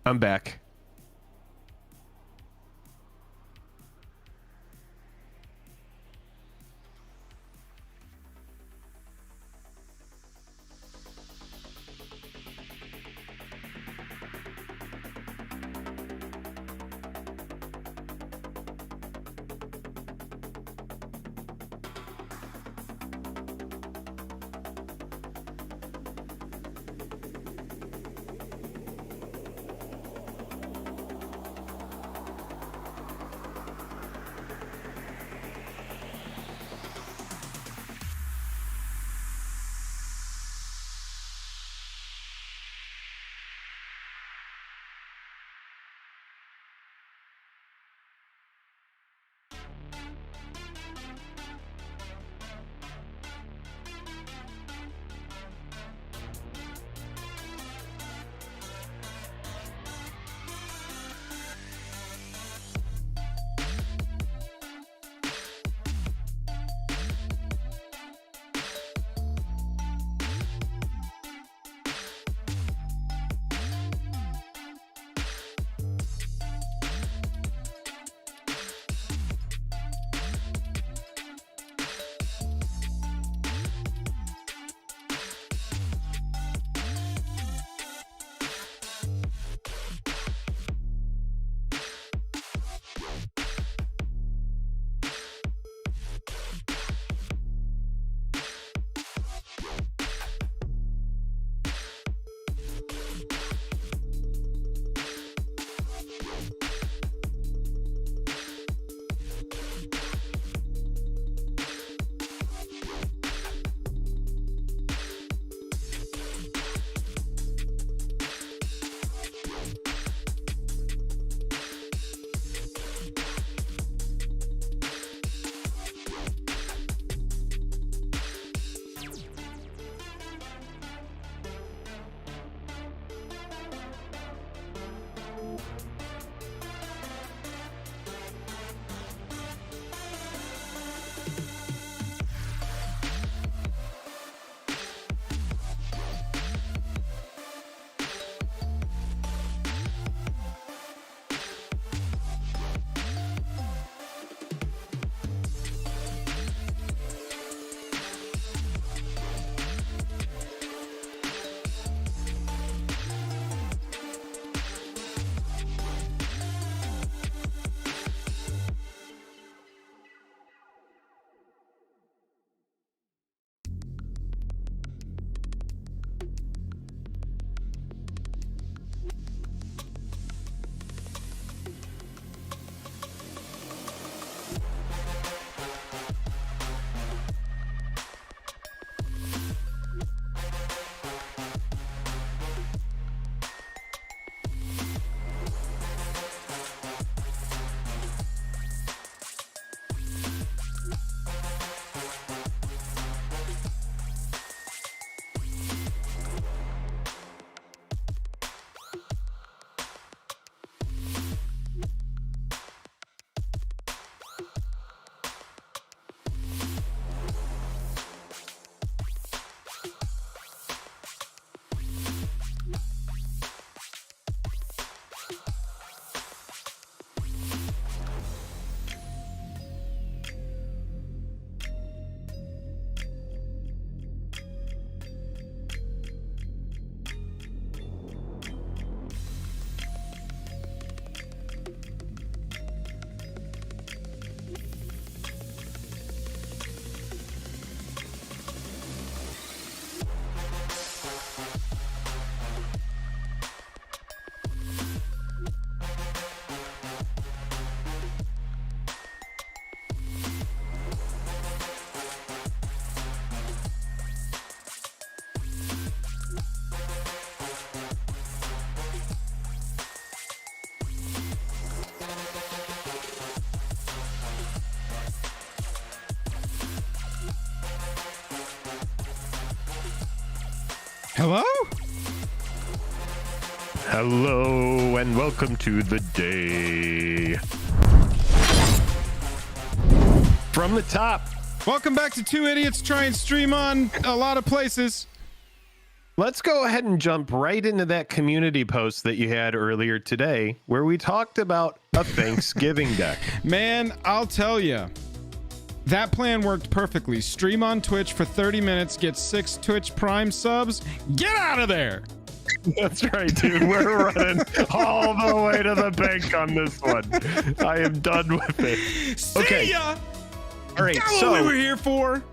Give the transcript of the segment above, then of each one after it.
I'm back. Hello? Hello and welcome to the day. From the top. Welcome back to Two Idiots Try and Stream on a lot of places. let's go ahead and jump right into that community post that you had earlier today, where we talked about a Thanksgiving deck. Man, I'll tell you, that plan worked perfectly. Stream on Twitch for 30 minutes, get 6 Twitch Prime subs, get out of there. That's right, dude. We're running all the way to the bank on this one. I am done with it. See ya. All right, That's so what we were here for.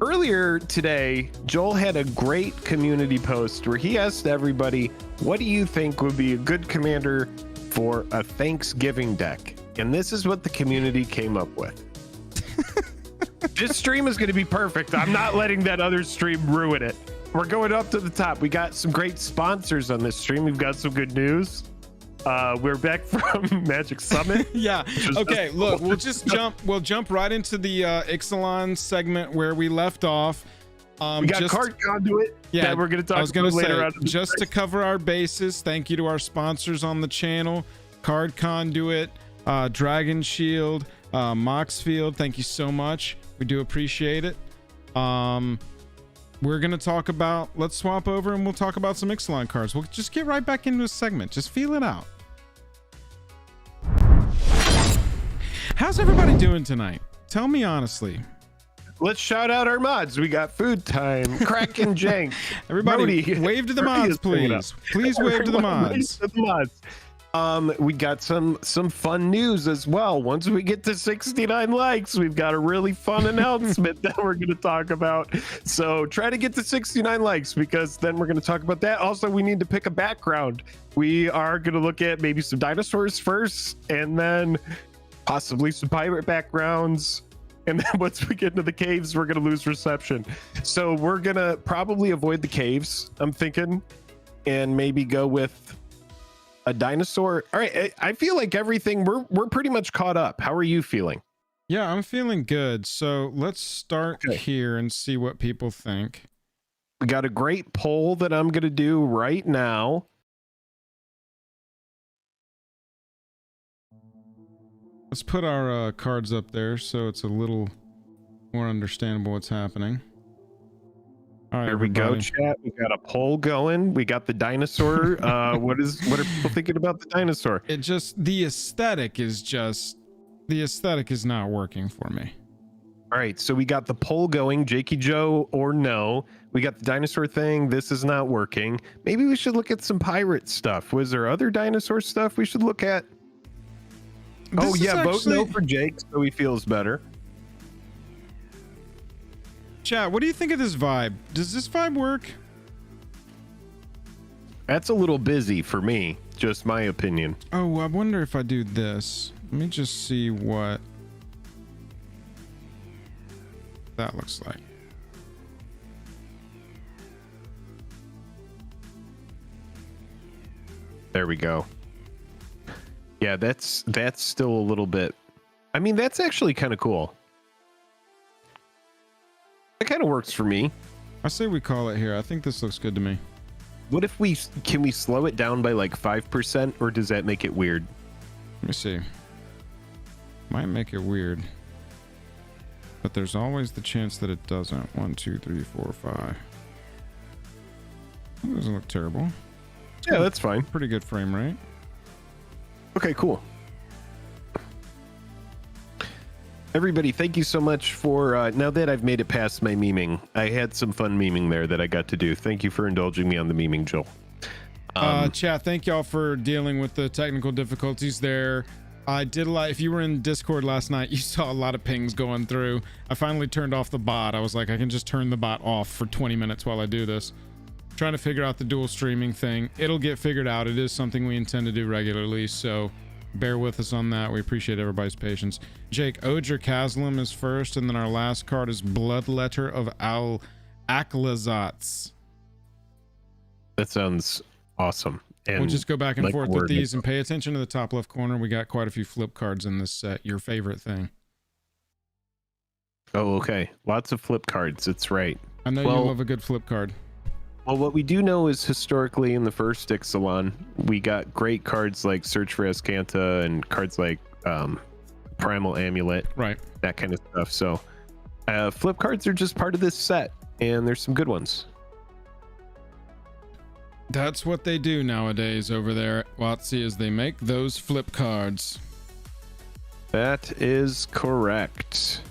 Earlier today, Joel had a great community post where he asked everybody, what do you think would be a good commander for a Thanksgiving deck? And this is what the community came up with. This stream is going to be perfect. I'm not letting that other stream ruin it. We're going up to the top. We got some great sponsors on this stream. We've got some good news. We're back from Magic Summit. Yeah. Okay. Look, we'll jump right into the Ixalan segment where we left off. We got Card Conduit. Yeah, that we're going to talk about later on. Just to cover our bases, thank you to our sponsors on the channel, Card Conduit, Dragon Shield, Moxfield. Thank you so much. We do appreciate it. We're going to talk about, let's swap over and we'll talk about some Ixalan cards. We'll just get right back into a segment. Just feel it out. How's everybody doing tonight? Tell me honestly. Let's shout out our mods. We got Food Time, Crack and Jank. Everybody, Brody, wave to the mods, please. Please wave to the mods. We got some fun news as well. Once we get to 69 likes, we've got a really fun announcement that we're going to talk about. So try to get to 69 likes, because then we're going to talk about that. Also, we need to pick a background. We are going to look at maybe some dinosaurs first, and then possibly some pirate backgrounds. And then once we get into the caves, we're going to lose reception. So we're going to probably avoid the caves, I'm thinking, and maybe go with a dinosaur. All right, I feel like everything, we're pretty much caught up. How are you feeling? Yeah, I'm feeling good. So let's start here and see what people think. We got a great poll that I'm going to do right now. Let's put our cards up there so it's a little more understandable what's happening. All right, here we go, chat. We got a poll going. We got the dinosaur. What are people thinking about the dinosaur? The aesthetic is not working for me. All right, so we got the poll going, Jakey Joe or no. We got the dinosaur thing. This is not working. Maybe we should look at some pirate stuff. Was there other dinosaur stuff we should look at? Oh yeah, vote no for Jake so he feels better. Chat, what do you think of this vibe? Does this vibe work? That's a little busy for me, just my opinion. Oh, I wonder if I do this. Let me just see what that looks like. There we go. Yeah, that's still a little bit. I mean, that's actually kind of cool. It kind of works for me. I say we call it here. I think this looks good to me. What if can we slow it down by like 5%, or does that make it weird? Let me see. Might make it weird, but there's always the chance that it doesn't. 1, 2, 3, 4, 5. That doesn't look terrible. Yeah, that's fine. Pretty good frame rate. Okay, cool. Everybody, thank you so much for now that I've made it past my memeing. I had some fun memeing there that I got to do. Thank you for indulging me on the memeing, Joel. Chat, thank y'all for dealing with the technical difficulties there. I did a lot. If you were in Discord last night, you saw a lot of pings going through. I finally turned off the bot. I was like, I can just turn the bot off for 20 minutes while I do this. Trying to figure out the dual streaming thing. It'll get figured out. It is something we intend to do regularly, so bear with us on that. We appreciate everybody's patience. Jake, Odger Kaslam is first, and then our last card is Bloodletter of Aklazats. That sounds awesome. And we'll just go back and forth with these and pay attention to the top left corner. We got quite a few flip cards in this set. Your favorite thing. Oh, okay. Lots of flip cards. It's right. I know you love a good flip card. Well, what we do know is historically in the first Ixalan, we got great cards like Search for Escanta and cards like Primal Amulet. Right. That kind of stuff. So flip cards are just part of this set, and there's some good ones. That's what they do nowadays over there at WotC, is they make those flip cards. That is correct.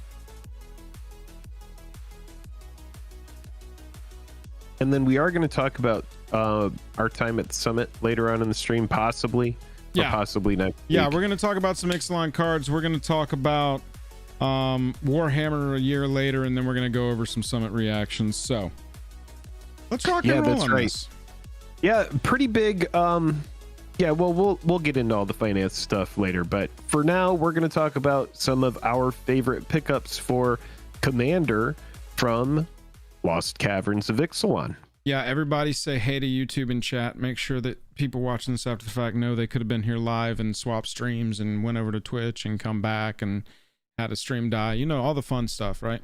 And then we are going to talk about our time at Summit later on in the stream, possibly. Yeah. Or possibly next Yeah, week. we're going to talk about some Ixalan cards. We're going to talk about Warhammer a year later, and then we're going to go over some Summit reactions. So let's rock and roll on this. Yeah, pretty big. Yeah, well, we'll get into all the finance stuff later, but for now, we're going to talk about some of our favorite pickups for Commander from Lost Caverns of Ixalan. Yeah, everybody say hey to YouTube and chat. Make sure that people watching this after the fact know they could have been here live and swapped streams and went over to Twitch and come back and had a stream die. You know, all the fun stuff, right?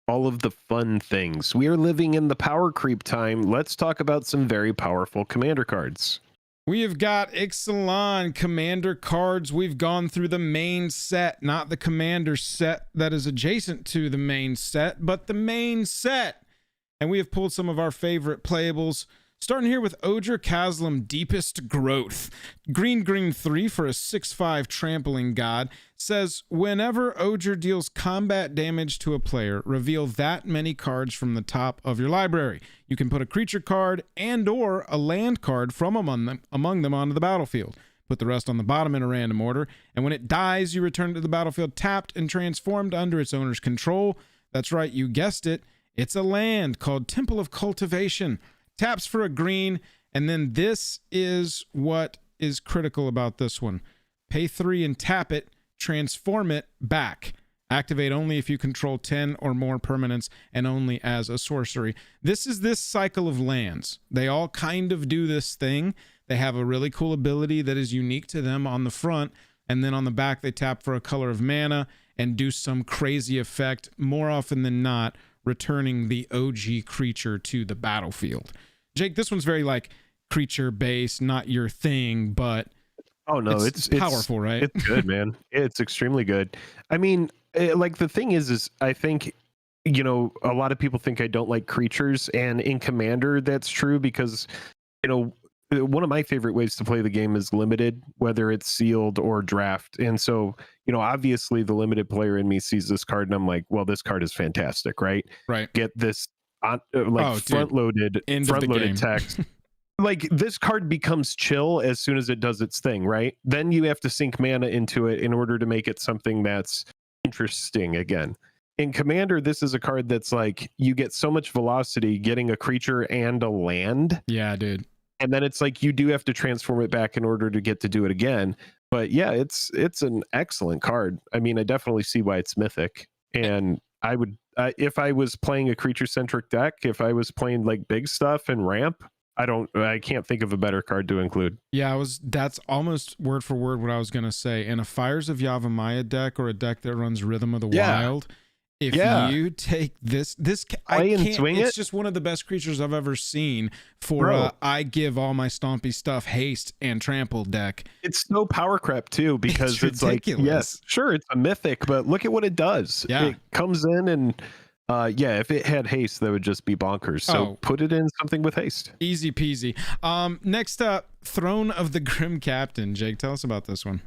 All of the fun things. We are living in the power creep time. Let's talk about some very powerful Commander cards. We have got Ixalan Commander cards. We've gone through the main set, not the Commander set that is adjacent to the main set, but the main set. And we have pulled some of our favorite playables. Starting here with Odger Kaslam, Deepest Growth. Green 3 for a 6/5 trampling god. Says, whenever Odger deals combat damage to a player, reveal that many cards from the top of your library. You can put a creature card and or a land card from among them onto the battlefield. Put the rest on the bottom in a random order. And when it dies, you return to the battlefield tapped and transformed under its owner's control. That's right, you guessed it. It's a land called Temple of Cultivation. Taps for a green, and then this is what is critical about this one. Pay 3 and tap it, transform it back. Activate only if you control 10 or more permanents and only as a sorcery. This is this cycle of lands. They all kind of do this thing. They have a really cool ability that is unique to them on the front, and then on the back they tap for a color of mana and do some crazy effect, more often than not, returning the OG creature to the battlefield. Jake, this one's very like creature based, not your thing, but oh no, it's powerful, right? It's good, man. It's extremely good. I mean, like the thing is I think, you know, a lot of people think I don't like creatures, and in Commander that's true because, you know, one of my favorite ways to play the game is limited, whether it's sealed or draft. And so, you know, obviously the limited player in me sees this card and I'm like, well, this card is fantastic, right? Right. Get this on front-loaded text. Like this card becomes chill as soon as it does its thing, right? Then you have to sink mana into it in order to make it something that's interesting again. In Commander, this is a card that's like you get so much velocity getting a creature and a land. Yeah, dude. And then it's like you do have to transform it back in order to get to do it again. But yeah, it's an excellent card. I mean, I definitely see why it's mythic. And I would, if I was playing a creature-centric deck, if I was playing like big stuff and ramp, I can't think of a better card to include. Yeah, that's almost word for word what I was gonna say. In a Fires of Yavimaya deck or a deck that runs Rhythm of the Wild, if you take this I can't swing it's just one of the best creatures I've ever seen for I give all my stompy stuff haste and trample deck. It's no power crap too, because it's like, yes, sure, it's a mythic, but look at what it does. Yeah. It comes in and if it had haste, that would just be bonkers. So put it in something with haste. Easy peasy. Next up, Throne of the Grim Captain. Jake, tell us about this one.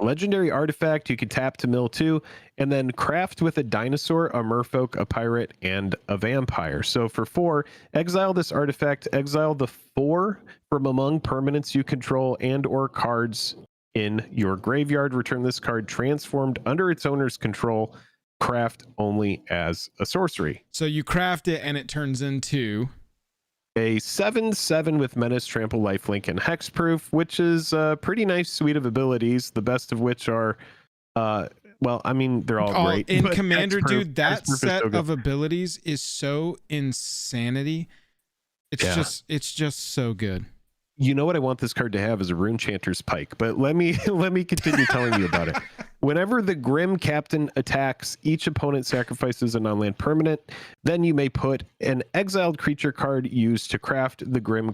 A legendary artifact you can tap to mill 2 and then craft with a dinosaur, a merfolk, a pirate, and a vampire. So for 4, exile this artifact, exile the 4 from among permanents you control and or cards in your graveyard. Return this card transformed under its owner's control, craft only as a sorcery. So you craft it and it turns into a 7/7 with Menace, Trample, Lifelink, and Hexproof, which is a pretty nice suite of abilities, the best of which are, well, I mean, they're all great. In Commander, dude, that set of abilities is so insanity. It's just so good. You know what I want this card to have is a Rune Chanter's Pike, but let me continue telling you about it. Whenever the Grim Captain attacks, each opponent sacrifices a non-land permanent. Then you may put an exiled creature card used to craft the Grim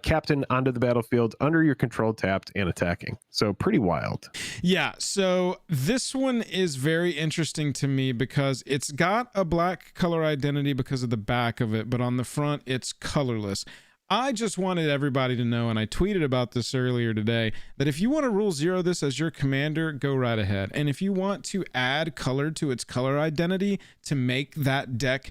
Captain onto the battlefield under your control, tapped and attacking. So pretty wild. Yeah, so this one is very interesting to me because it's got a black color identity because of the back of it, but on the front it's colorless. I just wanted everybody to know, and I tweeted about this earlier today, that if you want to rule 0 this as your commander, go right ahead. And if you want to add color to its color identity to make that deck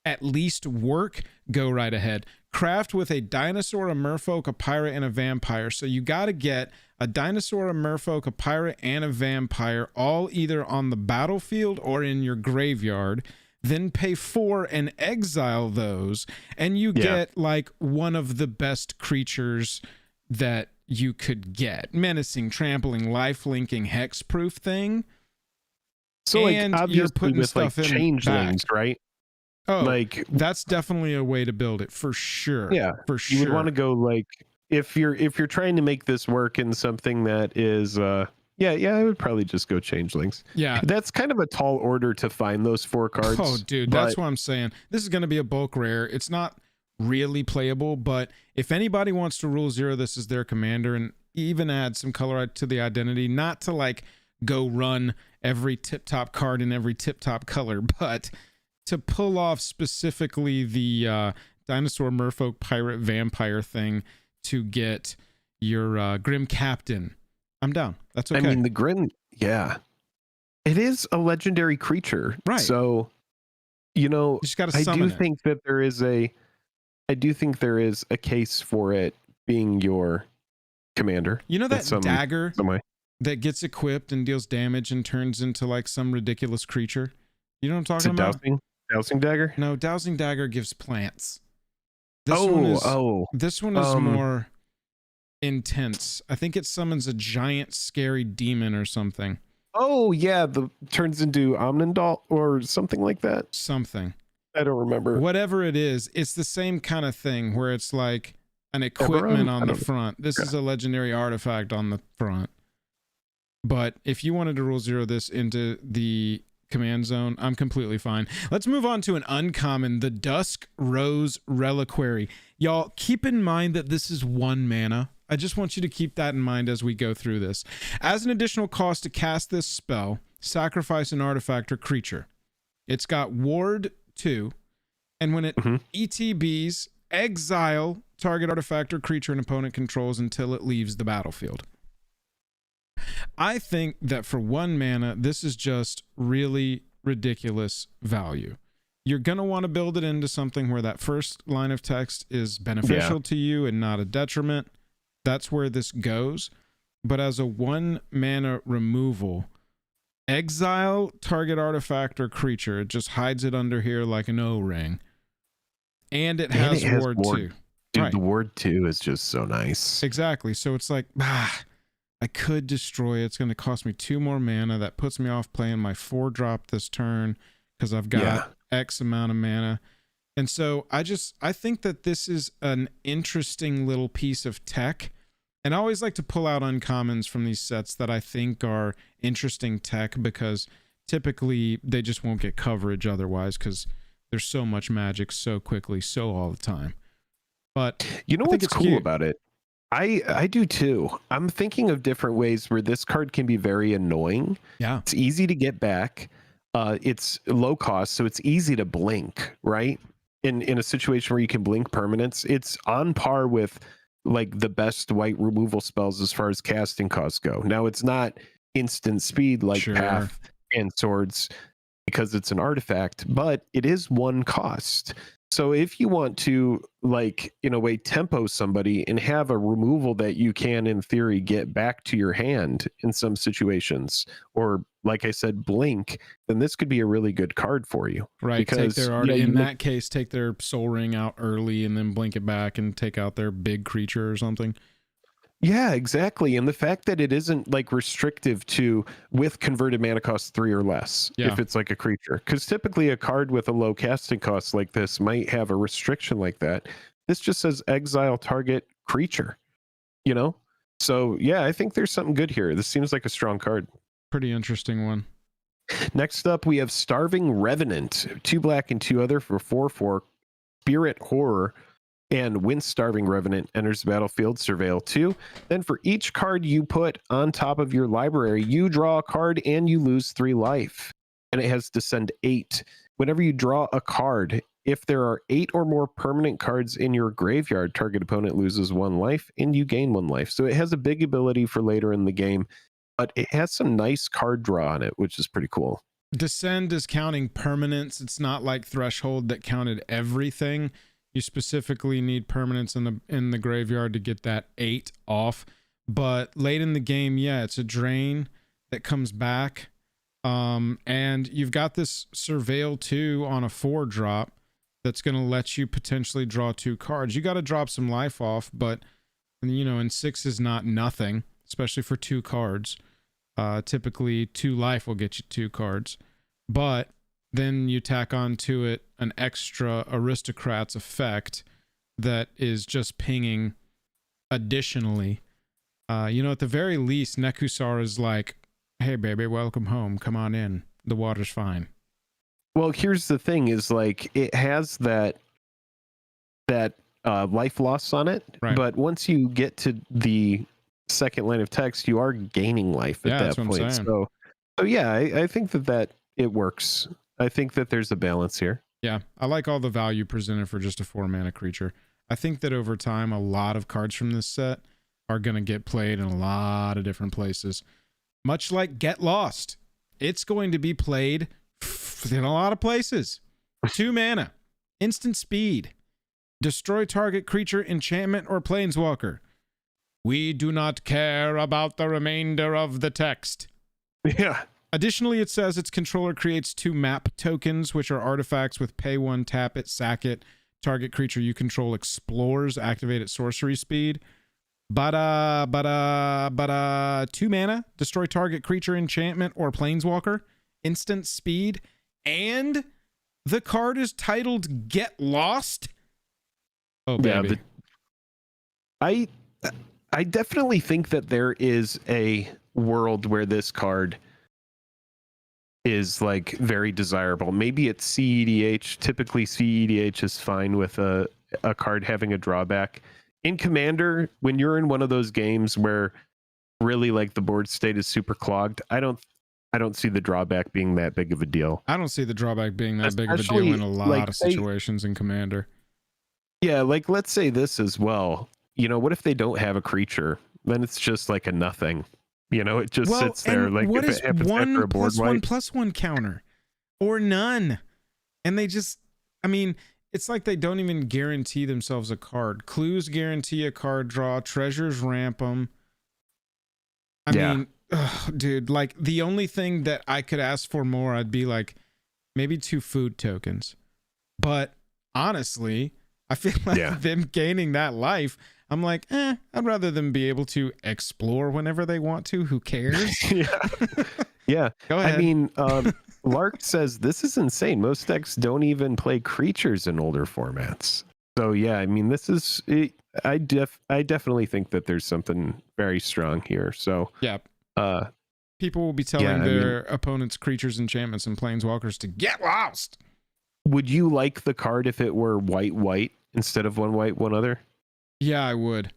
at least work, go right ahead. Craft with a dinosaur, a merfolk, a pirate, and a vampire. So you got to get a dinosaur, a merfolk, a pirate, and a vampire, all either on the battlefield or in your graveyard. Then pay 4 and exile those, and you get like one of the best creatures that you could get. Menacing, trampling, lifelinking, hexproof thing. So and like obviously with like changelings, right? Oh, like that's definitely a way to build it for sure. Yeah, for sure. You would want to go like if you're trying to make this work in something that is yeah, I would probably just go changelings. Yeah. That's kind of a tall order to find those 4 cards. Oh, dude, that's what I'm saying. This is going to be a bulk rare. It's not really playable, but if anybody wants to rule 0 this is their commander and even add some color to the identity, not to like go run every tip-top card in every tip-top color, but to pull off specifically the dinosaur, merfolk, pirate, vampire thing to get your Grim Captain, I'm down. That's okay. I mean, the Grim, yeah. It is a legendary creature. Right. So, you know, I do think that there is a case for it being your commander. You know that dagger that gets equipped and deals damage and turns into like some ridiculous creature? You know what I'm talking about? Dowsing dagger? No, dowsing dagger gives plants. This one is more intense. I think it summons a giant scary demon or something. Oh yeah, turns into Omnindal or something like that. Something. I don't remember. Whatever it is, it's the same kind of thing where it's like an equipment on the front. This is a legendary artifact on the front. But if you wanted to rule 0 this into the command zone, I'm completely fine. Let's move on to an uncommon, the Dusk Rose Reliquary. Y'all, keep in mind that this is 1 mana. I just want you to keep that in mind as we go through this. As an additional cost to cast this spell, sacrifice an artifact or creature. It's got Ward 2, and when it ETBs, exile target artifact or creature an opponent controls until it leaves the battlefield. I think that for 1 mana, this is just really ridiculous value. You're going to want to build it into something where that first line of text is beneficial to you and not a detriment. That's where this goes. But as a 1 mana removal, exile target artifact or creature. It just hides it under here like an O-ring. And it has Ward 2. Dude, the Ward 2 is just so nice. Exactly. So it's like, I could destroy it. It's going to cost me 2 more mana. That puts me off playing my 4-drop this turn because I've got X amount of mana. And so I think that this is an interesting little piece of tech. And I always like to pull out uncommons from these sets that I think are interesting tech because typically they just won't get coverage otherwise because there's so much magic so quickly, so all the time. But you know what's cool about it? I do too. I'm thinking of different ways where this card can be very annoying. Yeah. It's easy to get back. It's low cost, so it's easy to blink, right? In a situation where you can blink permanents, it's on par with like the best white removal spells as far as casting costs go. Now it's not instant speed like Path and Swords because it's an artifact, but it is 1 cost. So if you want to, like, in a way, tempo somebody and have a removal that you can, in theory, get back to your hand in some situations, or like I said, blink, then this could be a really good card for you. Right. Because take their in that case, take their Soul Ring out early and then blink it back and take out their big creature or something. Yeah, exactly. And the fact that it isn't like restrictive to with converted mana cost 3 or less, if it's like a creature, because typically a card with a low casting cost like this might have a restriction like that. This just says exile target creature, you know? So yeah, I think there's something good here. This seems like a strong card. Pretty interesting one. Next up, we have Starving Revenant, 2 black and 2 other for 4/4 Spirit Horror. And when Starving Revenant enters the battlefield, surveil 2. Then for each card you put on top of your library, you draw a card and you lose 3 life. And it has Descend 8. Whenever you draw a card, if there are 8 or more permanent cards in your graveyard, target opponent loses 1 life and you gain 1 life. So it has a big ability for later in the game, but it has some nice card draw on it, which is pretty cool. Descend is counting permanents. It's not like Threshold that counted everything. You specifically need permanents in the graveyard to get that 8 off. But late in the game, yeah, it's a drain that comes back. And you've got this Surveil 2 on a 4-drop that's going to let you potentially draw 2 cards. You got to drop some life off, but you know, and 6 is not nothing, especially for 2 cards. Typically 2 life will get you 2 cards, but then you tack on to it an extra Aristocrats effect that is just pinging additionally. You know, at the very least, Nekusar is like, hey baby, welcome home, come on in, the water's fine. Well, here's the thing is, like, it has that life loss on it, right, but once you get to the second line of text, you are gaining life at that point. So yeah, I think that it works. I think that there's a balance here. Yeah, I like all the value presented for just a 4-mana creature. I think that over time, a lot of cards from this set are going to get played in a lot of different places. Much like Get Lost, it's going to be played in a lot of places. 2 mana, instant speed, destroy target creature, enchantment, or planeswalker. We do not care about the remainder of the text. Yeah. Additionally, it says its controller creates 2 map tokens, which are artifacts with pay 1, tap it, sack it. Target creature you control explores, activate at sorcery speed. 2 mana, destroy target creature, enchantment, or planeswalker, instant speed, and the card is titled Get Lost. Oh, baby. Yeah, I definitely think that there is a world where this card is like very desirable. Maybe it's CEDH. Typically CEDH is fine with a card having a drawback. In Commander, when you're in one of those games where really like the board state is super clogged, I don't see the drawback being that big of a deal. I don't see the drawback being that big of a deal in a lot of situations in Commander. Yeah, like let's say this as well. You know, what if they don't have a creature? Then it's just like a nothing. You know, it just sits there. Like, what if is it happens 1 after a board + 1 + 1 counter? Or none. And they just, I mean, it's like they don't even guarantee themselves a card. Clues guarantee a card draw. Treasures ramp them. I mean, dude, like the only thing that I could ask for more, I'd be like maybe 2 food tokens. But honestly, I feel like them gaining that life, I'm like, I'd rather them be able to explore whenever they want to. Who cares? Yeah. Go ahead. I mean, Lark says this is insane. Most decks don't even play creatures in older formats. So yeah, I mean, this is I definitely think that there's something very strong here. So yeah, people will be telling their opponents' creatures, enchantments, and planeswalkers to get lost. Would you like the card if it were white instead of 1 white, 1 other? Yeah, I would.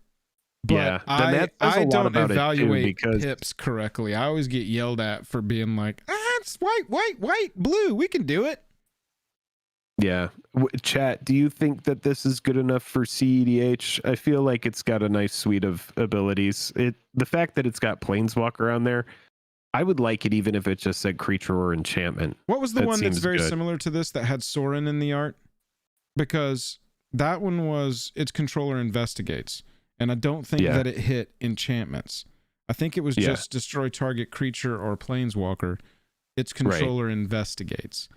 But yeah, I don't evaluate pips correctly. I always get yelled at for being like, it's white, blue. We can do it. Yeah. Chat, do you think that this is good enough for CEDH? I feel like it's got a nice suite of abilities. The fact that it's got Planeswalker on there, I would like it even if it just said creature or enchantment. What was the one that's very similar to this that had Sorin in the art? Because that one was its controller investigates. And I don't think that it hit enchantments. I think it was just destroy target creature or planeswalker. Its controller investigates.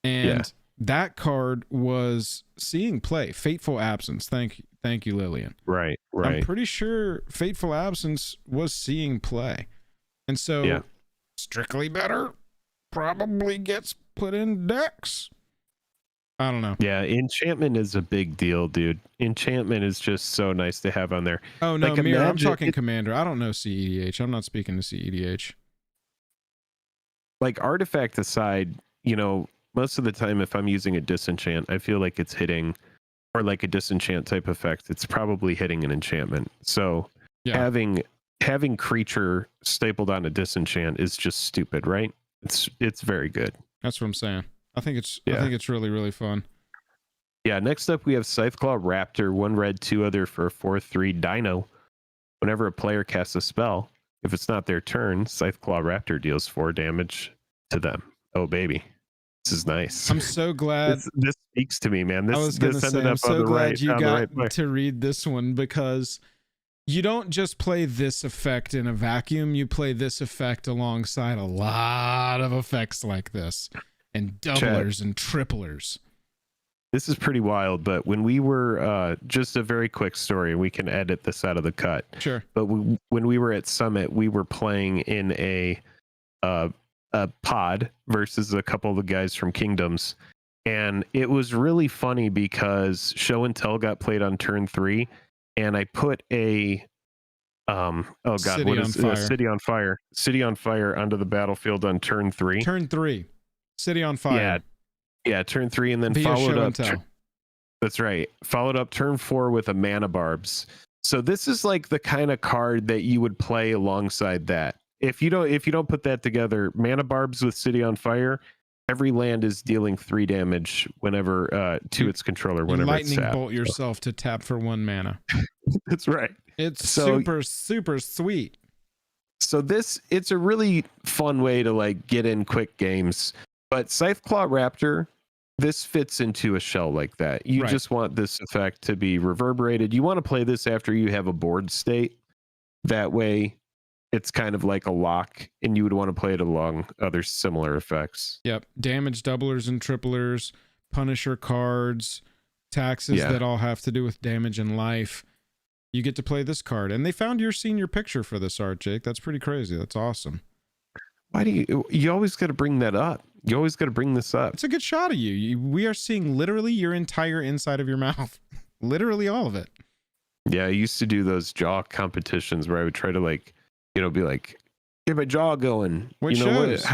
And that card was seeing play. Fateful Absence. Thank you, Lillian. Right. I'm pretty sure Fateful Absence was seeing play. And so Strictly Better probably gets put in decks. I don't know. Yeah, enchantment is a big deal, dude. Enchantment is just so nice to have on there. Oh, no, like, Mirror, I'm talking Commander. I don't know CEDH. I'm not speaking to CEDH. Like, artifact aside, you know, most of the time if I'm using a disenchant, I feel like it's hitting, or like a disenchant type effect, it's probably hitting an enchantment. So having creature stapled on a disenchant is just stupid, right? It's very good. That's what I'm saying. I think it's really, really fun. Yeah, next up we have Scytheclaw Raptor, 1 red, 2 other for a 4/3 Dino. Whenever a player casts a spell, if it's not their turn, Scytheclaw Raptor deals 4 damage to them. Oh baby, this is nice. I'm so glad this speaks to me, man. I was gonna this say, ended I'm up so on the glad right, you on the got right play. to read this one, because you don't just play this effect in a vacuum. You play this effect alongside a lot of effects like this, and doublers and triplers. This is pretty wild, but when we were just a very quick story, we can edit this out of the cut. Sure. But when we were at Summit, we were playing in a pod versus a couple of the guys from Kingdoms, and it was really funny because Show and Tell got played on turn 3, and I put a City on Fire onto the battlefield on turn 3. Turn 3, City on Fire. Yeah, turn 3, and then Via followed Show up. and Tell. That's right. Followed up turn 4 with a Mana Barbs. So this is like the kind of card that you would play alongside that. If you don't put that together, Mana Barbs with City on Fire, every land is dealing 3 damage whenever to its controller whenever lightning it's tapped. bolt yourself to tap for 1 mana. That's right. It's So- super sweet. So it's a really fun way to like get in quick games. But Scytheclaw Raptor, this fits into a shell like that. You Right. just want this effect to be reverberated. You want to play this after you have a board state. That way it's kind of like a lock, and you would want to play it along other similar effects. Yep. Damage doublers and triplers, Punisher cards, taxes that all have to do with damage and life. You get to play this card. And they found your senior picture for this art, Jake. That's pretty crazy. That's awesome. Why do you always got to bring that up? You always got to bring this up. It's a good shot of you. We are seeing literally your entire inside of your mouth. Literally all of it. Yeah, I used to do those jaw competitions where I would try to like, be like, get my jaw going. Which you know shows.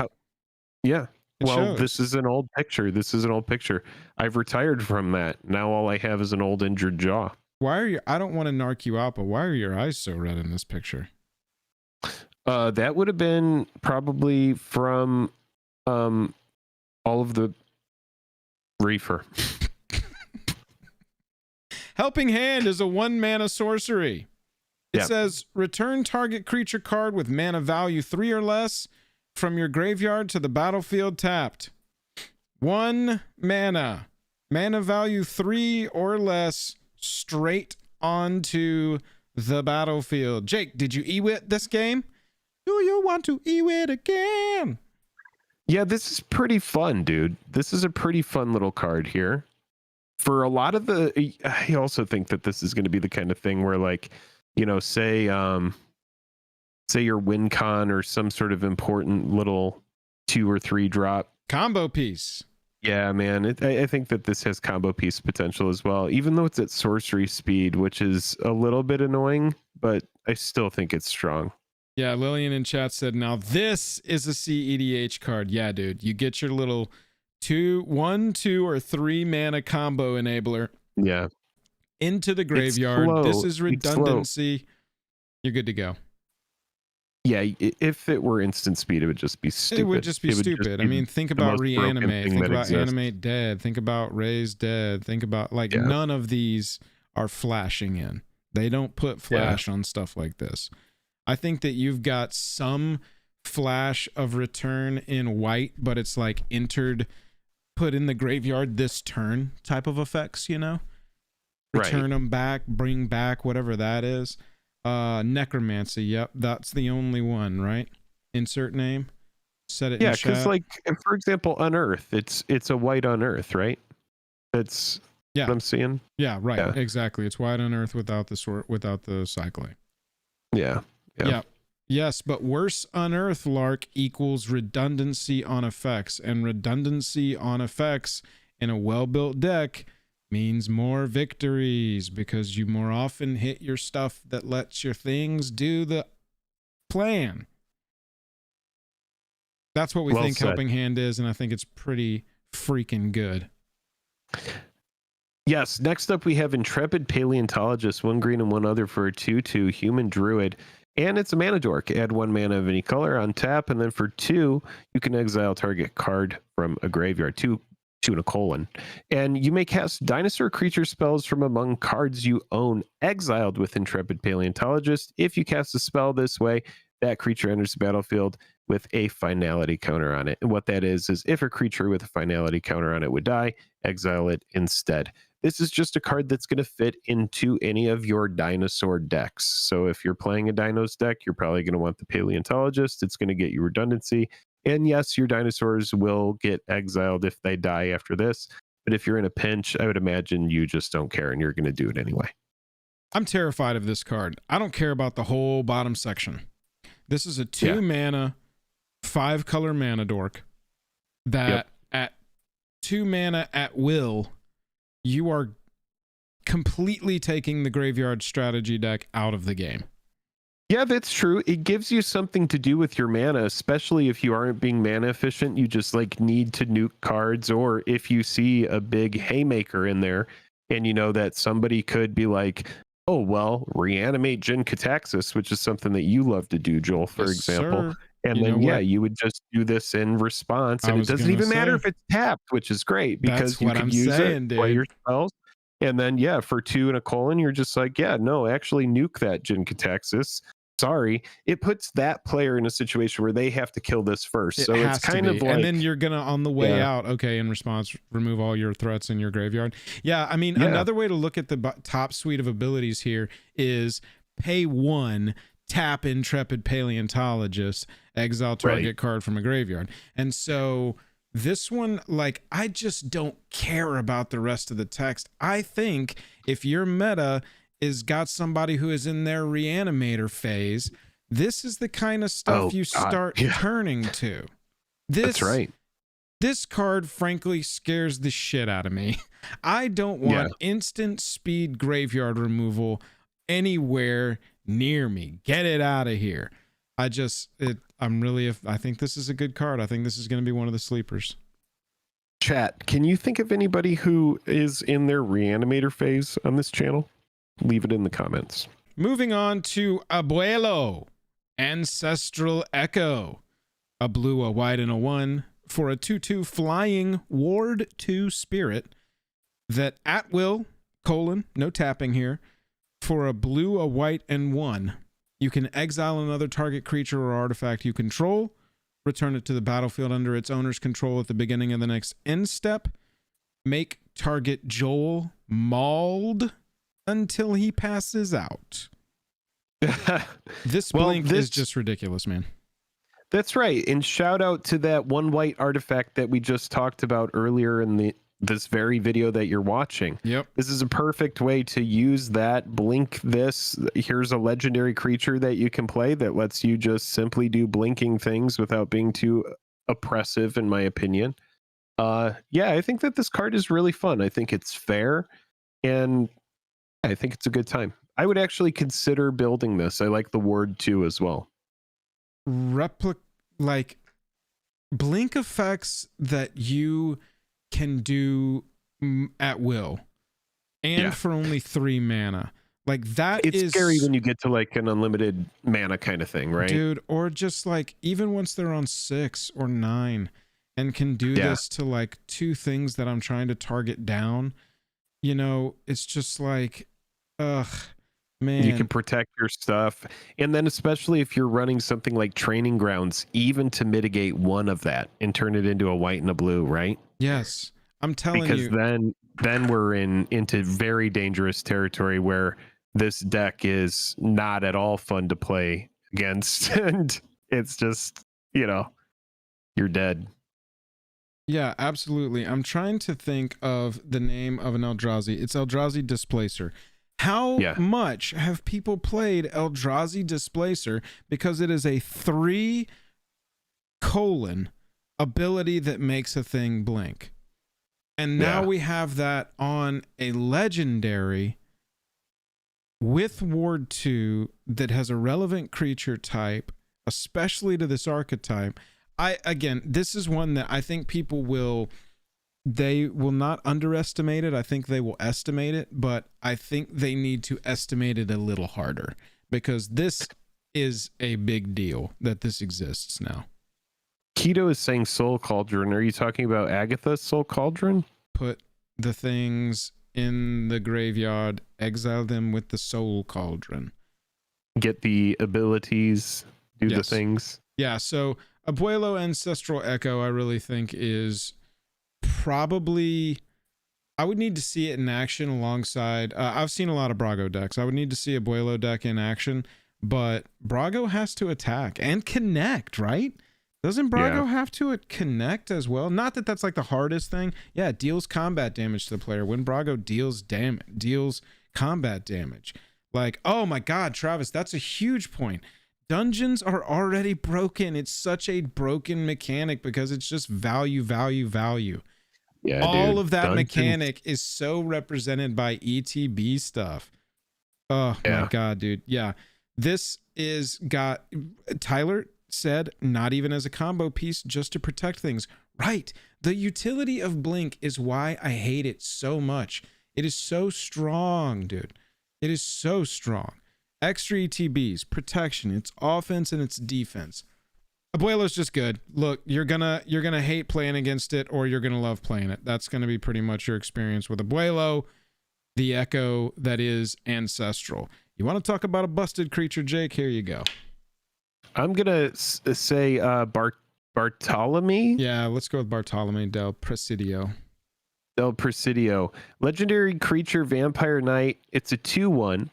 Yeah. It Well, shows. this is an old picture. I've retired from that. Now all I have is an old injured jaw. I don't want to narc you out, but why are your eyes so red in this picture? That would have been probably from all of the reefer. Helping Hand is a 1 mana sorcery. It Yeah. says return target creature card with mana value 3 or less from your graveyard to the battlefield tapped. 1 mana. Mana value 3 or less straight onto the battlefield. Jake, did you Ewit this game? Do you want to Ewit again? Yeah, this is pretty fun, dude. This is a pretty fun little card here. For a lot of the, I also think that this is going to be the kind of thing where, like, say your win con or some sort of important little 2 or 3 drop Combo piece. Yeah, man. I think that this has combo piece potential as well, even though it's at sorcery speed, which is a little bit annoying, but I still think it's strong. Yeah, Lillian in chat said, now this is a CEDH card. Yeah, dude. You get your little 1, 2, or 3 mana combo enabler. Yeah. Into the graveyard. This is It's slow. redundancy. You're good to go. Yeah, if it were instant speed, it would just be stupid. It would just be stupid. I mean, think about most broken Reanimate. thing Think that about exists. Animate Dead. Think about Raise Dead. Think about, none of these are flashing in. They don't put flash on stuff like this. I think that you've got some flash of return in white, but it's like put in the graveyard this turn type of effects, Return them back, bring back, whatever that is. Necromancy, yep, that's the only one, right? Insert name, set it in chat. because for example, Unearth, it's a white Unearth, right? That's what I'm seeing. Yeah, right, exactly. It's white Unearth without the cycling. Yeah. Yes, but worse Unearth Lark equals redundancy on effects, and redundancy on effects in a well-built deck means more victories, because you more often hit your stuff that lets your things do the plan. That's what we think said. Helping Hand is, and I think it's pretty freaking good. Yes, next up we have Intrepid Paleontologist, 1 green and 1 other for a 2/2 human druid. And it's a mana dork. Add 1 mana of any color on tap, and then for 2, you can exile target card from a graveyard. 2 2 and a colon. And you may cast dinosaur creature spells from among cards you own exiled with Intrepid Paleontologist. If you cast a spell this way, that creature enters the battlefield with a finality counter on it. And what that is if a creature with a finality counter on it would die, exile it instead. This is just a card that's going to fit into any of your dinosaur decks. So if you're playing a dinos deck, you're probably going to want the Paleontologist. It's going to get you redundancy. And yes, your dinosaurs will get exiled if they die after this. But if you're in a pinch, I would imagine you just don't care and you're going to do it anyway. I'm terrified of this card. I don't care about the whole bottom section. This is a 2 mana, 5 color mana dork that at 2 mana at will, you are completely taking the graveyard strategy deck out of the game. Yeah, that's true. It gives you something to do with your mana, especially if you aren't being mana efficient. You just like need to nuke cards, or if you see a big haymaker in there and you know that somebody could be like, oh, well, reanimate Jin Cataxis, which is something that you love to do, Joel, for example. Sir. And you then, you would just do this in response. And it doesn't even matter if it's tapped, which is great because you can use it, play your spells. And then, for 2 and a colon, you're just like, no, actually nuke that Jin Cataxis. Sorry. It puts that player in a situation where they have to kill this first. So it's kind of like. And then you're going to, on the way out, in response, remove all your threats in your graveyard. Yeah, I mean, another way to look at the top suite of abilities here is pay 1, tap Intrepid Paleontologist, exile target card from a graveyard. And so this one, like, I just don't care about the rest of the text. I think if your meta is got somebody who is in their reanimator phase, this is the kind of stuff you start turning to. That's right. This card, frankly, scares the shit out of me. I don't want instant speed graveyard removal anywhere near me. Get it out of here. I think this is a good card. I think this is going to be one of the sleepers. Chat, can you think of anybody who is in their reanimator phase on this channel? Leave it in the comments. Moving on to Abuelo, Ancestral Echo. A blue, a white, and a 1 for a 2/2 flying ward 2 spirit that at will, no tapping here, for a blue, a white, and 1. You can exile another target creature or artifact you control, return it to the battlefield under its owner's control at the beginning of the next end step, make target Joel mauled until he passes out. This blink is just ridiculous, man. That's right. And shout out to that 1 white artifact that we just talked about earlier in this very video that you're watching. Yep. This is a perfect way to use that. Blink this. Here's a legendary creature that you can play that lets you just simply do blinking things without being too oppressive, in my opinion. I think that this card is really fun. I think it's fair, and I think it's a good time. I would actually consider building this. I like the ward 2 as well. Like blink effects that you can do at will and for only 3 mana. Like that it's scary when you get to like an unlimited mana kind of thing, right? Dude, or just like even once they're on 6 or 9 and can do this to like 2 things that I'm trying to target down. You know, it's just like, man. You can protect your stuff. And then especially if you're running something like Training Grounds, even to mitigate 1 of that and turn it into a white and a blue, right? Yes. I'm telling you. Because then we're into very dangerous territory where this deck is not at all fun to play against. And it's just, you're dead. Yeah, absolutely. I'm trying to think of the name of an Eldrazi. It's Eldrazi Displacer. How much have people played Eldrazi Displacer? Because it is a 3 ability that makes a thing blink. And now we have that on a legendary with Ward 2 that has a relevant creature type, especially to this archetype. This is one that I think people will not underestimate it. I think they will estimate it, but I think they need to estimate it a little harder because this is a big deal that this exists now. Keto is saying Soul Cauldron. Are you talking about Agatha's Soul Cauldron? Put the things in the graveyard, exile them with the Soul Cauldron. Get the abilities, do the things. Yeah, so Abuelo Ancestral Echo, I really think is probably... I would need to see it in action alongside... I've seen a lot of Brago decks. I would need to see a Abuelo deck in action, but Brago has to attack and connect, right? Doesn't Brago have to connect as well? Not that that's like the hardest thing. Yeah, it deals combat damage to the player. When Brago deals combat damage. Like, oh my God, Travis, that's a huge point. Dungeons are already broken. It's such a broken mechanic because it's just value. Yeah, all dude, of that Dungeons. mechanic is so represented by ETB stuff. Oh my God, dude. Yeah. This is got... Tyler said not even as a combo piece, just to protect things. Right. The utility of Blink is why I hate it so much. It is so strong, dude. It is so strong. Extra ETBs, protection, it's offense and it's defense. Abuelo's just good. Look, you're gonna hate playing against it, or you're gonna love playing it. That's gonna be pretty much your experience with Abuelo, the Echo that is Ancestral. You want to talk about a busted creature, Jake? Here you go. I'm gonna say Bartolome. Yeah, let's go with Bartolome del Presidio. Del Presidio, legendary creature, Vampire Knight. It's a 2/1.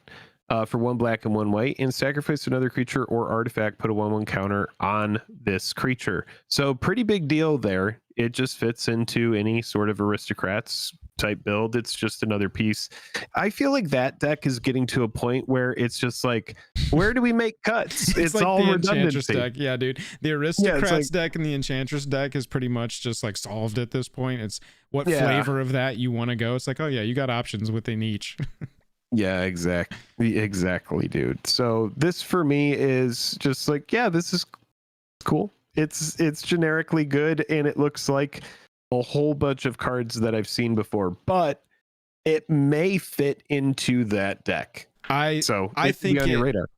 For 1 black and 1 white, and sacrifice another creature or artifact, put a 1/1 counter on this creature. So pretty big deal there. It just fits into any sort of aristocrats type build. It's just another piece. I feel like that deck is getting to a point where it's just like, where do we make cuts? It's like all the redundancy. Enchantress deck. Yeah, dude. The aristocrats deck and the Enchantress deck is pretty much just like solved at this point. It's what flavor of that you want to go. It's like, oh yeah, you got options within each. Yeah, exactly, dude. So this for me is just like, yeah, this is cool. It's generically good, and it looks like a whole bunch of cards that I've seen before, but it may fit into that deck. I think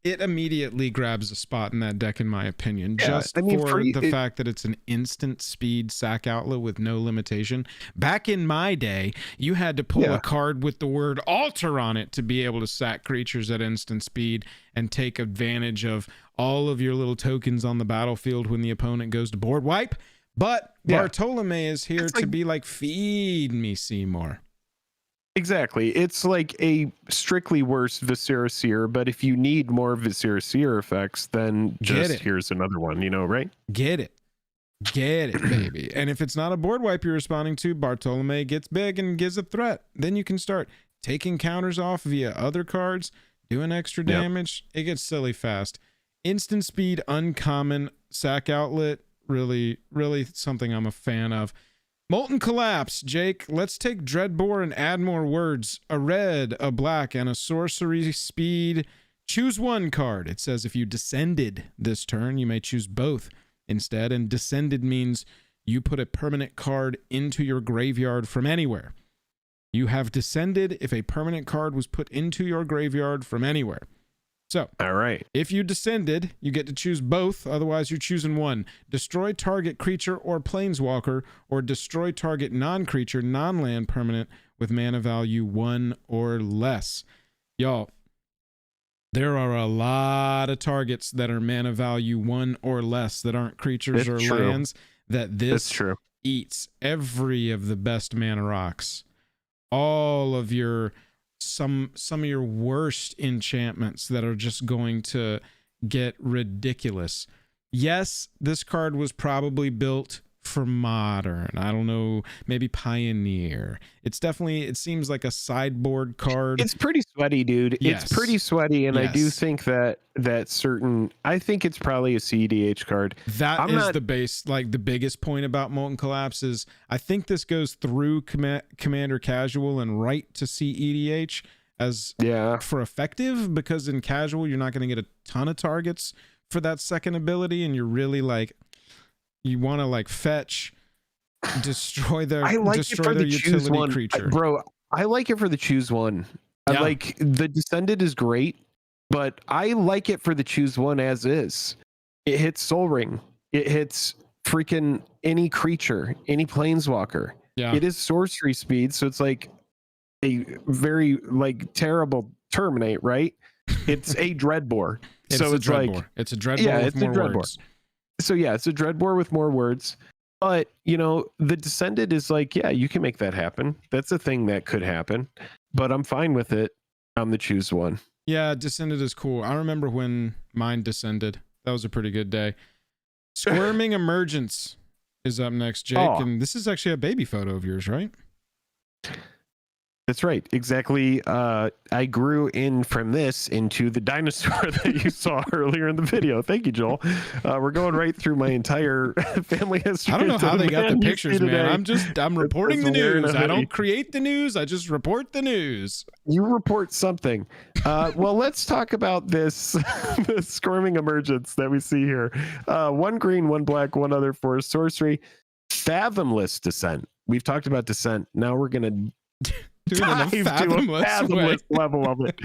it immediately grabs a spot in that deck, in my opinion. Yeah, for the fact that it's an instant speed sack outlet with no limitation. Back in my day, you had to pull a card with the word alter on it to be able to sack creatures at instant speed and take advantage of all of your little tokens on the battlefield when the opponent goes to board wipe. But Bartolome is here to be like, feed me, Seymour. Exactly. It's like a strictly worse Viscera Seer, but if you need more Viscera Seer effects, then here's another one, right? Get it, baby. And if it's not a board wipe you're responding to, Bartolome gets big and gives a threat. Then you can start taking counters off via other cards, doing extra damage. It gets silly fast. Instant speed, uncommon, sack outlet, really, really something I'm a fan of. Molten Collapse, Jake. Let's take Dreadbore and add more words. A red, a black, and a sorcery speed. Choose one card. It says if you descended this turn, you may choose both instead. And descended means you put a permanent card into your graveyard from anywhere. You have descended if a permanent card was put into your graveyard from anywhere. So, all right. If you descended, you get to choose both. Otherwise, you're choosing one. Destroy target creature or planeswalker, or destroy target non-creature, non-land permanent with mana value 1 or less. Y'all, there are a lot of targets that are mana value 1 or less that aren't creatures or lands that this eats. Every of the best mana rocks. All of your... some of your worst enchantments that are just going to get ridiculous. Yes, this card was probably built for modern. I don't know, maybe Pioneer. It's definitely, it seems like a sideboard card. It's pretty sweaty, dude. Yes. It's pretty sweaty, and I do think that I think it's probably a CDH card. That is the base, like the biggest point about Molten Collapse is I think this goes through Commander Casual and right to CEDH as for effective, because in Casual you're not going to get a ton of targets for that second ability, and you're really like, you want to like fetch, destroy their utility creature. Bro, I like it for the choose one. I like the Descended is great, but I like it for the choose one as is. It hits Soul Ring. It hits freaking any creature, any planeswalker. Yeah. It is sorcery speed, so it's like a very like terrible terminate, right? It's a dreadbore. So it's dreadbore. like It's a dreadbore with more words. So yeah, it's a dreadbore with more words. But you know, the Descended is like, yeah, you can make that happen. That's a thing that could happen. But I'm fine with it. I'm the choose one. Yeah, Descended is cool. I remember when mine descended. That was a pretty good day. Squirming Emergence is up next, Jake. Oh. And this is actually a baby photo of yours, right? That's right. Exactly. I grew in from this into the dinosaur that you saw earlier in the video. Thank you, Joel. We're going right through my entire family history. I don't know how they got the pictures, man. I'm reporting the news. I don't create the news. I just report the news. You report something. Well, let's talk about this the Squirming Emergence that we see here. 1 green, 1 black, 1 other for sorcery. Fathomless Descent. We've talked about Descent. Now we're going to dive to a fathomless level of it.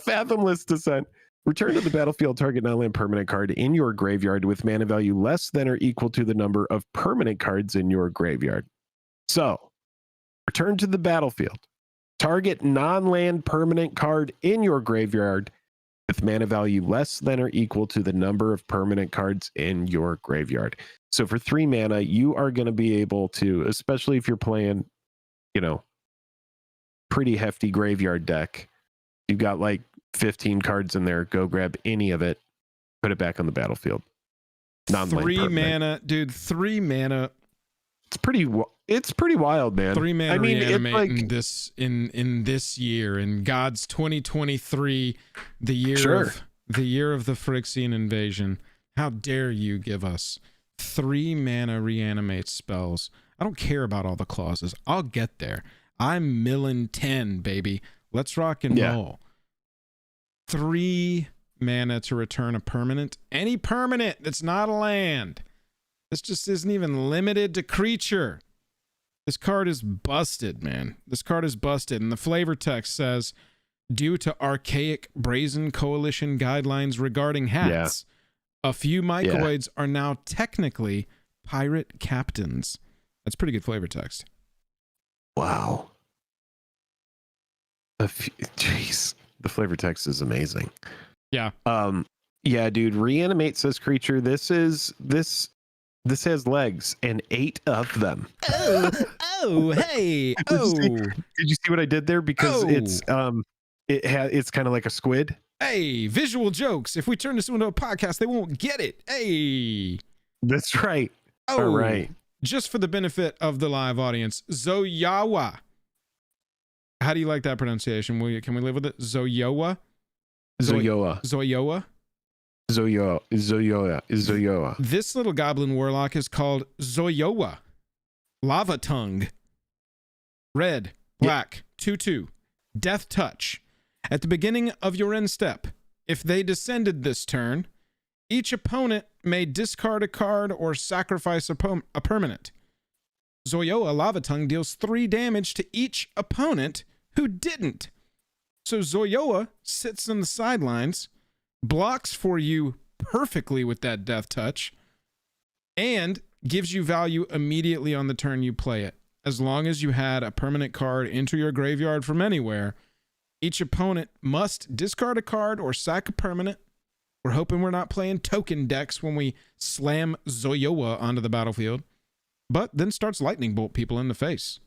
Fathomless Descent. Return to the battlefield target non-land permanent card in your graveyard with mana value less than or equal to the number of permanent cards in your graveyard. So, return to the battlefield. Target non-land permanent card in your graveyard with mana value less than or equal to the number of permanent cards in your graveyard. So for 3 mana, you are going to be able to, especially if you're playing, you know, pretty hefty graveyard deck. You've got like 15 cards in there. Go grab any of it, put it back on the battlefield. 3 mana, dude. 3 mana. It's pretty wild, man. 3 mana reanimate like, in this year, in God's 2023, the year of the Phyrexian invasion. How dare you give us 3 mana reanimate spells? I don't care about all the clauses. I'll get there. I'm milling 10, baby. Let's rock and roll. 3 mana to return a permanent. Any permanent that's not a land. This just isn't even limited to creature. This card is busted, man. This card is busted. And the flavor text says, due to archaic Brazen Coalition guidelines regarding hats, a few mycoids are now technically pirate captains. That's pretty good flavor text. Wow. Jeez. The flavor text is amazing. Yeah. Yeah, dude. Reanimate says creature. This has legs and 8 of them. Hey. Did you see what I did there? Because it's kind of like a squid. Hey, visual jokes. If we turn this into a podcast, they won't get it. Hey. That's right. All right. Just for the benefit of the live audience, Zoyawa. How do you like that pronunciation? Can we live with it? Zoyoa? Zoyoa. Zoyoa? Zoyoa. This little goblin warlock is called Zoyoa. Lava Tongue. Red, black, 2/2. Death Touch. At the beginning of your end step, if they descended this turn, each opponent may discard a card or sacrifice a permanent. Zoyoa Lava Tongue deals 3 damage to each opponent who didn't. So Zoyoa sits on the sidelines, blocks for you perfectly with that Death Touch, and gives you value immediately on the turn you play it. As long as you had a permanent card enter your graveyard from anywhere, each opponent must discard a card or sack a permanent. We're hoping we're not playing token decks when we slam Zoyoa onto the battlefield, but then starts lightning bolt people in the face.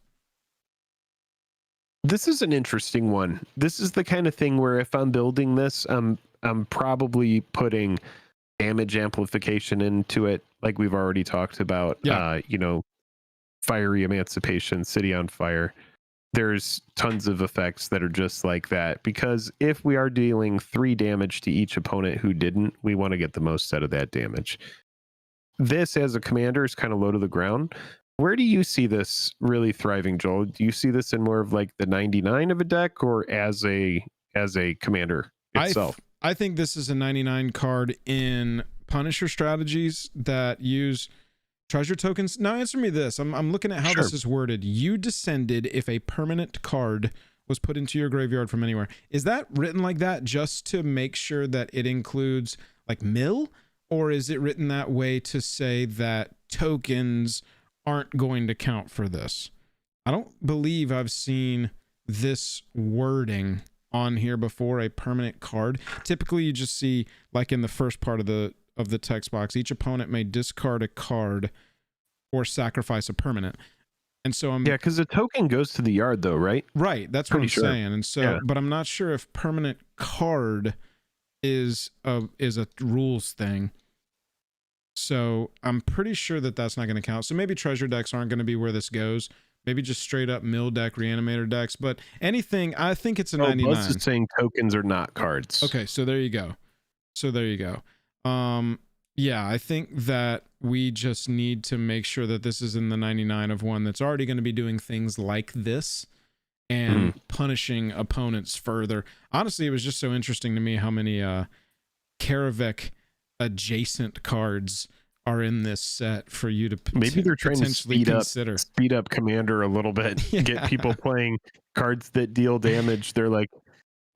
This is an interesting one. This is the kind of thing where if I'm building this, I'm probably putting damage amplification into it, like we've already talked about. Fiery Emancipation, City on Fire. There's tons of effects that are just like that, because if we are dealing 3 damage to each opponent who didn't, we want to get the most out of that damage. This, as a commander, is kind of low to the ground. Where do you see this really thriving, Joel? Do you see this in more of like the 99 of a deck, or as a commander itself? I think this is a 99 card in Punisher strategies that use treasure tokens. Now answer me this. I'm looking at how this is worded. You descended if a permanent card was put into your graveyard from anywhere. Is that written like that just to make sure that it includes like mill? Or is it written that way to say that tokens aren't going to count for this. I don't believe I've seen this wording on here before, a permanent card. Typically you just see, like in the first part of the text box, each opponent may discard a card or sacrifice a permanent. And so I'm because the token goes to the yard though, right? Right, that's what I'm saying. And so but I'm not sure if permanent card is a rules thing. So I'm pretty sure that that's not going to count. So maybe treasure decks aren't going to be where this goes. Maybe just straight up mill deck, reanimator decks. But anything, I think it's a 99. Buzz is saying tokens are not cards. Okay, so there you go. Yeah, I think that we just need to make sure that this is in the 99 of one that's already going to be doing things like this and punishing opponents further. Honestly, it was just so interesting to me how many Karavik adjacent cards are in this set for you to maybe they're trying to speed up Commander a little bit. Yeah. Get people playing cards that deal damage. They're like,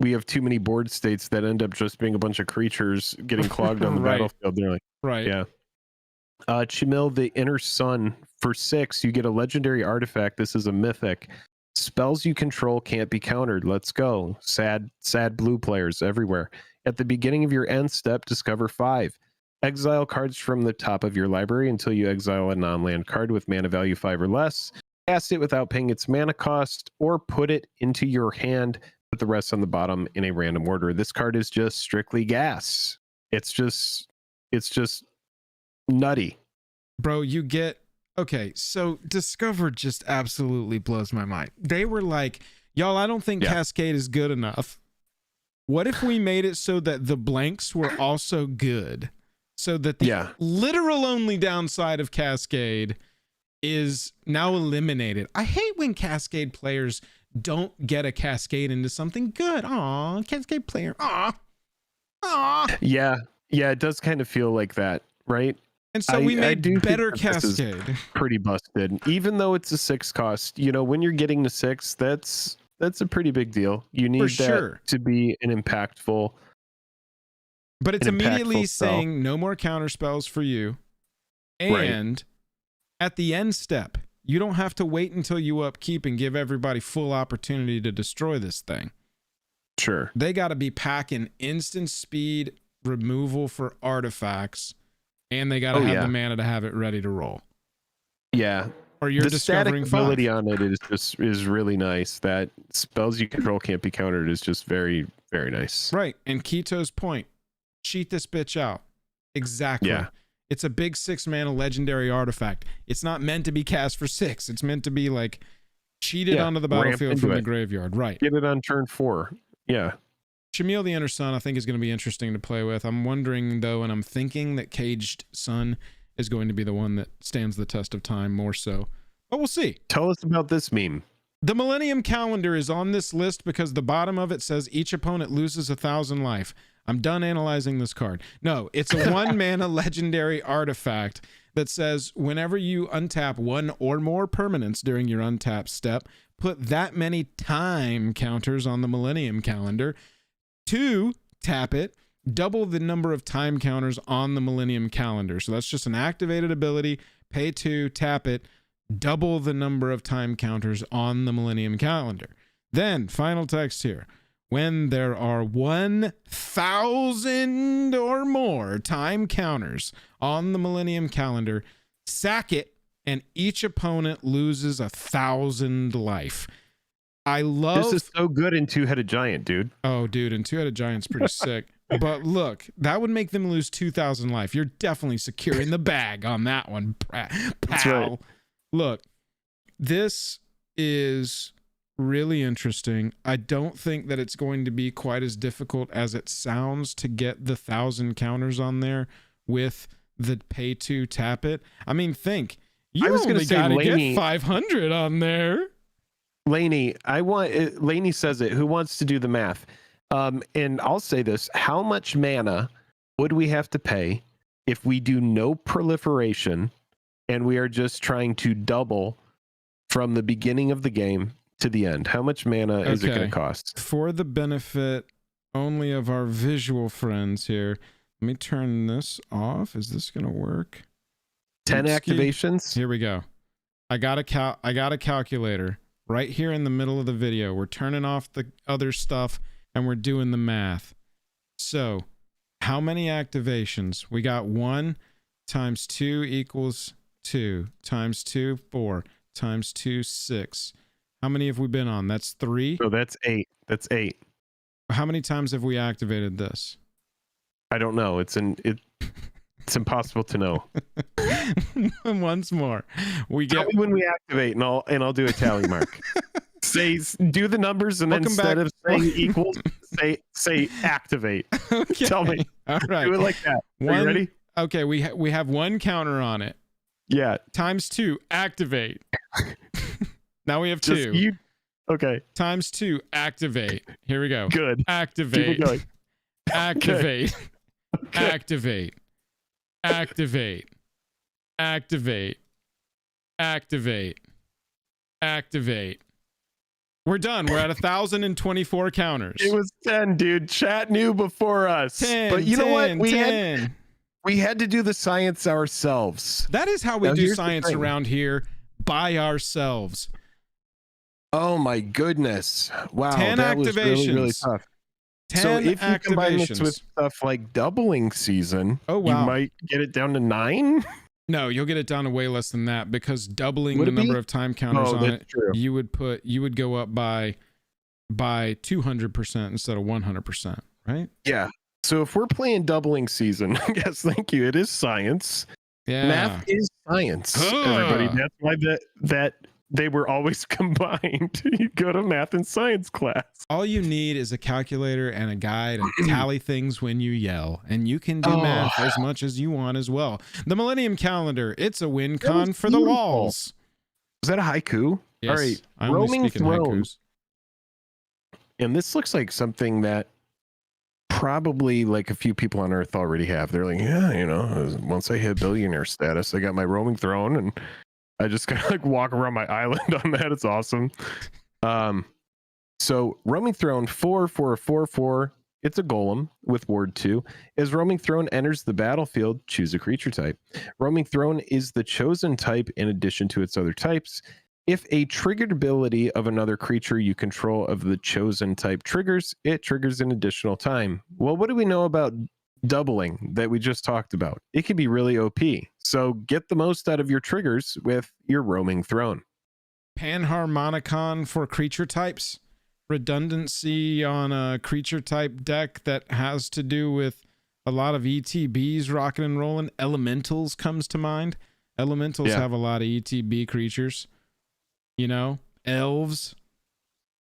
we have too many board states that end up just being a bunch of creatures getting clogged on the battlefield. They're like, yeah. Chimil, the Inner Sun, for 6, you get a legendary artifact. This is a mythic. Spells you control can't be countered. Let's go. Sad blue players everywhere. At the beginning of your end step, discover 5. Exile cards from the top of your library until you exile a non-land card with mana value 5 or less. Cast it without paying its mana cost, or put it into your hand. Put the rest on the bottom in a random order. This card is just strictly gas. It's just nutty. Bro, you get... Okay, so Discover just absolutely blows my mind. They were like, y'all, I don't think Cascade is good enough. What if we made it so that the blanks were also good? So that the literal only downside of Cascade is now eliminated. I hate when Cascade players don't get a Cascade into something good. Aw, Cascade player. Aw. Yeah, it does kind of feel like that, right? And so we made better Cascade. Pretty busted. Even though it's a 6 cost, when you're getting to 6, that's a pretty big deal. You need that to be an impactful. But it's immediately saying no more counter spells for you. And at the end step, you don't have to wait until you upkeep and give everybody full opportunity to destroy this thing. Sure. They got to be packing instant speed removal for artifacts, and they got to have the mana to have it ready to roll. Yeah. Or you're discovering static ability on it is really nice. That spells you control can't be countered is just very, very nice. Right. And Kito's point, cheat this bitch out. Exactly. Yeah. It's a big 6 mana legendary artifact. It's not meant to be cast for 6. It's meant to be like cheated onto the battlefield from the graveyard. Right. Get it on turn 4. Yeah. Shamil the Inner Sun, I think, is going to be interesting to play with. I'm wondering, though, and I'm thinking that Caged Sun is going to be the one that stands the test of time more so. But we'll see. Tell us about this meme. The Millennium Calendar is on this list because the bottom of it says each opponent loses 1,000 life. I'm done analyzing this card. No, it's a 1 mana legendary artifact that says whenever you untap 1 or more permanents during your untap step, put that many time counters on the Millennium Calendar. 2, tap it, double the number of time counters on the Millennium Calendar. So that's just an activated ability. Pay 2, tap it, double the number of time counters on the Millennium Calendar. Then, final text here. When there are 1,000 or more time counters on the Millennium Calendar, sack it, and each opponent loses 1,000 life. I love... This is so good in Two-Headed Giant, dude. Oh, dude, and Two-Headed Giant's pretty sick. But look, that would make them lose 2,000 life. You're definitely securing the bag on that one, pal. That's right. Look, this is really interesting. I don't think that it's going to be quite as difficult as it sounds to get the 1,000 counters on there with the pay to tap it. I mean, think. You only got to get 500 on there. Laney, Laney says it. Who wants to do the math? And I'll say this. How much mana would we have to pay if we do no proliferation and we are just trying to double from the beginning of the game to the end? How much mana is it going to cost? For the benefit only of our visual friends here, let me turn this off. Is this going to work? 10 activations. Here we go. I got a calculator right here in the middle of the video. We're turning off the other stuff and we're doing the math. So how many activations? We got 1 times 2 equals 2 times 2, 4 times 2, 6. How many have we been on? That's 3. So that's 8. That's 8. How many times have we activated this? I don't know. It's impossible to know. Once more, Tell me when we activate, and I'll do a tally mark. Do the numbers, and then instead of saying equals, say activate. Okay. Tell me. All right. Do it like that. Are you ready? Okay, we have 1 counter on it. Yeah. Times 2, activate. Now we have 2. Okay. Times 2, activate. Here we go. Good. Activate. Keep it going. Activate. Okay. Activate. Activate. Activate. Activate. Activate. We're done. We're at 1,024 counters. It was 10, dude. Chat knew before us. 10. But you know what? We We had to do the science ourselves. That is how we Now, do here's the science thing. around here, by ourselves. Oh my goodness! Wow, 10 that was really, really activations. tough. 10 So if you combine this activations. with stuff like doubling season, Oh, wow. you might get it down to 9. No, you'll get it down to way less than that, because doubling Would the it be? number of time counters Oh, on that's it, true. you would go up by 200% instead of 100%, right? Yeah. So if we're playing doubling season, yes, thank you. It is science. Yeah. Math is science. Everybody. That's why that they were always combined. You go to math and science class. All you need is a calculator and a guide and tally things when you yell, and you can do math as much as you want as well. The Millennium Calendar, it's a win con for the beautiful. lols. Is that a haiku? Yes, All right. I only Roaming speak in Throne. haikus. And this looks like something that probably like a few people on Earth already have. They're like, yeah, you know, once I hit billionaire status, I got my roaming throne, and I just kind of like walk around my island on that. It's awesome. So roaming throne 4 for a 4/4. It's a golem with ward 2. As roaming throne enters the battlefield, choose a creature type. Roaming throne is the chosen type in addition to its other types. If a triggered ability of another creature you control of the chosen type triggers, it triggers an additional time. Well, what do we know about doubling that we just talked about? It can be really OP. So get the most out of your triggers with your roaming throne. Panharmonicon for creature types. Redundancy on a creature type deck that has to do with a lot of ETBs rocking and rolling. Elementals comes to mind. Elementals have a lot of ETB creatures. You know, elves.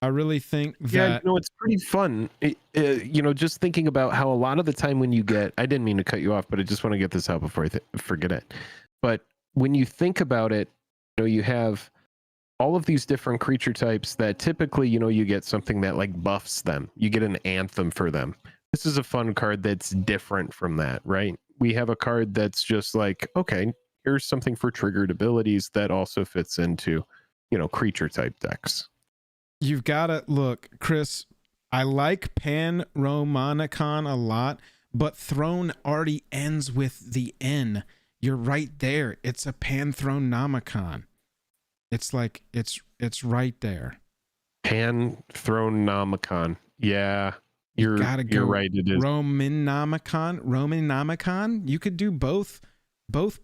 I really think that... Yeah, you know, it's pretty fun. You know, just thinking about how a lot of the time when you get... I didn't mean to cut you off, but I just want to get this out before I forget it. But when you think about it, you know, you have all of these different creature types that typically, you know, you get something that like buffs them. You get an anthem for them. This is a fun card that's different from that, right? We have a card that's just like, okay, here's something for triggered abilities that also fits into, you know, creature type decks. You've got to look, Chris. I like Panromanicon a lot, but Throne already ends with the N. You're right there. It's a Panthronomicon. It's like it's right there. Panthronomicon. Yeah, you're right. It is Romanomicon. You could do both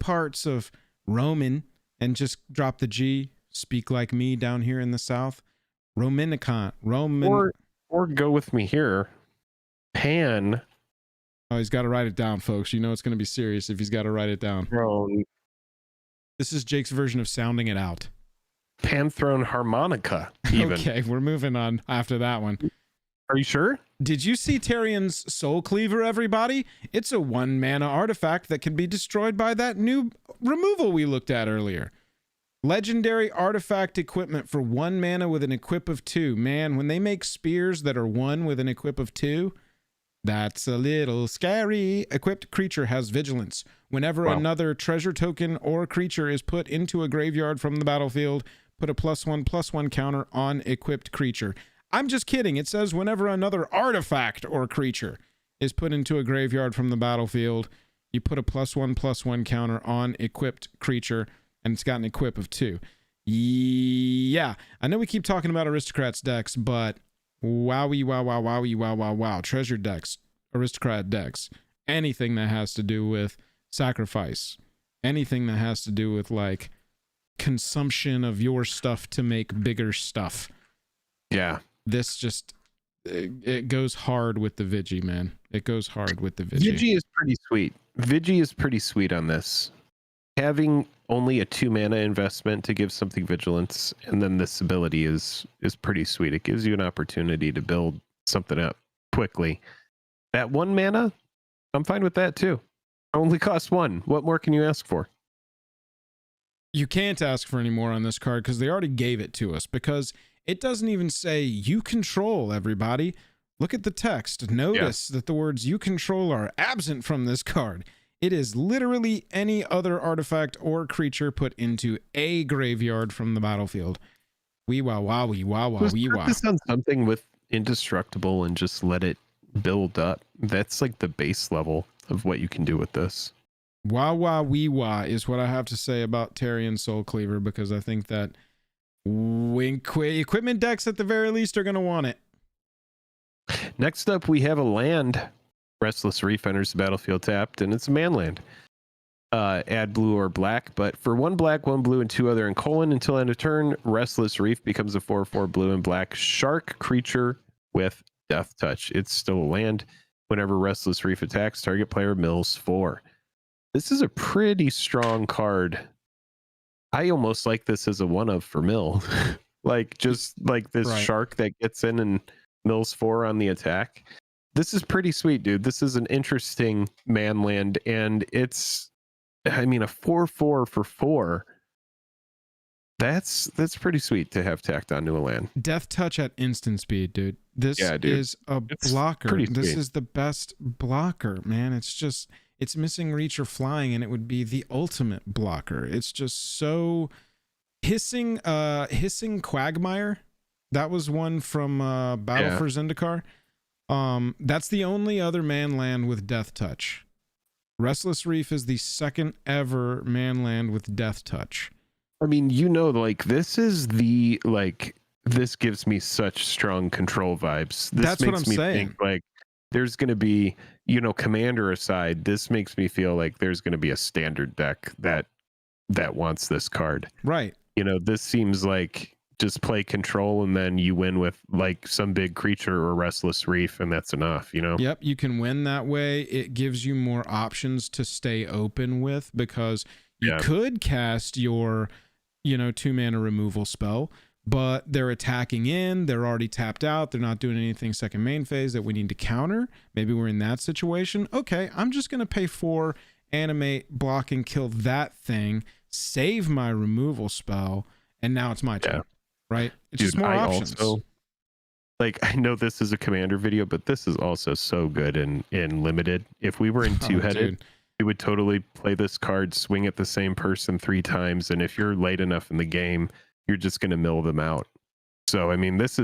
parts of Roman and just drop the G. Speak like me down here in the South. Romanicon. Or go with me here. Pan. Oh, he's got to write it down, folks. You know it's going to be serious if he's got to write it down. Throne. This is Jake's version of sounding it out. Panthrone harmonica. Even. Okay, we're moving on after that one. Are you sure? Did you see Tarian's Soul Cleaver, everybody? It's a 1 mana artifact that can be destroyed by that new removal we looked at earlier. Legendary artifact equipment for 1 mana with an equip of 2. Man, when they make spears that are 1 with an equip of 2, that's a little scary. Equipped creature has vigilance. Whenever another treasure token or creature is put into a graveyard from the battlefield, put a +1/+1 counter on equipped creature. I'm just kidding. It says whenever another artifact or creature is put into a graveyard from the battlefield, You put a +1/+1 counter on equipped creature, and it's got an equip of 2. Yeah, I know we keep talking about aristocrats decks, but wowie, wow, wow, wowie, wow, wow, wow. Treasure decks, aristocrat decks, anything that has to do with sacrifice, anything that has to do with like consumption of your stuff to make bigger stuff. Yeah. This just, it goes hard with the Vigi, man. It goes hard with the Vigi. Vigi is pretty sweet. Vigi is pretty sweet on this. Having only a 2 mana investment to give something vigilance, and then this ability is pretty sweet. It gives you an opportunity to build something up quickly. That 1 mana, I'm fine with that too. Only costs 1. What more can you ask for? You can't ask for any more on this card because they already gave it to us, because it doesn't even say you control, everybody. Look at the text. Notice that the words you control are absent from this card. It is literally any other artifact or creature put into a graveyard from the battlefield. Wee wah wah wee wah wah wee wah. This on something with indestructible and just let it build up. That's like the base level of what you can do with this. Wah wah wee wah is what I have to say about Tarion Soul Cleaver, because I think that equipment decks at the very least are going to want it. Next up, we have a land. Restless Reef enters the battlefield tapped, and it's a man land. Add blue or black, but for 1 black, 1 blue, and 2 other in colon until end of turn, Restless Reef becomes a 4/4 blue and black shark creature with Death Touch. It's still a land. Whenever Restless Reef attacks, target player mills 4. This is a pretty strong card. I almost like this as a 1-of for mill. Like, just like this shark that gets in and mills 4 on the attack. This is pretty sweet, dude. This is an interesting man land, and it's, I mean, a 4/4 for 4. That's pretty sweet to have tacked onto a land. Death Touch at instant speed, dude. This is a blocker. This is the best blocker, man. It's just, it's missing reach or flying, and it would be the ultimate blocker. It's just so hissing Quagmire. That was one from Battle for Zendikar. That's the only other man land with Death Touch. Restless Reef is the second ever man land with Death Touch. I mean, you know, like, this is the, like, this gives me such strong control vibes. This That's makes what I'm me saying. think, like, there's going to be, you know, commander aside, this makes me feel like there's going to be a standard deck that wants this card. Right. You know, this seems like just play control and then you win with like some big creature or Restless Reef, and that's enough, you know? Yep, you can win that way. It gives you more options to stay open with, because you could cast your, you know, 2 mana removal spell, but they're attacking in, they're already tapped out, they're not doing anything second main phase that we need to counter. Maybe we're in that situation. Okay, I'm just going to pay 4, animate, block, and kill that thing, save my removal spell, and now it's my turn. Right? It's just more options. Also, like, I know this is a commander video, but this is also so good in limited. If we were in 2-headed, we would totally play this card, swing at the same person 3 times, and if you're late enough in the game, you're just going to mill them out. So, I mean, this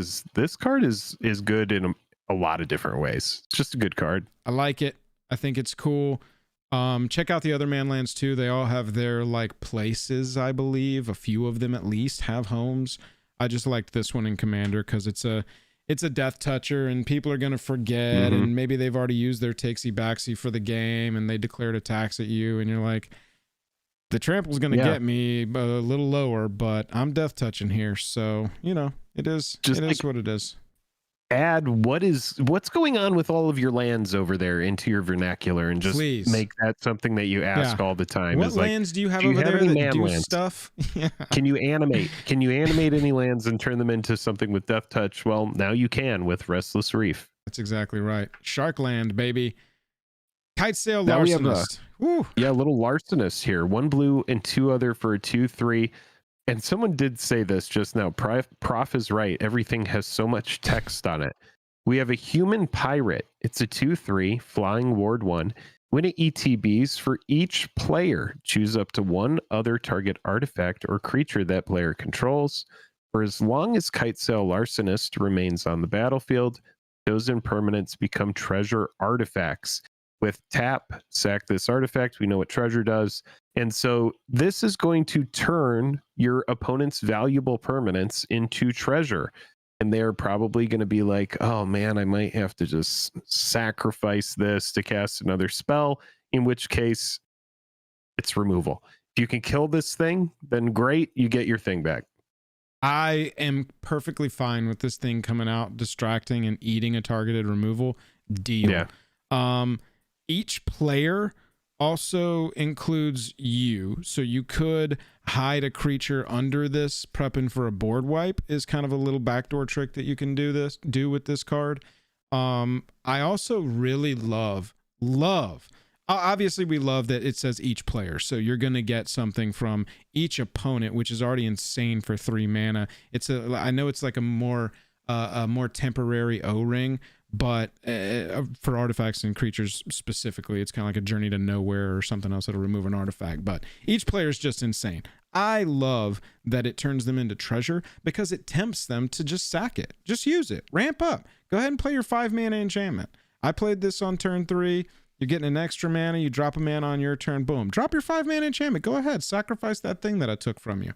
card is good in a lot of different ways. It's just a good card. I like it. I think it's cool. Check out the other manlands too. They all have their like places, I believe. A few of them at least have homes. I just liked this one in Commander because it's a Death Toucher, and people are gonna forget, and maybe they've already used their takesy backsy for the game, and they declared attacks at you, and you're like, the trample's gonna get me a little lower, but I'm Death Touching here, so you know it is what it is. Add what's going on with all of your lands over there into your vernacular, and just make that something that you ask all the time. What lands do you have over there that do stuff? Can you animate any lands and turn them into something with Death Touch? Well, now you can with Restless Reef. That's exactly right. Sharkland, baby. Kitesail Larcenist. Yeah, little Larcenist here. 1 blue and 2 other for a 2/3. And someone did say this just now. Prof is right. Everything has so much text on it. We have a human pirate. It's a 2/3 flying ward 1. When it ETBs, for each player, choose up to 1 other target artifact or creature that player controls. For as long as Kitesail Larcenist remains on the battlefield, chosen permanents become treasure artifacts. with tap, sack this artifact. We know what treasure does. And so this is going to turn your opponent's valuable permanents into treasure. And they're probably going to be like, oh man, I might have to just sacrifice this to cast another spell, in which case it's removal. If you can kill this thing, then great, you get your thing back. I am perfectly fine with this thing coming out, distracting and eating a targeted removal. Deal. Yeah. Each player also includes you, so you could hide a creature under this. Prepping for a board wipe is kind of a little backdoor trick that you can do with this card. I also really love obviously we love that it says each player, so you're gonna get something from each opponent, which is already insane for 3 mana. I know it's like a more temporary O-ring, but for artifacts and creatures specifically, it's kind of like a Journey to Nowhere or something else that'll remove an artifact. But each player is just insane. I love that it turns them into treasure because it tempts them to just sack it. Just use it. Ramp up. Go ahead and play your 5 mana enchantment. I played this on turn 3. You're getting an extra mana. You drop a mana on your turn. Boom. Drop your 5 mana enchantment. Go ahead. Sacrifice that thing that I took from you.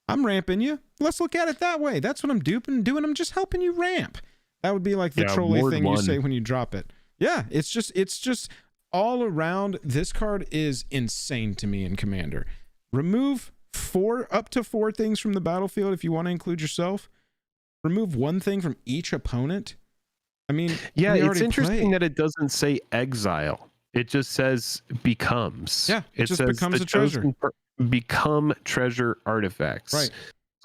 I'm ramping you. Let's look at it that way. That's what I'm doing. I'm just helping you ramp. That would be like the trolley thing you say when you drop it. Yeah, it's just all around. This card is insane to me in Commander. Remove up to 4 things from the battlefield if you want to include yourself. Remove 1 thing from each opponent. I mean, yeah, it's interesting that it doesn't say exile. It just says becomes. Yeah, it just becomes a treasure. Become treasure artifacts. Right.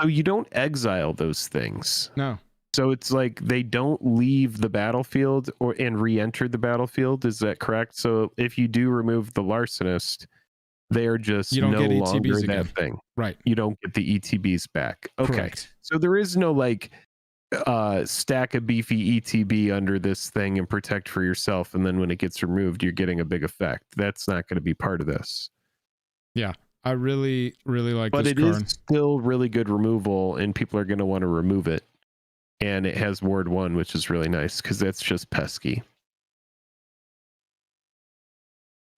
So you don't exile those things. No. So it's like they don't leave the battlefield and re-enter the battlefield. Is that correct? So if you do remove the Larcenist, they're just no longer that thing. Right. You don't get the ETBs back. Okay. Correct. So there is no like stack a beefy ETB under this thing and protect for yourself, and then when it gets removed, you're getting a big effect. That's not going to be part of this. Yeah. I really, really like this card. But it is still really good removal, and people are going to want to remove it. And it has Ward 1, which is really nice because that's just pesky.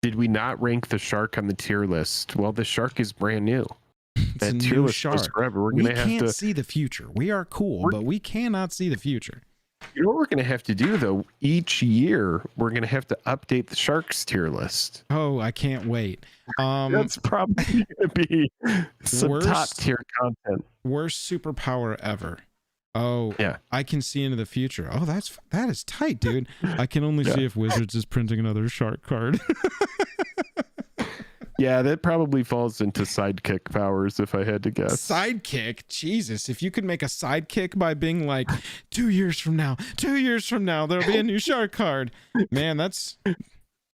Did we not rank the shark on the tier list? Well, the shark is brand new. It's that tier list goes forever. We can't see the future. We are cool, but we cannot see the future. You know what we're going to have to do, though? Each year, we're going to have to update the sharks tier list. Oh, I can't wait. That's probably going to be some top tier content. Worst superpower ever. Oh, yeah. I can see into the future. Oh, that is tight, dude. I can only see if Wizards is printing another shark card. Yeah, that probably falls into sidekick powers if I had to guess. Sidekick? Jesus, if you could make a sidekick by being like 2 years from now, there'll be a new shark card. Man,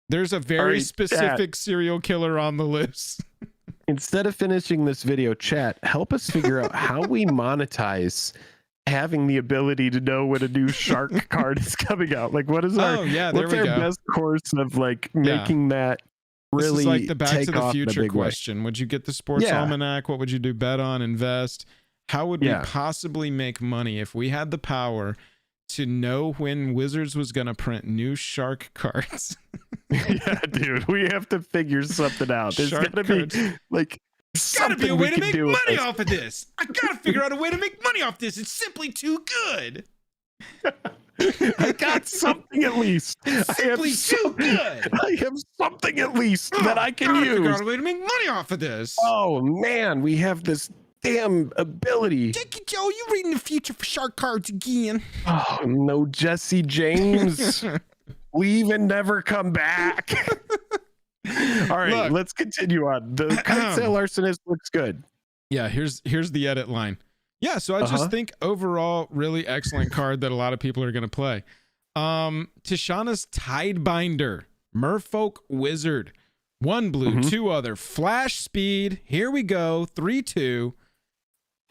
there's a very specific serial killer on the list. Instead of finishing this video, chat, help us figure out how we monetize having the ability to know when a new shark card is coming out. Like, what is our best course of like making that really this is like the Back to the Future question? Would you get the sports almanac? What would you do? Bet on, invest? How would we possibly make money if we had the power to know when Wizards was going to print new shark cards? Yeah, dude, we have to figure something out. There's got to be like gotta be a way to make money off of this. I gotta figure out a way to make money off this. It's simply too good. I got something at least. It's simply too good. I have something at least that I can use. Figure out a way to make money off of this. Oh man, we have this damn ability. Jackie Joe, you reading the future for shark cards again? Oh no, Jesse James. Leave and never come back. All right, let's continue on. The Kite Sail Arsonist looks good. Yeah, here's the edit line. Yeah, so I just think overall really excellent card that a lot of people are going to play. Tishana's Tidebinder, Merfolk Wizard. 1 blue, 2 other. Flash speed. Here we go. 3/2.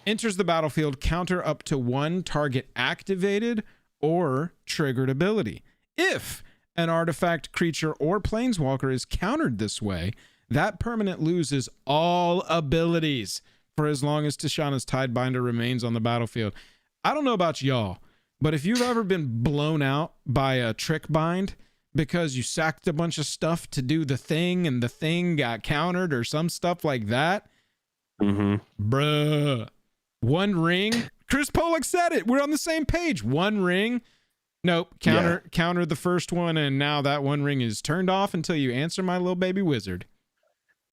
Enters the battlefield. Counter up to 1 target activated or triggered ability. If an artifact, creature, or planeswalker is countered this way, that permanent loses all abilities for as long as Tishana's Tidebinder remains on the battlefield. I don't know about y'all, but if you've ever been blown out by a trick bind, because you sacked a bunch of stuff to do the thing and the thing got countered or some stuff like that. Bruh. One ring. Chris Pollock said it. We're on the same page. One ring. Nope. Counter the first one, and now that one ring is turned off until you answer my little baby wizard.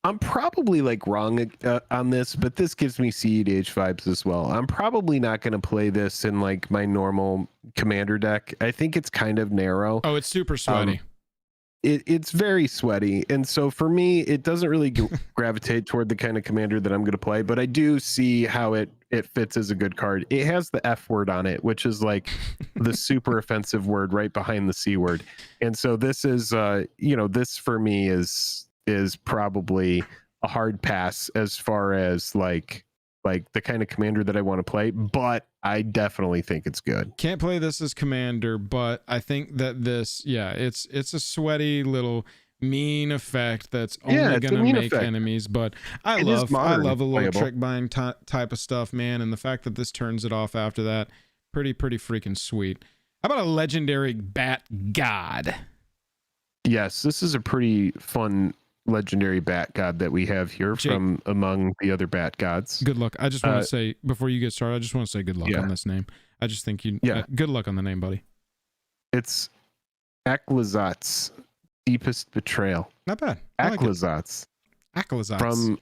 I'm probably like wrong on this, but this gives me CEDH vibes as well. I'm probably not going to play this in like my normal commander deck. I think it's kind of narrow. Oh, it's super sweaty. It's very sweaty. And so for me, it doesn't really gravitate toward the kind of commander that I'm going to play, but I do see how it fits as a good card. It has the F word on it, which is like the super offensive word right behind the C word. And so this is, this for me is probably a hard pass as far as like the kind of commander that I want to play, but I definitely think it's good. Can't play this as commander, but I think that this, it's a sweaty little mean effect that's only going to make enemies. But I love a little trick buying type of stuff, man. And the fact that this turns it off after that, pretty freaking sweet. How about a legendary bat god? Yes, this is a pretty fun legendary bat god that we have here, Jake, from among the other bat gods. Good luck. I just want to say, before you get started, I just want to say good luck on this name. I just think good luck on the name, buddy. It's Aclazot's Deepest Betrayal. Not bad. Aclazot's. Aclazot's. From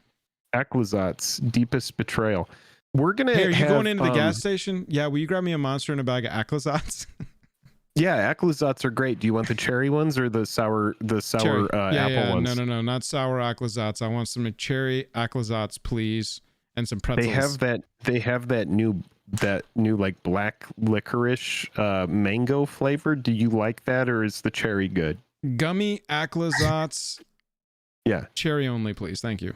Aclazot's Deepest Betrayal. We're gonna. Hey, are you going into the gas station? Yeah, will you grab me a monster and a bag of Aclazot's? Yeah, Aclazot's are great. Do you want the cherry ones or the sour apple ones? No, not sour Aclazot's. I want some cherry Aclazot's, please, and some pretzels. They have that new like black licorice mango flavor. Do you like that, or is the cherry good? Gummy Aclazot's. Yeah. Cherry only, please. Thank you.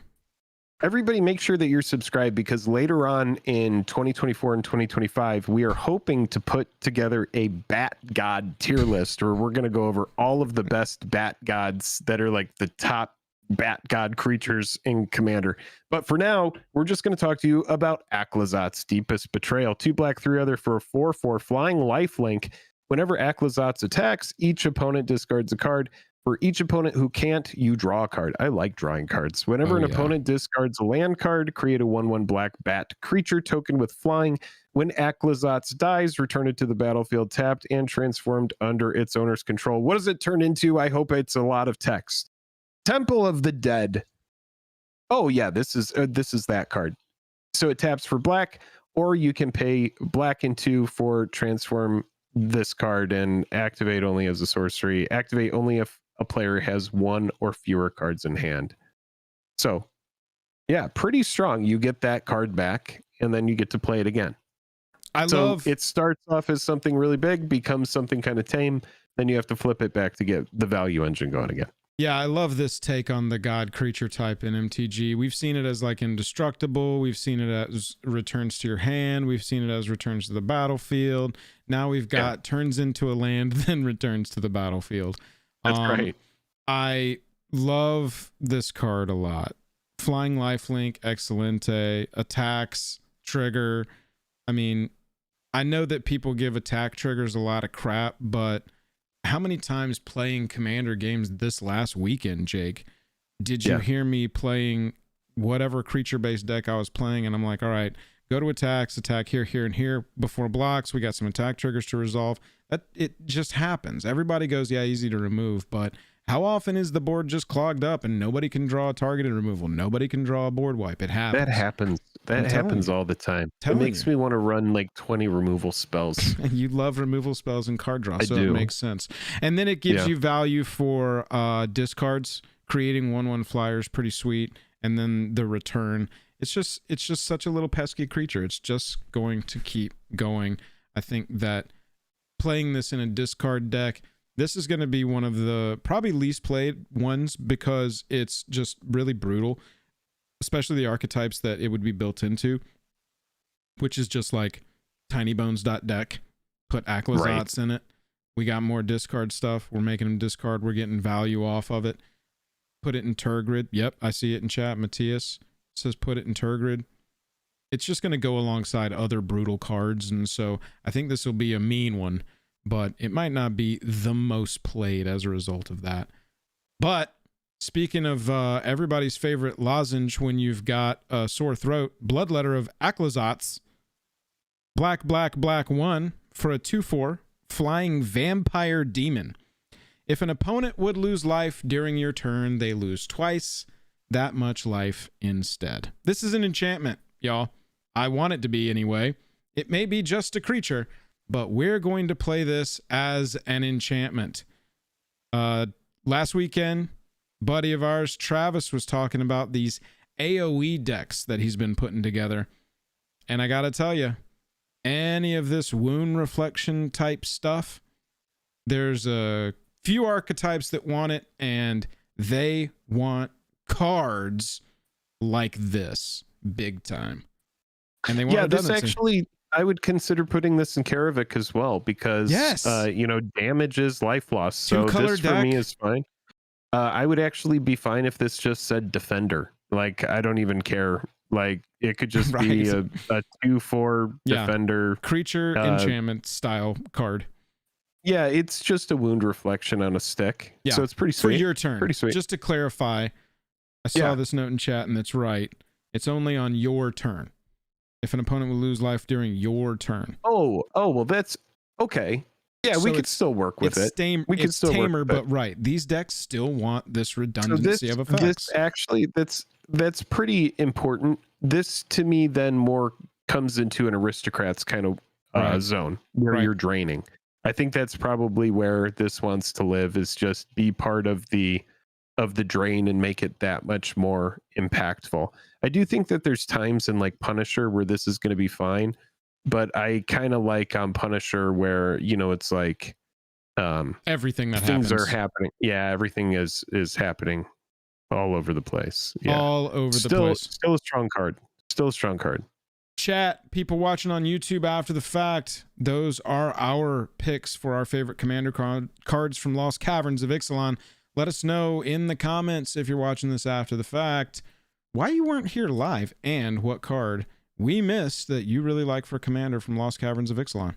Everybody make sure that you're subscribed, because later on in 2024 and 2025, we are hoping to put together a bat god tier list where we're going to go over all of the best bat gods that are like the top bat god creatures in Commander. But for now, we're just going to talk to you about Aclazot's Deepest Betrayal. 2 black, 3 other for a 4/4 flying lifelink. Whenever Aclazot's attacks, each opponent discards a card. For each opponent who can't, you draw a card. I like drawing cards. Whenever an opponent discards a land card, create a 1/1 black bat creature token with flying. When Aclazot's dies, return it to the battlefield tapped and transformed under its owner's control. What does it turn into? I hope it's a lot of text. Temple of the Dead. Oh yeah, this is that card. So it taps for black, or you can pay black and 2 for transform this card and activate only as a sorcery. Activate only if a player has 1 or fewer cards in hand. So yeah, pretty strong. You get that card back and then you get to play it again. It starts off as something really big, becomes something kind of tame, then you have to flip it back to get the value engine going again. Yeah, I love this take on the god creature type in MTG. We've seen it as like indestructible. We've seen it as returns to your hand. We've seen it as returns to the battlefield. Now we've got turns into a land, then returns to the battlefield. That's great. I love this card a lot. Flying lifelink, Excelente, attacks, trigger. I mean, I know that people give attack triggers a lot of crap, but how many times playing Commander games this last weekend, Jake, did you hear me playing whatever creature-based deck I was playing, and I'm like, all right, go to attacks, attack here, here, and here. Before blocks, we got some attack triggers to resolve. It just happens. Everybody goes, yeah, easy to remove, but how often is the board just clogged up and nobody can draw a targeted removal? Nobody can draw a board wipe. It happens. That happens all the time. It makes me want to run like 20 removal spells. You love removal spells and card draw, so it makes sense. And then it gives you value for discards. Creating 1/1 flyers, pretty sweet. And then the return. It's just such a little pesky creature. It's just going to keep going. I think that playing this in a discard deck, this is going to be one of the probably least played ones because it's just really brutal, especially the archetypes that it would be built into, which is just like tinybones.deck, put Aclazot's in it. We got more discard stuff. We're making them discard. We're getting value off of it. Put it in Turgrid. Yep, I see it in chat. Matthias says put it in Turgrid. It's just going to go alongside other brutal cards, and so I think this will be a mean one. but it might not be the most played as a result of that. But speaking of everybody's favorite lozenge when you've got a sore throat, Bloodletter of Aclazotz, black 1 for a 2/4 flying vampire demon. If an opponent would lose life during your turn, they lose twice that much life instead. This is an enchantment, y'all. I want it to be anyway. It may be just a creature, but we're going to play this as an enchantment. Last weekend, buddy of ours, Travis, was talking about these AoE decks that he's been putting together. And I gotta tell you, any of this wound reflection type stuff, there's a few archetypes that want it, and they want cards like this big time. And they want this actually, I would consider putting this in Karavik as well, because damage is life loss. So this for me is fine. I would actually be fine if this just said defender. Like, I don't even care. Like, it could just be a 2/4 defender creature enchantment style card. Yeah, it's just a wound reflection on a stick. Yeah, so it's pretty sweet. For your turn. Pretty sweet. Just to clarify, I saw this note in chat, and it's right. It's only on your turn. If an opponent will lose life during your turn. Oh, well, that's okay. Yeah, so we could still work with it. We could still tamer, work with it. But right, these decks still want this redundancy of effects. This actually, that's pretty important. This to me then more comes into an aristocrats kind of zone where you're draining. I think that's probably where this wants to live, is just be part of the drain and make it that much more impactful. I do think that there's times in like Punisher where this is going to be fine, but I kind of like on Punisher where, it's like everything that things happens are happening. Yeah, everything is happening all over the place. Yeah. All over the place. Still a strong card. Still a strong card. Chat, people watching on YouTube after the fact, those are our picks for our favorite commander cards from Lost Caverns of Ixalan. Let us know in the comments, if you're watching this after the fact, why you weren't here live and what card we missed that you really like for commander from Lost Caverns of Ixalan.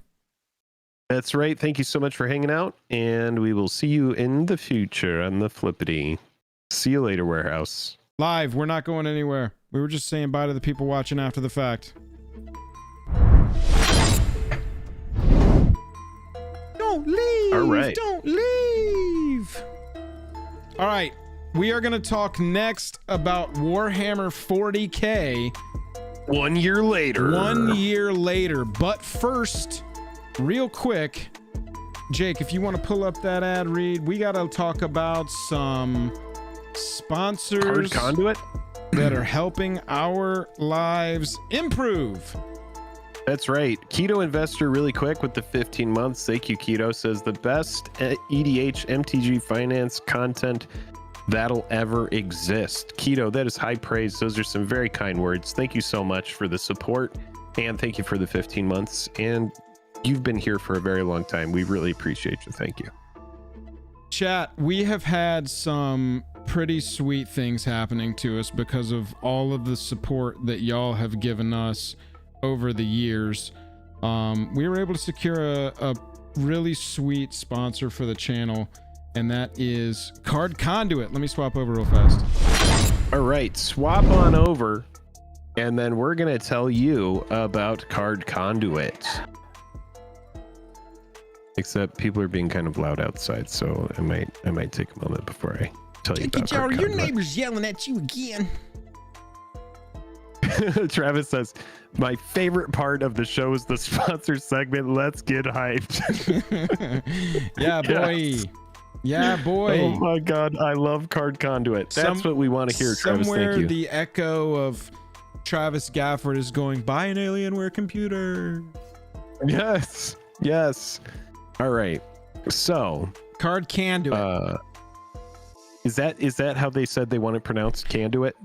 That's right. Thank you so much for hanging out, and we will see you in the future on the Flippity. See you later, Warehouse. Live, we're not going anywhere. We were just saying bye to the people watching after the fact. Don't leave. All right. Don't leave. All right. We are going to talk next about Warhammer 40k. 1 year later. 1 year later. But first, real quick, Jake, if you want to pull up that ad read, we got to talk about some sponsors. Card Conduit? That are helping our lives improve. That's right. Keto Investor, really quick with the 15 months. Thank you, Keto. Says the best EDH MTG Finance content that'll ever exist. Keto, that is high praise. Those are some very kind words. Thank you so much for the support, and thank you for the 15 months. And you've been here for a very long time. We really appreciate you. Thank you. Chat, we have had some pretty sweet things happening to us because of all of the support that y'all have given us over the years. We were able to secure a really sweet sponsor for the channel, and that is Card Conduit. Let me swap over real fast. All right, swap on over, and then we're gonna tell you about Card Conduit. Except people are being kind of loud outside, so I might take a moment before I tell you about Card Conduit. Your neighbor's yelling at you again. Travis says, my favorite part of the show is the sponsor segment. Let's get hyped. Yeah, boy. Yes. Yeah, boy. Oh my God. I love Card Conduit. That's what we want to hear, Travis. Somewhere Thank you. The echo of Travis Gafford is going, buy an Alienware computer. Yes. Yes. All right. So Card Conduit. Is that how they said they want it pronounced? Conduit?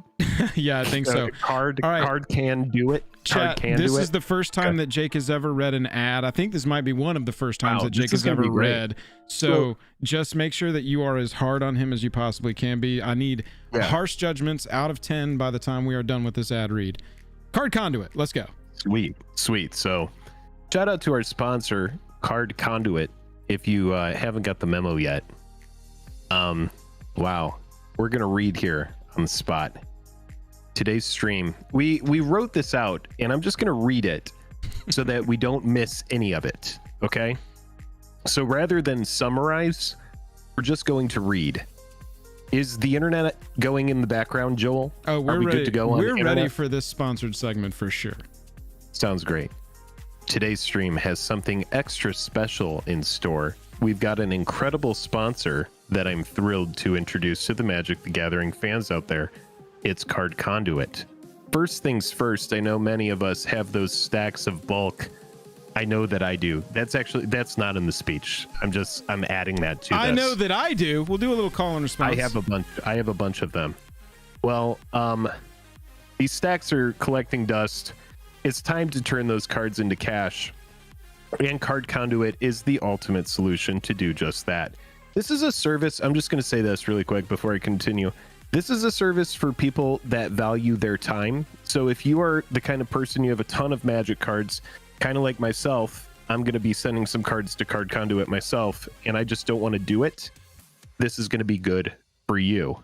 Yeah, I think so. Card can do it. Chat, this is the first time that Jake has ever read an ad. I think this might be one of the first times that Jake has ever read. So just make sure that you are as hard on him as you possibly can be. I need harsh judgments out of 10 by the time we are done with this ad read. Card Conduit, let's go. Sweet. So shout out to our sponsor, Card Conduit. if you haven't got the memo yet. Wow, we're gonna read here on the spot. Today's stream, we wrote this out, and I'm just gonna read it so that we don't miss any of it. Okay, so rather than summarize, we're just going to read. Is the internet going in the background, Joel? Oh, we're we ready. Good to go on We're ready for this sponsored segment for sure. Sounds great. Today's stream has something extra special in store. We've got an incredible sponsor that I'm thrilled to introduce to the Magic the Gathering fans out there. It's Card Conduit. First things first, I know many of us have those stacks of bulk. I know that I do. That's not in the speech. I'm adding that to this. I know that I do. We'll do a little call and response. I have a bunch of them. Well, these stacks are collecting dust. It's time to turn those cards into cash. And Card Conduit is the ultimate solution to do just that. This is a service. I'm just going to say this really quick before I continue. This is a service for people that value their time. So if you are the kind of person, you have a ton of Magic cards, kind of like myself, I'm going to be sending some cards to Card Conduit myself, and I just don't want to do it. This is going to be good for you.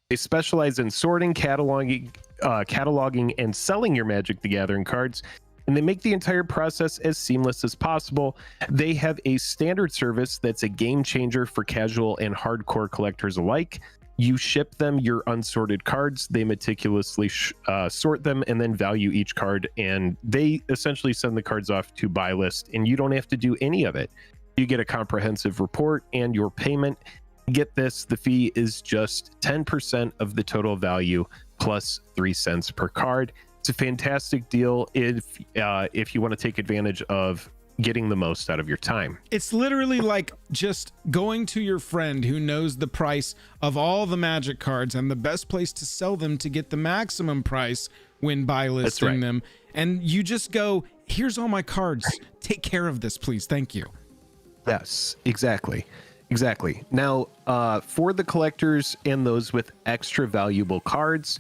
They specialize in sorting, cataloging, and selling your Magic the Gathering cards, and they make the entire process as seamless as possible. They have a standard service that's a game changer for casual and hardcore collectors alike. You ship them your unsorted cards. They meticulously sort them and then value each card, and they essentially send the cards off to buy list, and you don't have to do any of it. You get a comprehensive report and your payment. Get this, the fee is just 10% of the total value plus 3 cents per card. It's a fantastic deal if you want to take advantage of getting the most out of your time. It's literally like just going to your friend who knows the price of all the Magic cards and the best place to sell them to get the maximum price when buy listing them. And you just go, here's all my cards. Take care of this, please. Thank you. Yes, exactly. Now, for the collectors and those with extra valuable cards,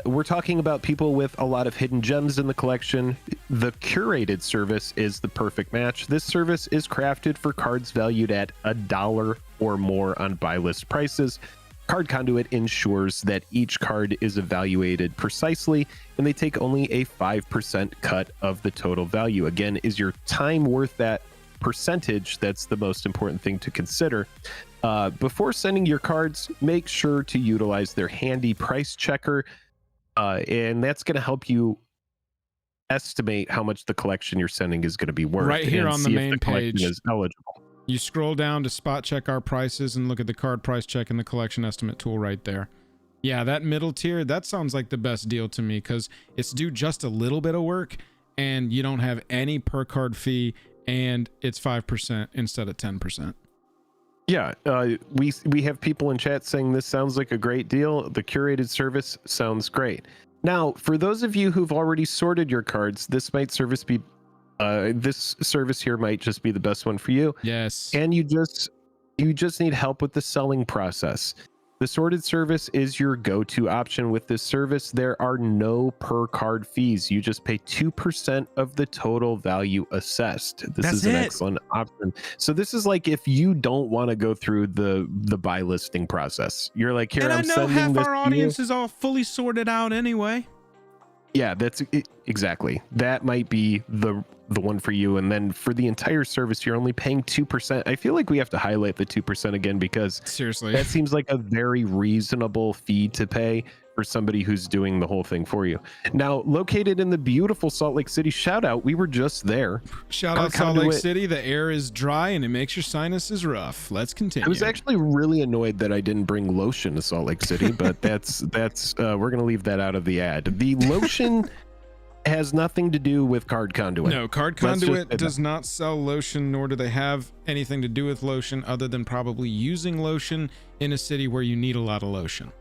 we're talking about people with a lot of hidden gems in the collection. The curated service is the perfect match. This service is crafted for cards valued at $1 or more on buy list prices. Card Conduit ensures that each card is evaluated precisely, and they take only a 5% cut of the total value. Again, is your time worth that percentage? That's the most important thing to consider. Before sending your cards, make sure to utilize their handy price checker, and that's going to help you estimate how much the collection you're sending is going to be worth. Right here on the main page, is eligible. You scroll down to spot check our prices and look at the card price check in the collection estimate tool right there. Yeah, that middle tier, that sounds like the best deal to me because it's due just a little bit of work and you don't have any per card fee, and it's 5% instead of 10%. Yeah, we have people in chat saying this sounds like a great deal. The curated service sounds great. Now, for those of you who've already sorted your cards, this service here might just be the best one for you. Yes. And you just need help with the selling process. The sorted service is your go-to option. With this service, there are no per card fees. You just pay 2% of the total value assessed. This is an excellent option. So this is like if you don't want to go through the buy listing process. You're like, here, I'm sending this. And I know half our audience is all fully sorted out anyway. Yeah, that's it, exactly. That might be the one for you. And then for the entire service, you're only paying 2%. I feel like we have to highlight the 2% again because seriously, that seems like a very reasonable fee to pay for somebody who's doing the whole thing for you. Now, located in the beautiful Salt Lake City, shout out, we were just there. Shout out Salt Lake City. The air is dry and it makes your sinuses rough. Let's continue. I was actually really annoyed that I didn't bring lotion to Salt Lake City, but that's we're gonna leave that out of the ad. The lotion has nothing to do with Card Conduit. No, Card Conduit does not sell lotion, nor do they have anything to do with lotion other than probably using lotion in a city where you need a lot of lotion.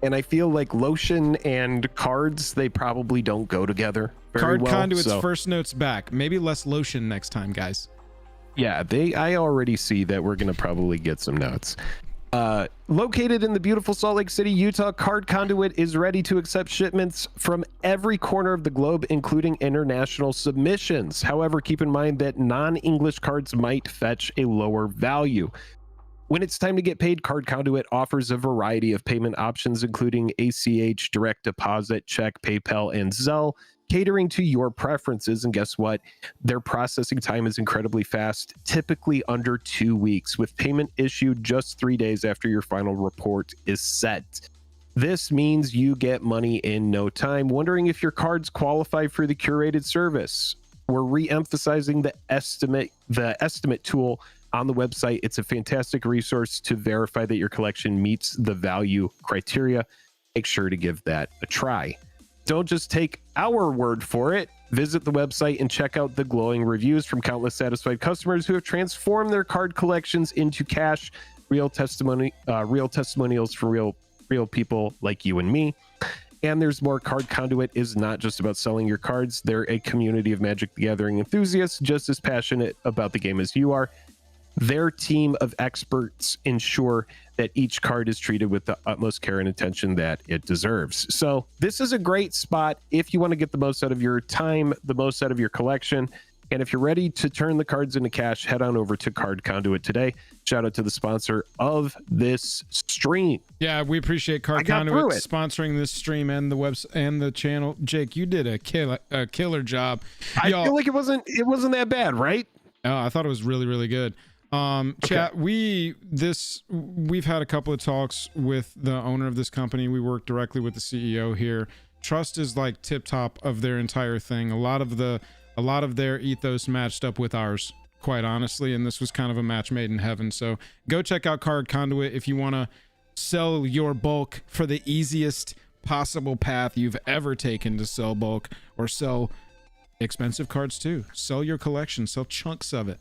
And I feel like lotion and cards, they probably don't go together very well. Card Conduit's first note's back. Maybe less lotion next time, guys. Yeah, I already see that we're going to probably get some notes. Located in the beautiful Salt Lake City, Utah, Card Conduit is ready to accept shipments from every corner of the globe, including international submissions. However, keep in mind that non-English cards might fetch a lower value. When it's time to get paid, Card Conduit offers a variety of payment options, including ACH, direct deposit, check, PayPal, and Zelle, catering to your preferences. And guess what? Their processing time is incredibly fast, typically under 2 weeks, with payment issued just 3 days after your final report is set. This means you get money in no time. Wondering if your cards qualify for the curated service? We're re-emphasizing the estimate tool on the website. It's a fantastic resource to verify that your collection meets the value criteria. Make sure to give that a try. Don't just take our word for it. Visit the website and check out the glowing reviews from countless satisfied customers who have transformed their card collections into cash. Real testimonials from real people like you and me. And there's more. Card Conduit is not just about selling your cards. They're a community of Magic the Gathering enthusiasts just as passionate about the game as you are. Their team of experts ensure that each card is treated with the utmost care and attention that it deserves. So this is a great spot if you want to get the most out of your time, the most out of your collection. And if you're ready to turn the cards into cash, head on over to Card Conduit today. Shout out to the sponsor of this stream. Yeah, we appreciate Card Conduit sponsoring this stream and the website and the channel. Jake, you did a killer job. I feel like it wasn't that bad, right? Oh, I thought it was really, really good. Chat, we've had a couple of talks with the owner of this company. We work directly with the CEO here. Trust is like tip top of their entire thing. A lot of their ethos matched up with ours, quite honestly, and this was kind of a match made in heaven. So go check out Card Conduit if you want to sell your bulk for the easiest possible path you've ever taken to sell bulk, or sell expensive cards too. Sell your collection, sell chunks of it.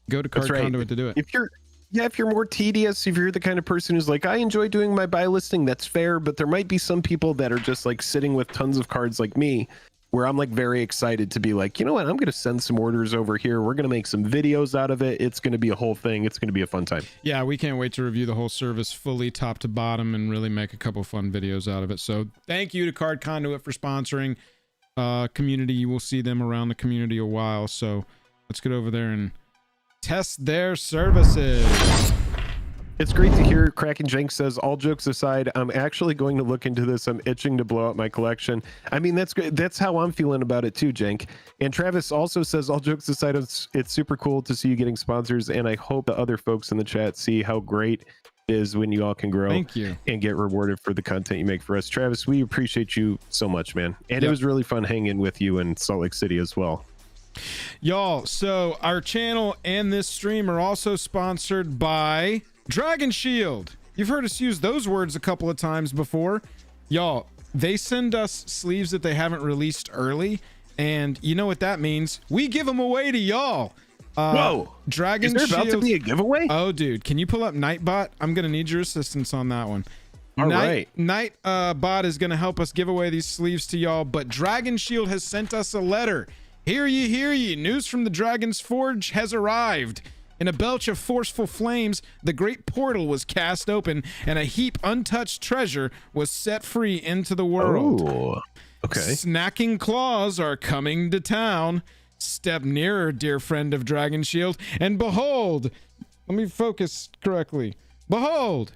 Go to Card Conduit to do it. If you're more tedious, if you're the kind of person who's like, I enjoy doing my buy listing, that's fair. But there might be some people that are just like sitting with tons of cards like me, where I'm like very excited to be like, you know what, I'm going to send some orders over here. We're going to make some videos out of it. It's going to be a whole thing. It's going to be a fun time. Yeah, we can't wait to review the whole service fully top to bottom and really make a couple fun videos out of it. So thank you to Card Conduit for sponsoring community. You will see them around the community a while. So let's get over there and test their services. It's great to hear. Kraken Jenks says, all jokes aside, I'm actually going to look into this. I'm itching to blow out my collection. I mean, that's great. That's how I'm feeling about it too, Jenk. And Travis also says, all jokes aside, it's super cool to see you getting sponsors, and I hope the other folks in the chat see how great it is when you all can grow and get rewarded for the content you make for us. Travis, we appreciate you so much, man. And It was really fun hanging with you in Salt Lake City as well. Y'all, so our channel and this stream are also sponsored by Dragon Shield. You've heard us use those words a couple of times before. Y'all, they send us sleeves that they haven't released early, and you know what that means. We give them away to y'all. Whoa, Dragon Shield. Is there about to be a giveaway? Oh, dude, can you pull up Nightbot? I'm gonna need your assistance on that one. All right. Nightbot is gonna help us give away these sleeves to y'all, but Dragon Shield has sent us a letter. Hear ye, news from the Dragon's Forge has arrived. In a belch of forceful flames, the great portal was cast open, and a heap untouched treasure was set free into the world. Oh, okay. Snacking claws are coming to town. Step nearer, dear friend of Dragon Shield, and behold, let me focus correctly. Behold,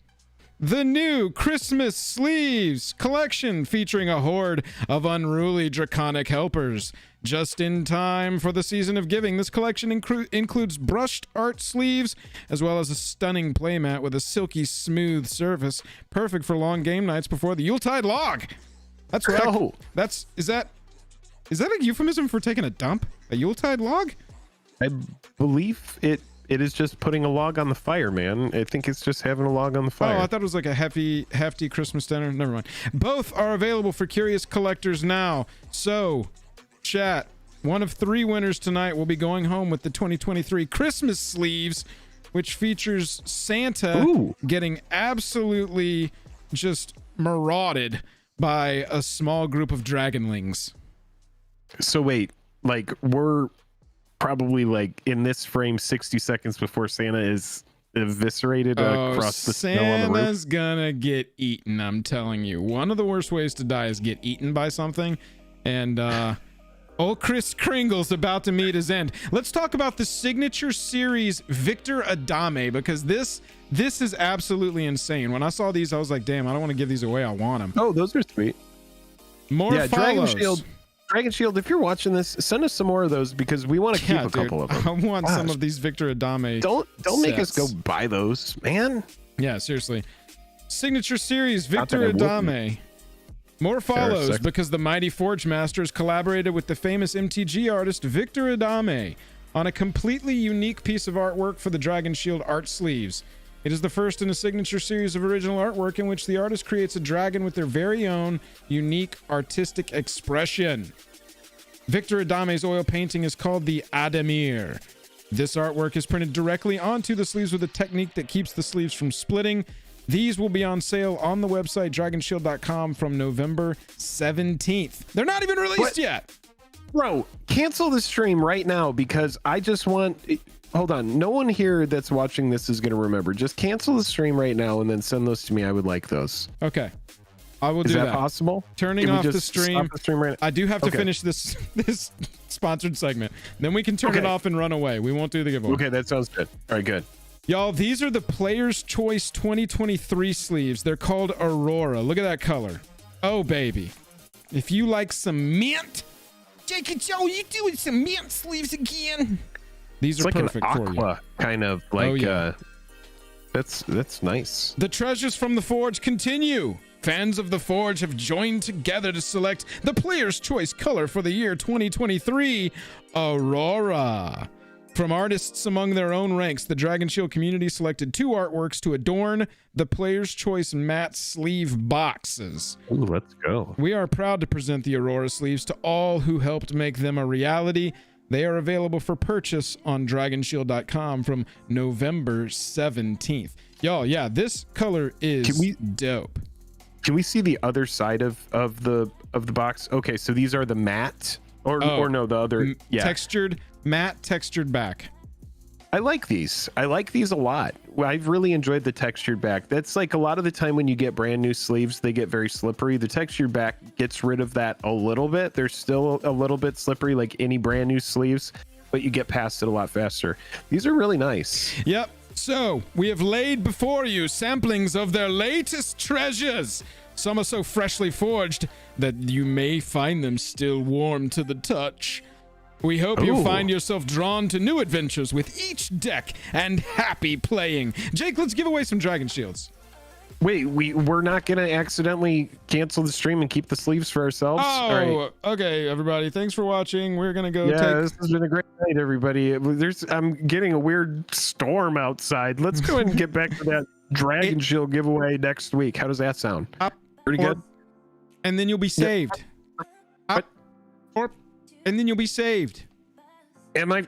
the new Christmas Sleeves collection featuring a horde of unruly draconic helpers. Just in time for the season of giving, this collection includes brushed art sleeves, as well as a stunning playmat with a silky smooth surface, perfect for long game nights before the Yuletide log. That's right. Oh. Is that a euphemism for taking a dump? A Yuletide log? I believe it is just putting a log on the fire, man. I think it's just having a log on the fire. Oh, I thought it was like a hefty Christmas dinner. Never mind. Both are available for curious collectors now. So, chat, one of 3 winners tonight will be going home with the 2023 Christmas sleeves, which features Santa getting absolutely just marauded by a small group of dragonlings. So wait, like we're probably like in this frame 60 seconds before Santa is eviscerated across the snow on the roof. Santa's gonna get eaten, I'm telling you. One of the worst ways to die is get eaten by something. And old Chris Kringle's about to meet his end. Let's talk about the signature series Victor Adame, because this is absolutely insane. When I saw these, I was like, damn, I don't want to give these away. I want them. Oh, those are sweet. More follows. Dragon Shield, if you're watching this, send us some more of those because we want to keep a couple of them. I want some of these Victor Adame. Don't make us go buy those, man. Yeah, seriously. Signature series Victor Adame. More follows because the mighty Forge Masters collaborated with the famous MTG artist Victor Adame on a completely unique piece of artwork for the Dragon Shield art sleeves. It is the first in a signature series of original artwork in which the artist creates a dragon with their very own unique artistic expression. Victor Adame's oil painting is called the Adamir. This artwork is printed directly onto the sleeves with a technique that keeps the sleeves from splitting. These will be on sale on the website dragonshield.com from November 17th. They're not even released yet. Bro, cancel the stream right now because I just want... Hold on. No one here that's watching this is going to remember. Just cancel the stream right now and then send those to me. I would like those. Okay. I will do that. Is that possible? Turning off the stream. Stop the stream right now? I do have to finish this sponsored segment. Then we can turn it off and run away. We won't do the giveaway. Okay, that sounds good. All right, good. Y'all, these are the Player's Choice 2023 sleeves. They're called Aurora. Look at that color. Oh, baby. If you like some mint, Jake and Joe, you doing some mint sleeves again? These are like perfect an for you. aqua kind of like that's nice. The treasures from the Forge continue. Fans of the Forge have joined together to select the Player's Choice color for the year 2023, Aurora. From artists among their own ranks, the Dragon Shield community selected 2 artworks to adorn the Player's Choice matte sleeve boxes. Ooh, let's go. We are proud to present the Aurora sleeves to all who helped make them a reality. They are available for purchase on dragonshield.com from November 17th. Y'all, yeah, this color is dope. Can we see the other side of the box? Okay, so these are the matte or no, the other textured, matte textured back. I like these. I like these a lot. I've really enjoyed the textured back. That's like a lot of the time when you get brand new sleeves, they get very slippery. The textured back gets rid of that a little bit. They're still a little bit slippery like any brand new sleeves, but you get past it a lot faster. These are really nice. Yep. So we have laid before you samplings of their latest treasures. Some are so freshly forged that you may find them still warm to the touch. We hope you find yourself drawn to new adventures with each deck and happy playing. Jake, let's give away some Dragon Shields. Wait, we're not going to accidentally cancel the stream and keep the sleeves for ourselves? Okay, everybody. Thanks for watching. We're going to go this has been a great night, everybody. I'm getting a weird storm outside. Let's go ahead and get back to that Dragon Shield giveaway next week. How does that sound? Pretty good? And then you'll be saved. And then you'll be saved. Am I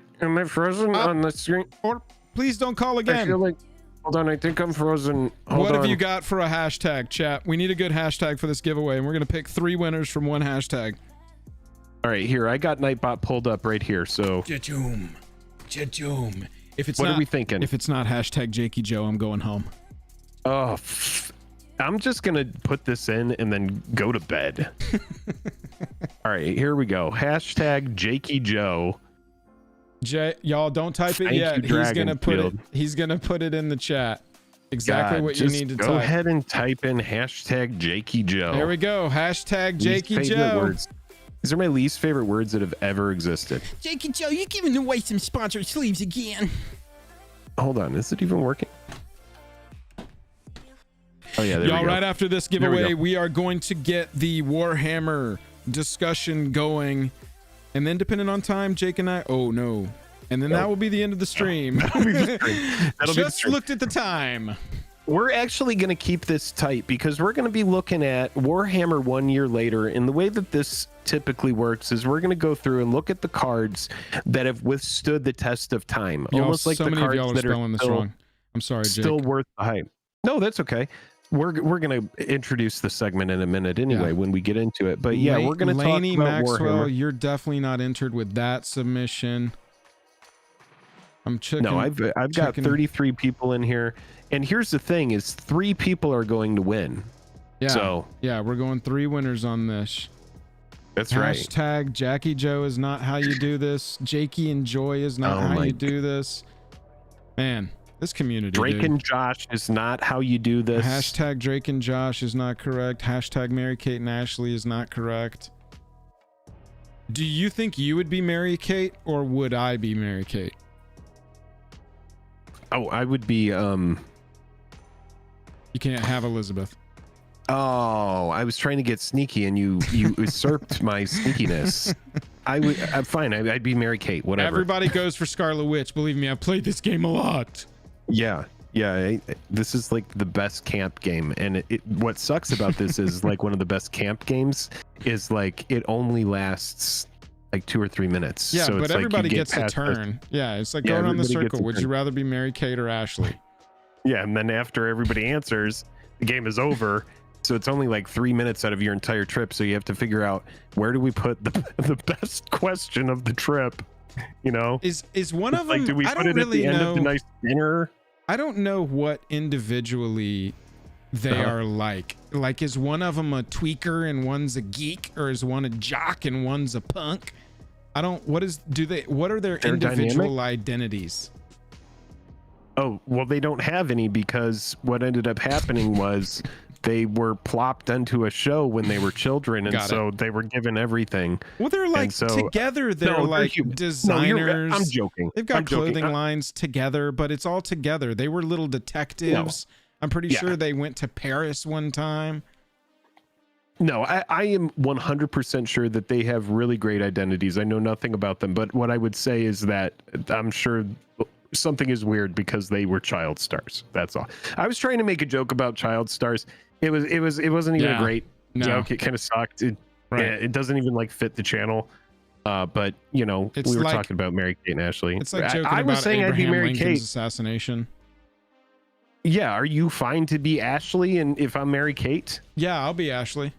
frozen on the screen? Or please don't call again. I feel like, hold on, I think I'm frozen. What have you got for a hashtag, chat? We need a good hashtag for this giveaway, and we're gonna pick 3 winners from 1 hashtag. All right, here, I got Nightbot pulled up right here, so JAJAM. If it's what are we thinking? If it's not hashtag Jakey Joe, I'm going home. Oh, I'm just gonna put this in and then go to bed. All right, here we go. Hashtag Jakey Joe. Y'all don't type it yet. He's gonna put it in the chat. Exactly what you need to type. Go ahead and type in hashtag Jakey Joe. There we go. Hashtag Jakey Joe. Words. These are my least favorite words that have ever existed. Jakey Joe, you're giving away some sponsored sleeves again. Hold on, is it even working? Oh yeah, there y'all, we go. right after this giveaway, we are going to get the Warhammer discussion going, and then depending on time, Jake and I and then that will be the end of the stream. That'll be the stream. Just looked at the time. We're actually going to keep this tight because we're going to be looking at Warhammer 1 year later, and the way that this typically works is we're going to go through and look at the cards that have withstood the test of time, almost like the cards that are still, wrong. I'm sorry, Jake. Still worth the hype. No, that's okay. We're going to introduce the segment in a minute anyway when we get into it. But yeah, we're going to talk about Maxwell, Warhammer. You're definitely not entered with that submission. I'm checking. No, I've got 33 people in here, and here's the thing: is 3 people are going to win. Yeah. So yeah, we're going 3 winners on this. That's right. Hashtag Jackie Joe is not how you do this. Jakey and Joy is not how you do this. Man, this community. Drake and Josh is not how you do this. Hashtag Drake and Josh is not correct. Hashtag Mary Kate and Ashley is not correct. Do you think you would be Mary Kate, or would I be Mary Kate? Oh, I would be. You can't have Elizabeth. Oh, I was trying to get sneaky, and you usurped my sneakiness. I'm fine. I'd be Mary Kate. Whatever. Everybody goes for Scarlet Witch. Believe me, I've played this game a lot. Yeah. This is like the best camp game, and what sucks about this is like one of the best camp games is like it only lasts like 2 or 3 minutes. Yeah, so but it's everybody like gets a turn. Yeah, it's like going around the circle. Would you rather be Mary Kate or Ashley? Yeah, and then after everybody answers, the game is over. So it's only like 3 minutes out of your entire trip. So you have to figure out, where do we put the best question of the trip? You know, is one of them? Like, do we put it really at the end of the nice dinner? I don't know what individually they are like. Like, is one of them a tweaker and one's a geek, or is one a jock and one's a punk? What are their individual identities? Oh, well, they don't have any, because what ended up happening was they were plopped into a show when they were children, and so they were given everything. Well, they're like together. They're like designers. No, I'm joking. They've got clothing lines together, but it's all together. They were little detectives. No. I'm pretty sure they went to Paris one time. No, I am 100% sure that they have really great identities. I know nothing about them, but what I would say is that I'm sure something is weird because they were child stars. That's all. I was trying to make a joke about child stars. It wasn't even a great joke. It kind of sucked. It doesn't even like fit the channel. But you know, we were talking about Mary Kate and Ashley. It's like joking I was about saying Abraham I'd be Mary Lincoln's Kate. Assassination. Yeah, are you fine to be Ashley and if I'm Mary Kate? Yeah, I'll be Ashley.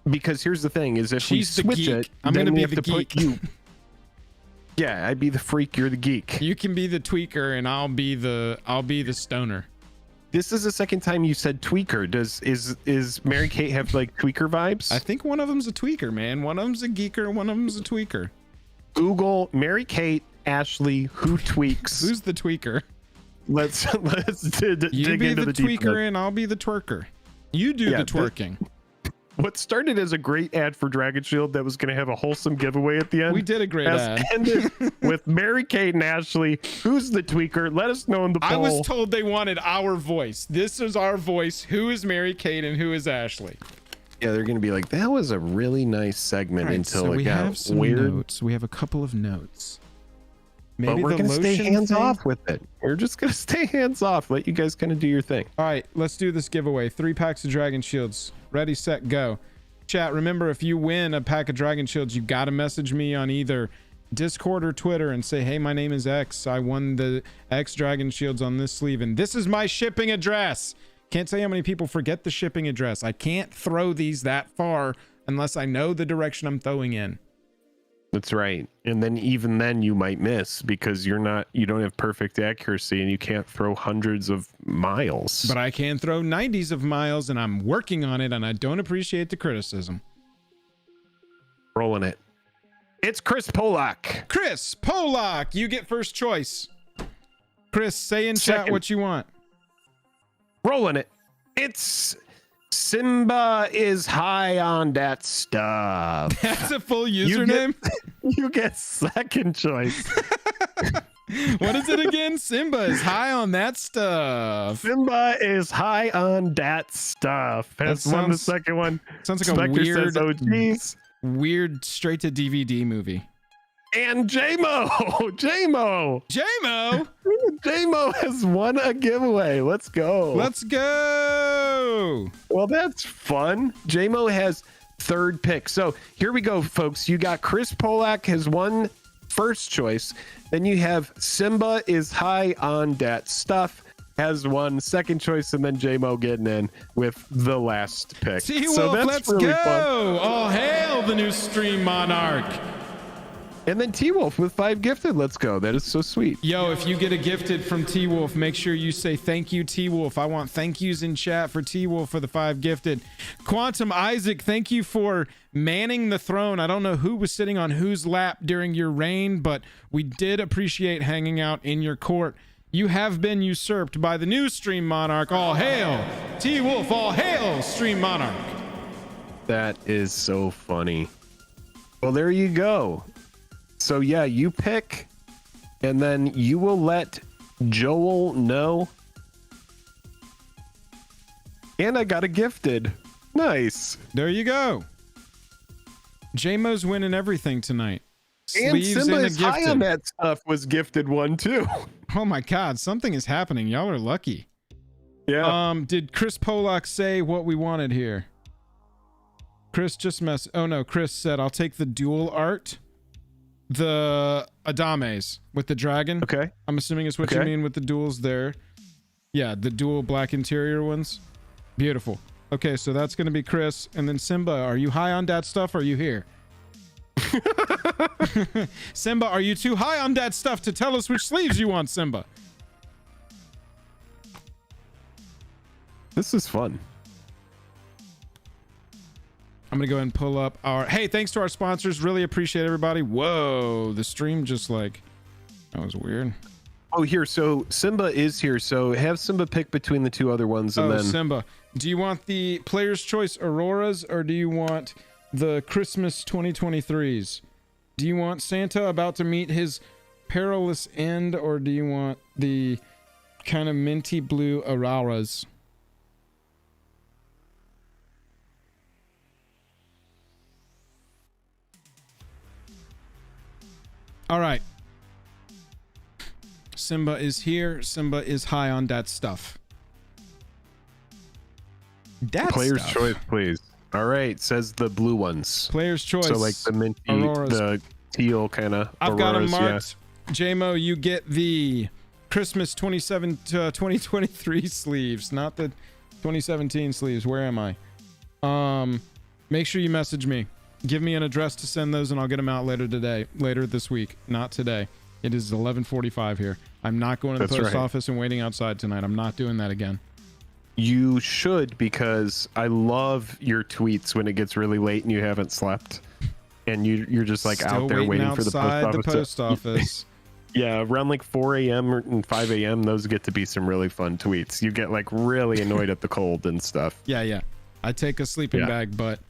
Because here's the thing: is if we switch it, I'm then gonna we be have the to geek. put you. Yeah, I'd be the freak. You're the geek. You can be the tweaker, and I'll be the stoner. This is the second time you said tweaker. Is Mary Kate have like tweaker vibes? I think one of them's a tweaker, man. One of them's a geeker. One of them's a tweaker. Google Mary Kate, Ashley, who tweaks? Who's the tweaker? Let's dig into the deeper. You be the tweaker, and I'll be the twerker. You do the twerking. What started as a great ad for Dragon Shield that was going to have a wholesome giveaway at the end. We did a great ad. Ended with Mary Kate and Ashley. Who's the tweaker? Let us know in the poll. I was told they wanted our voice. This is our voice. Who is Mary Kate and who is Ashley? Yeah, they're going to be like, that was a really nice segment until it got weird. Notes. We have a couple of notes. Maybe but we're going to stay hands off with it. We're just going to stay hands off. Let you guys kind of do your thing. All right, let's do this giveaway. 3 packs of Dragon Shields. Ready, set, go. Chat, remember, if you win a pack of Dragon Shields, you got to message me on either Discord or Twitter and say, hey, my name is X. I won the X Dragon Shields on this sleeve, and this is my shipping address. Can't say how many people forget the shipping address. I can't throw these that far unless I know the direction I'm throwing in. That's right. And then even then you might miss because you don't have perfect accuracy and you can't throw hundreds of miles. But I can throw 90s of miles, and I'm working on it, and I don't appreciate the criticism. Rolling it. It's Chris Polak. Chris Polak, you get first choice. Chris, say in chat what you want. Rolling it. It's Simba is high on that stuff. That's a full username? You get second choice. What is it again? Simba is high on that stuff. Simba is high on that stuff. That's the second one. Sounds like Spectre a weird, says, oh, geez. Weird straight to DVD movie. And JMO has won a giveaway. Let's go. Well, that's fun. JMO has third pick. So here we go, folks. You got Chris Polak has won first choice. Then you have Simba is high on that stuff has won second choice, and then JMO getting in with the last pick. So that's let's really go. Fun. All hail the new stream monarch. And then T-Wolf with 5 gifted. Let's go. That is so sweet. Yo, if you get a gifted from T-Wolf, make sure you say thank you, T-Wolf. I want thank yous in chat for T-Wolf for the 5 gifted. Quantum Isaac, thank you for manning the throne. I don't know who was sitting on whose lap during your reign, but we did appreciate hanging out in your court. You have been usurped by the new Stream Monarch. All hail, T-Wolf. All hail, Stream Monarch. That is so funny. Well, there you go. So yeah, you pick, and then you will let Joel know. And I got a gifted. Nice. There you go. JMo's winning everything tonight. And Sleeves Simba and a is high on gifted. that stuff was gifted one too. Oh my God, something is happening. Y'all are lucky. Yeah. Did Chris Polak say what we wanted here? Chris just oh no, Chris said, I'll take the dual art. The Adames with the dragon. Okay. I'm assuming it's what you mean with the duals there. Yeah, the dual black interior ones. Beautiful. Okay, so that's going to be Chris. And then Simba, are you high on that stuff? Or are you here? Simba, are you too high on that stuff to tell us which sleeves you want, Simba? This is fun. I'm gonna go ahead and pull up our hey, thanks to our sponsors, really appreciate everybody. Whoa, the stream just like that was weird. Oh, here, so Simba is here, so have Simba pick between the 2 other ones, and then Simba, do you want the Player's Choice Auroras or do you want the Christmas 2023s? Do you want Santa about to meet his perilous end, or do you want the kind of minty blue Auroras? All right. Simba is here. Simba is high on that stuff. That Player's stuff. choice, please. All right, says the blue ones. Player's choice. So like the minty, Auroras. the teal kind of. I've got them marked. Yeah. JMO, you get the Christmas 2023 sleeves, not the 2017 sleeves. Where am I? Make sure you message me. Give me an address to send those, and I'll get them out later this week. Not today. It is 11:45 here. I'm not going to the post office and waiting outside tonight. I'm not doing that again. You should, because I love your tweets when it gets really late and you haven't slept, and you're just like Still out there waiting for the post office. Yeah, around like 4 a.m. and 5 a.m. those get to be some really fun tweets. You get like really annoyed at the cold and stuff. Yeah. I take a sleeping bag, but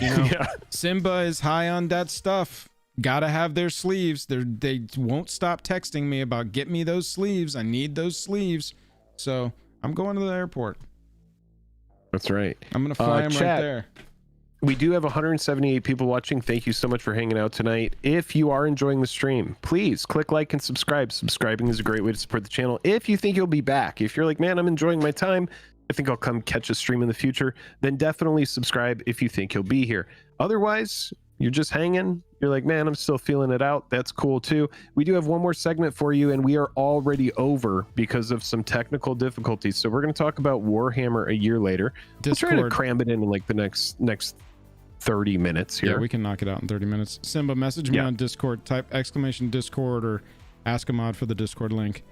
you know, Simba is high on that stuff. Gotta have their sleeves. They won't stop texting me about get me those sleeves. I need those sleeves. So I'm going to the airport. That's right. I'm gonna fly them right there. We do have 178 people watching. Thank you so much for hanging out tonight. If you are enjoying the stream, please click like and subscribe. Subscribing is a great way to support the channel. If you think you'll be back, if you're like, man, I'm enjoying my time, I think I'll come catch a stream in the future, then definitely subscribe if you think you'll be here. Otherwise, you're just hanging. You're like, man, I'm still feeling it out. That's cool too. We do have one more segment for you, and we are already over because of some technical difficulties. So we're going to talk about Warhammer a year later. Discord. We'll try to cram it in like the next 30 minutes here. Yeah, we can knock it out in 30 minutes. Simba, message me on Discord. Type exclamation Discord or ask a mod for the Discord link.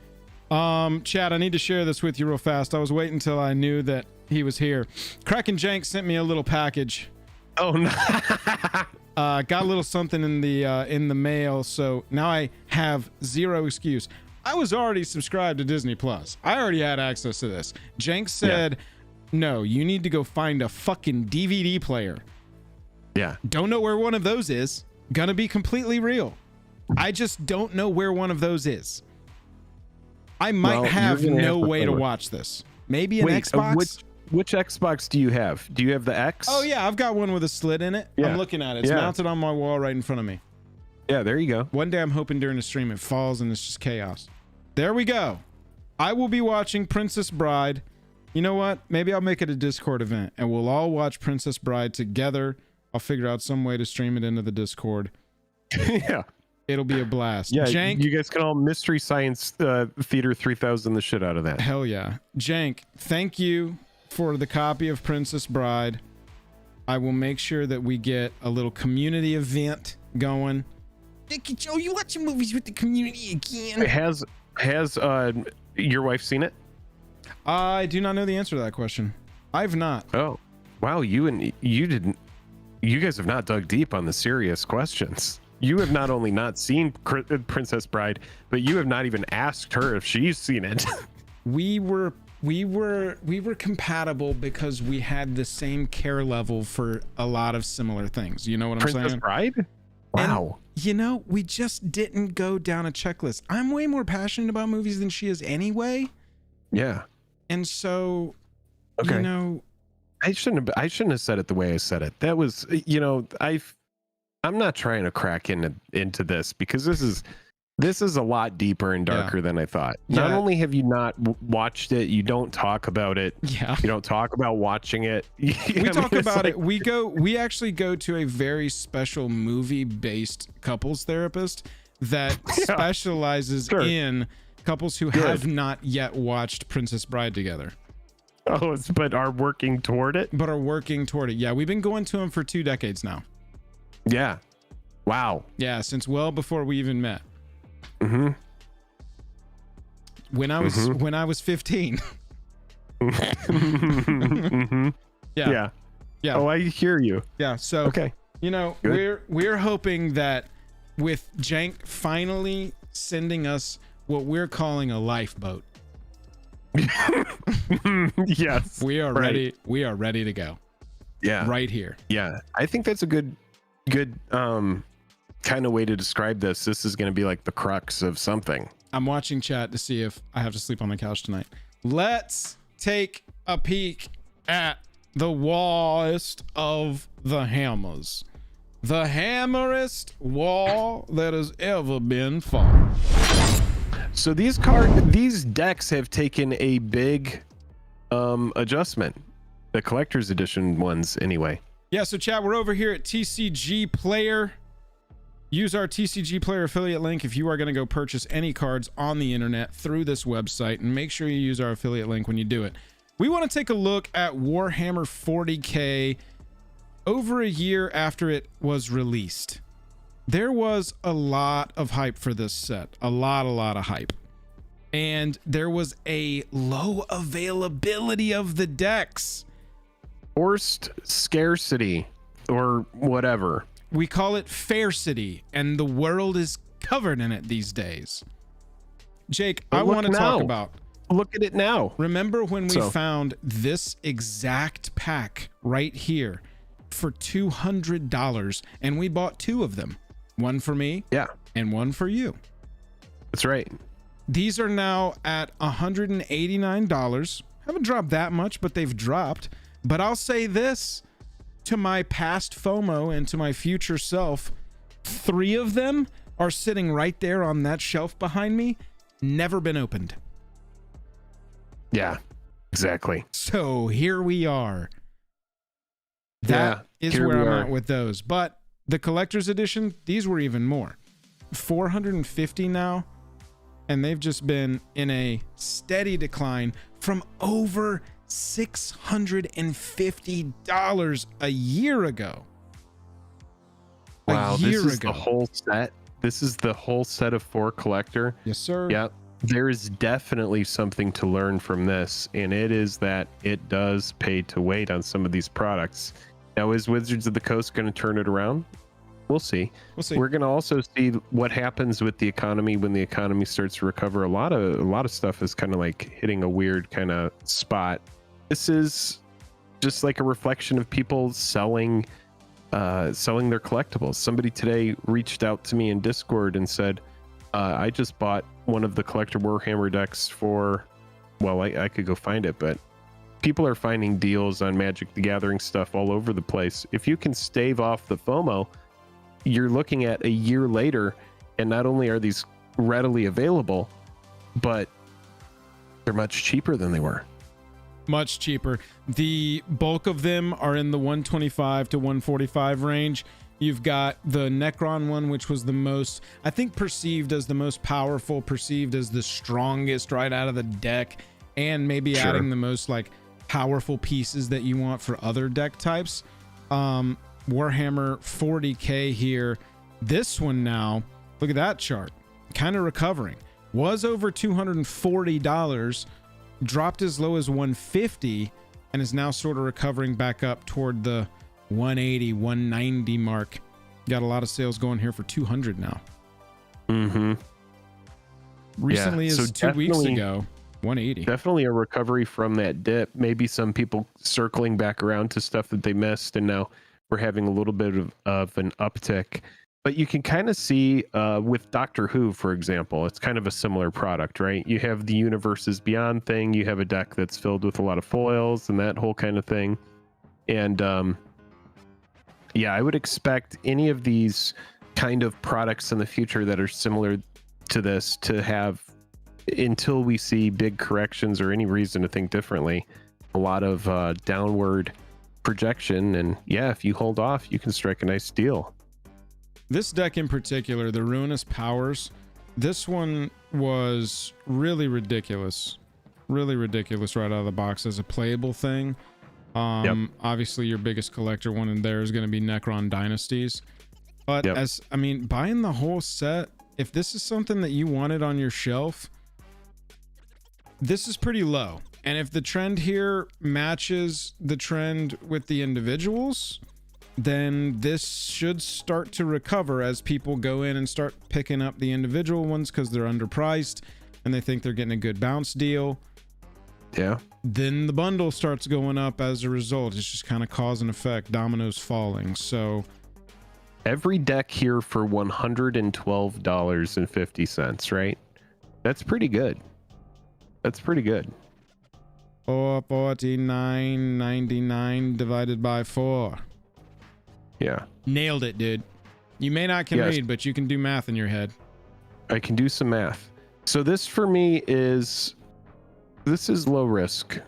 Chad, I need to share this with you real fast. I was waiting until I knew that he was here. Kraken Jank sent me a little package. Oh no. Got a little something in the mail, so now I have zero excuse. I was already subscribed to Disney Plus. I already had access to this. Jank said, no, you need to go find a fucking DVD player. Yeah. Don't know where one of those is. Gonna be completely real. I just don't know where one of those is. I might have no way to watch this. Maybe an Xbox? Which Xbox do you have? Do you have the X? Oh, yeah. I've got one with a slit in it. Yeah. I'm looking at it. It's mounted on my wall right in front of me. Yeah, there you go. One day I'm hoping during the stream it falls and it's just chaos. There we go. I will be watching Princess Bride. You know what? Maybe I'll make it a Discord event and we'll all watch Princess Bride together. I'll figure out some way to stream it into the Discord. Yeah. It'll be a blast. Yeah, Jank, you guys can all Mystery Science Theater 3000 the shit out of that. Hell yeah. Jank, thank you for the copy of Princess Bride. I will make sure that we get a little community event going Dickie Joe, you watching movies with the community again? Has your wife seen it? I do not know the answer to that question. I've not. Oh, wow. You guys have not dug deep on the serious questions. You have not only not seen Princess Bride, but you have not even asked her if she's seen it. We were compatible because we had the same care level for a lot of similar things. You know what I'm saying? Princess Bride? Wow. And, we just didn't go down a checklist. I'm way more passionate about movies than she is anyway. Yeah. And so, okay. I shouldn't have said it the way I said it. That was, I'm not trying to crack into this because this is a lot deeper and darker than I thought. Not only have you not watched it, you don't talk about it. Yeah. You don't talk about watching it. We talk about it. We actually go to a very special movie-based couples therapist that specializes in couples who have not yet watched Princess Bride together. Oh, but are working toward it? Yeah, we've been going to him for 2 decades now. Yeah. Wow. Yeah, since well before we even met. Mm-hmm. When I was 15. Mm-hmm. Yeah. Oh, I hear you. Yeah. So okay. We're hoping that with Jank finally sending us what we're calling a lifeboat. Yes. We are ready. We are ready to go. Yeah. Right here. Yeah. I think that's a good kind of way to describe this. This is going to be like the crux of something. I'm watching chat to see if I have to sleep on the couch tonight. Let's take a peek at the wallest of the hammers. The hammerest wall that has ever been fought. So these decks have taken a big adjustment. The collector's edition ones anyway. Yeah, so chat, we're over here at TCG Player. Use our TCG Player affiliate link if you are going to go purchase any cards on the internet through this website, and make sure you use our affiliate link when you do it. We want to take a look at Warhammer 40k over a year after it was released. There was a lot of hype for this set, a lot of hype, and there was a low availability of the decks. Forced scarcity or whatever. We call it Faircity, and the world is covered in it these days. Jake, I want to talk about... Look at it now. Remember when we found this exact pack right here for $200, and we bought 2 of them. One for me, and one for you. That's right. These are now at $189. Haven't dropped that much, but they've dropped. But I'll say this to my past FOMO and to my future self, 3 of them are sitting right there on that shelf behind me, never been opened. Yeah, exactly. So here we are. That is where I'm at with those. But the collector's edition, these were even more. 450 now, and they've just been in a steady decline from over $650 a year ago. Wow, this is the whole set. This is the whole set of 4 collector. Yes, sir. Yep. There is definitely something to learn from this, and it is that it does pay to wait on some of these products. Now, is Wizards of the Coast going to turn it around? We'll see. We're going to also see what happens with the economy when the economy starts to recover. A lot of stuff is kind of like hitting a weird kind of spot. This is just like a reflection of people selling their collectibles. Somebody today reached out to me in Discord and said, I just bought one of the collector Warhammer decks for, well, I could go find it, but people are finding deals on Magic the Gathering stuff all over the place. If you can stave off the FOMO, you're looking at a year later, and not only are these readily available, but they're much cheaper than they were. Much cheaper. The bulk of them are in the 125 to 145 range. You've got the Necron one, which was the most, I think, perceived as the most powerful, perceived as the strongest right out of the deck, and maybe adding the most like powerful pieces that you want for other deck types. Warhammer 40k here. This one now Look at that chart. Kind of recovering. Was over $240, dropped as low as $150, and is now sort of recovering back up toward the $180, $190 mark. Got a lot of sales going here for $200 now. Mm-hmm. Recently, is 2 weeks ago, $180. Definitely a recovery from that dip. Maybe some people circling back around to stuff that they missed, and now we're having a little bit of an uptick. But you can kind of see with Doctor Who, for example, it's kind of a similar product, right? You have the Universes Beyond thing. You have a deck that's filled with a lot of foils and that whole kind of thing. And yeah, I would expect any of these kind of products in the future that are similar to this to have, until we see big corrections or any reason to think differently, a lot of downward projection. And yeah, if you hold off, you can strike a nice deal. This deck in particular, the Ruinous Powers, this one was really ridiculous. Really ridiculous right out of the box as a playable thing. Obviously your biggest collector one in there is going to be Necron Dynasties. But as, I mean, buying the whole set, if this is something that you wanted on your shelf, this is pretty low. And if the trend here matches the trend with the individuals, then this should start to recover as people go in and start picking up the individual ones because they're underpriced and they think they're getting a good bounce deal. Yeah. Then the bundle starts going up as a result. It's just kind of cause and effect, dominoes falling. So every deck here for $112.50, right? That's pretty good. That's pretty good. 449.99 divided by 4. Yeah. Nailed it, dude. You may not can read, but you can do math in your head. I can do some math. So this for me is, this is low risk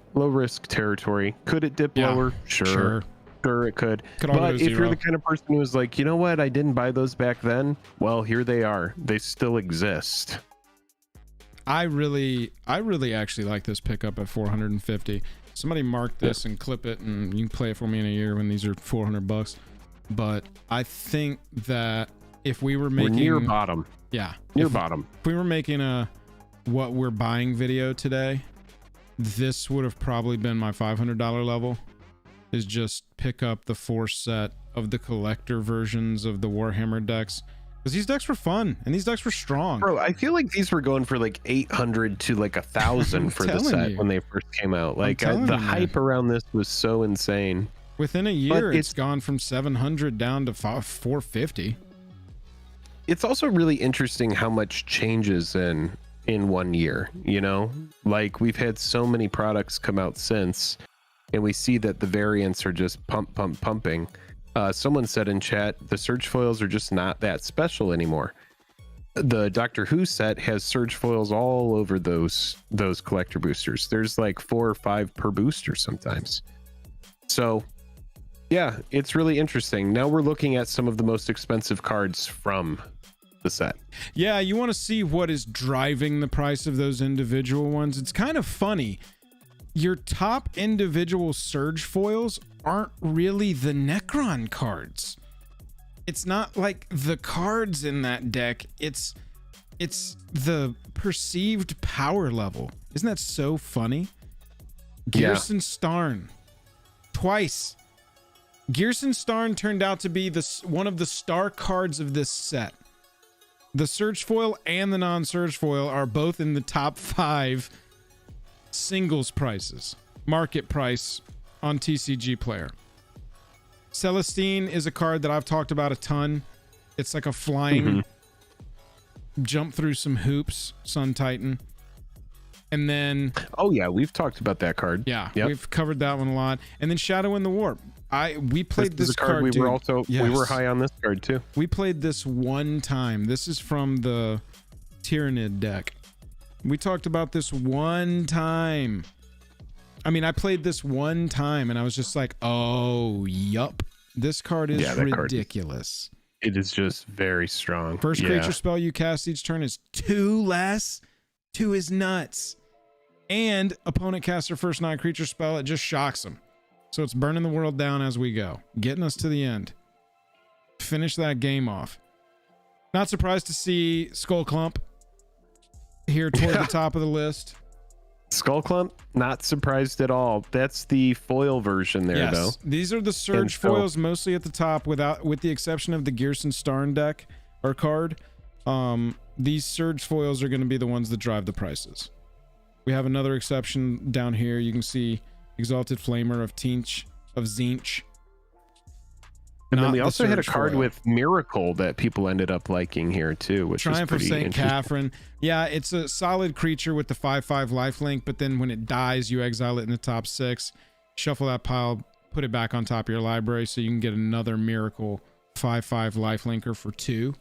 territory. Could it dip lower? Sure it could. But if you're the kind of person who is like, you know what, I didn't buy those back then, well, here they are. They still exist. I really actually like this pickup at 450. Somebody mark this and clip it, and you can play it for me in a year when these are $400. But I think that if we were making, we're near bottom. Yeah, bottom. If we were making a what we're buying video today, this would have probably been my $500 level. Is just pick up the 4 set of the collector versions of the Warhammer decks. Because these decks were fun and these decks were strong. Bro, I feel like these were going for like 800 to like 1,000 for the set when they first came out. Like the hype around this was so insane. Within a year, it's gone from 700 down to 450. It's also really interesting how much changes in 1 year, you know? Like we've had so many products come out since, and we see that the variants are just pumping. Someone said in chat, the Surge foils are just not that special anymore. The Doctor Who set has Surge foils all over those collector boosters. There's like 4 or 5 per booster sometimes. So yeah, it's really interesting. Now we're looking at some of the most expensive cards from the set. Yeah, you want to see what is driving the price of those individual ones. It's kind of funny. Your top individual Surge foils aren't really the Necron cards. It's not like the cards in that deck. It's the perceived power level. Isn't that so funny? Gearson Starn. Twice. Gearson Starn turned out to be one of the star cards of this set. The Surge foil and the non-Surge foil are both in the top 5 singles prices, market price on TCG Player. Celestine is a card that I've talked about a ton. It's like a flying jump through some hoops, Sun Titan. And then oh yeah, we've talked about that card. Yeah, we've covered that one a lot. And then Shadow in the Warp. We played this card. We were high on this card too. We played this one time. This is from the Tyrannid deck. We talked about this one time. I mean, I played this one time and I was just like, oh, yup. This card is ridiculous. It is just very strong. First creature spell you cast each turn is 2 less. 2 is nuts. And opponent casts their first non-creature spell, it just shocks them. So it's burning the world down as we go, getting us to the end. Finish that game off. Not surprised to see Skull Clump here toward the top of the list. Skull Clump, not surprised at all. That's the foil version there, though. These are the Surge foils mostly at the top, with the exception of the Gearson Starn deck or card. These Surge foils are going to be the ones that drive the prices. We have another exception down here. You can see Exalted Flamer of Zinch. And then we also had a card with Miracle that people ended up liking here too, which is pretty interesting. Triumph of St. Catherine. Yeah, it's a solid creature with the 5/5 lifelink, but then when it dies, you exile it in the top 6, shuffle that pile, put it back on top of your library, so you can get another Miracle 5/5 lifelinker for 2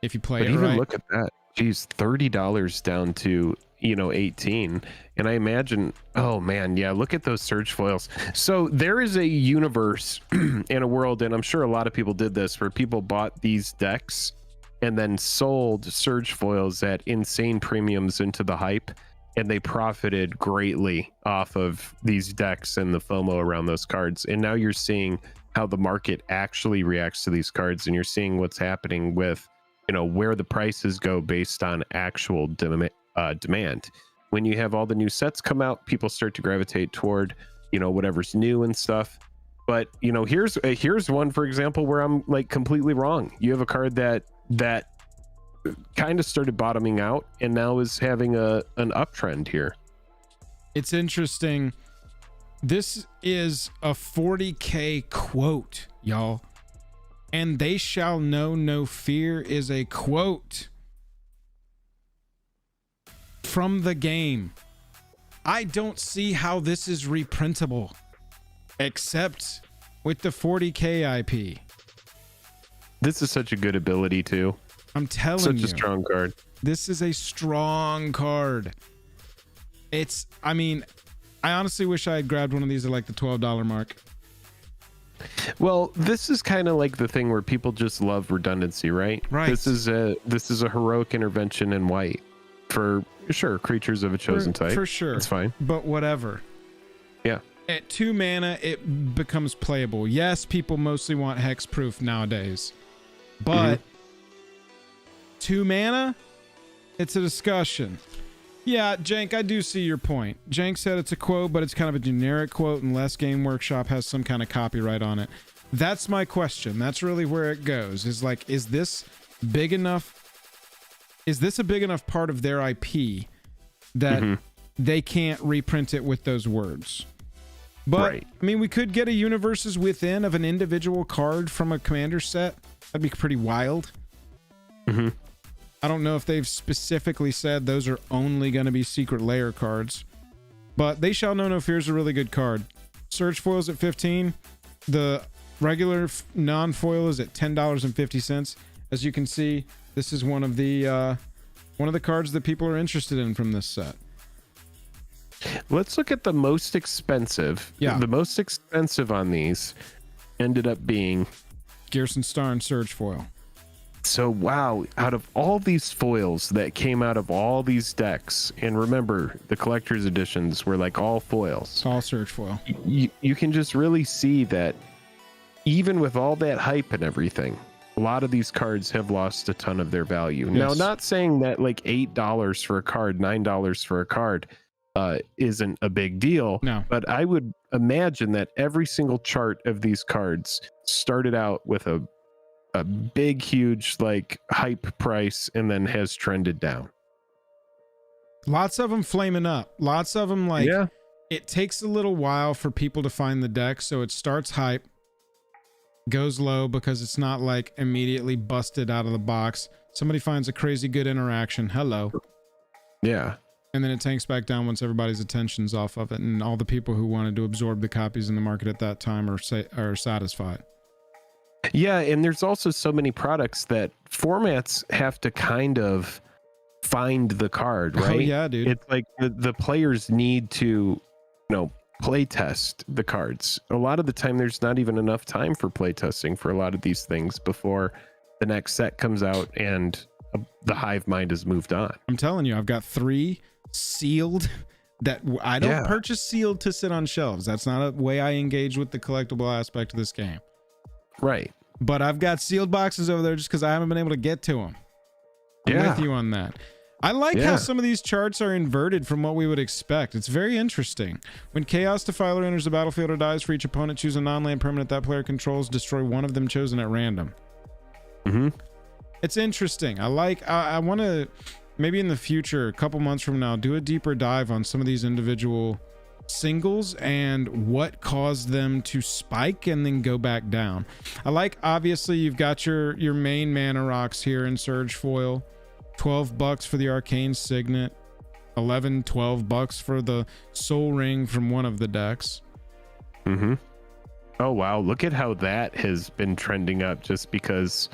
if you play it right. But even look at that. Geez, $30 down to 18. And I imagine, oh man, yeah, look at those Surge foils. So there is a universe in a world, and I'm sure a lot of people did this, where people bought these decks and then sold Surge foils at insane premiums into the hype, and they profited greatly off of these decks and the FOMO around those cards. And now you're seeing how the market actually reacts to these cards, and you're seeing what's happening with where the prices go based on actual demand. When you have all the new sets come out, people start to gravitate toward whatever's new and stuff. But here's one, for example, where I'm like completely wrong. You have a card that kind of started bottoming out and now is having an uptrend here. It's interesting. This is a 40k quote, y'all. And they shall know no fear is a quote from the game. I don't see how this is reprintable except with the 40k IP. This is such a good ability too. I'm telling you. Such a strong card. This is a strong card. I honestly wish I had grabbed one of these at like the $12 mark. Well, this is kind of like the thing where people just love redundancy, right? Right. This is a heroic intervention in white for sure. Creatures of a chosen type. For sure. It's fine. But whatever. Yeah. At 2 mana, it becomes playable. Yes, people mostly want hexproof nowadays. But 2 mana, it's a discussion. Yeah, Jank, I do see your point. Jank said it's a quote, but it's kind of a generic quote unless Game Workshop has some kind of copyright on it. That's my question. That's really where it goes. Is this big enough? Is this a big enough part of their IP that they can't reprint it with those words? But right. We could get a universes within of an individual card from a commander set. That'd be pretty wild. I don't know if they've specifically said those are only going to be secret layer cards, but They Shall Know No Fear is a really good card. Surge foils at 15. The regular non-foil is at $10.50. As you can see, this is one of the cards that people are interested in from this set. Let's look at the most expensive. Yeah. The most expensive on these ended up being Gearson Starn Surge foil. So wow, out of all these foils that came out of all these decks, and remember the collector's editions were like all foils, all Surge foil, you can just really see that even with all that hype and everything, a lot of these cards have lost a ton of their value. Yes. Now, not saying that like $8 for a card, $9 for a card isn't a big deal. No. But I would imagine that every single chart of these cards started out with a big, huge like hype price and then has trended down. Lots of them flaming up. Lots of them it takes a little while for people to find the deck. So it starts hype, goes low because it's not like immediately busted out of the box. Somebody finds a crazy good interaction. Hello. Yeah. And then it tanks back down once everybody's attention's off of it. And all the people who wanted to absorb the copies in the market at that time are satisfied. Yeah, and there's also so many products that formats have to kind of find the card, right? Oh, yeah, dude. It's like the players need to, play test the cards. A lot of the time, there's not even enough time for play testing for a lot of these things before the next set comes out and the hive mind has moved on. I'm telling you, I've got 3 sealed that I don't purchase sealed to sit on shelves. That's not a way I engage with the collectible aspect of this game. Right. But I've got sealed boxes over there just because I haven't been able to get to them. I'm Yeah. with you on that. I like how some of these charts are inverted from what we would expect. It's very interesting. When Chaos Defiler enters the battlefield or dies, for each opponent, choose a non-land permanent that player controls. Destroy one of them chosen at random. It's interesting. I want to, maybe in the future, a couple months from now, do a deeper dive on some of these individual singles and what caused them to spike and then go back down. I like, obviously, you've got your main mana rocks here in Surge Foil. $12 for the Arcane Signet, $12 for the Soul Ring from one of the decks. Oh wow, look at how that has been trending up, just because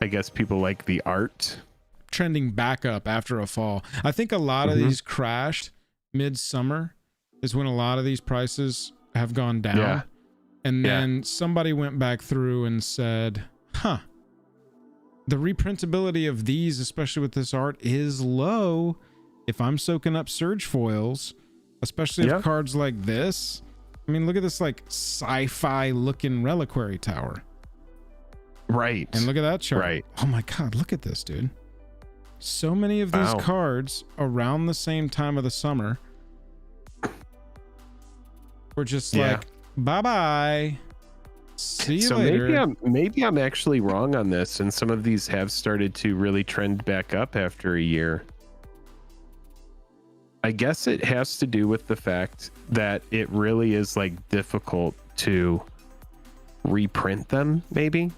I guess people like the art. Trending back up after a fall. I think a lot of these crashed midsummer is when a lot of these prices have gone down. And then somebody went back through and said, the reprintability of these, especially with this art, is low. If I'm soaking up Surge Foils, especially if cards like this, I mean, look at this like sci-fi looking Reliquary Tower. Right. And look at that chart. Right. Oh my God, look at this, dude. So many of these cards around the same time of the summer were just like, bye-bye. See you later. Maybe I'm actually wrong on this, and some of these have started to really trend back up after a year. I guess it has to do with the fact that it really is like difficult to reprint them, maybe.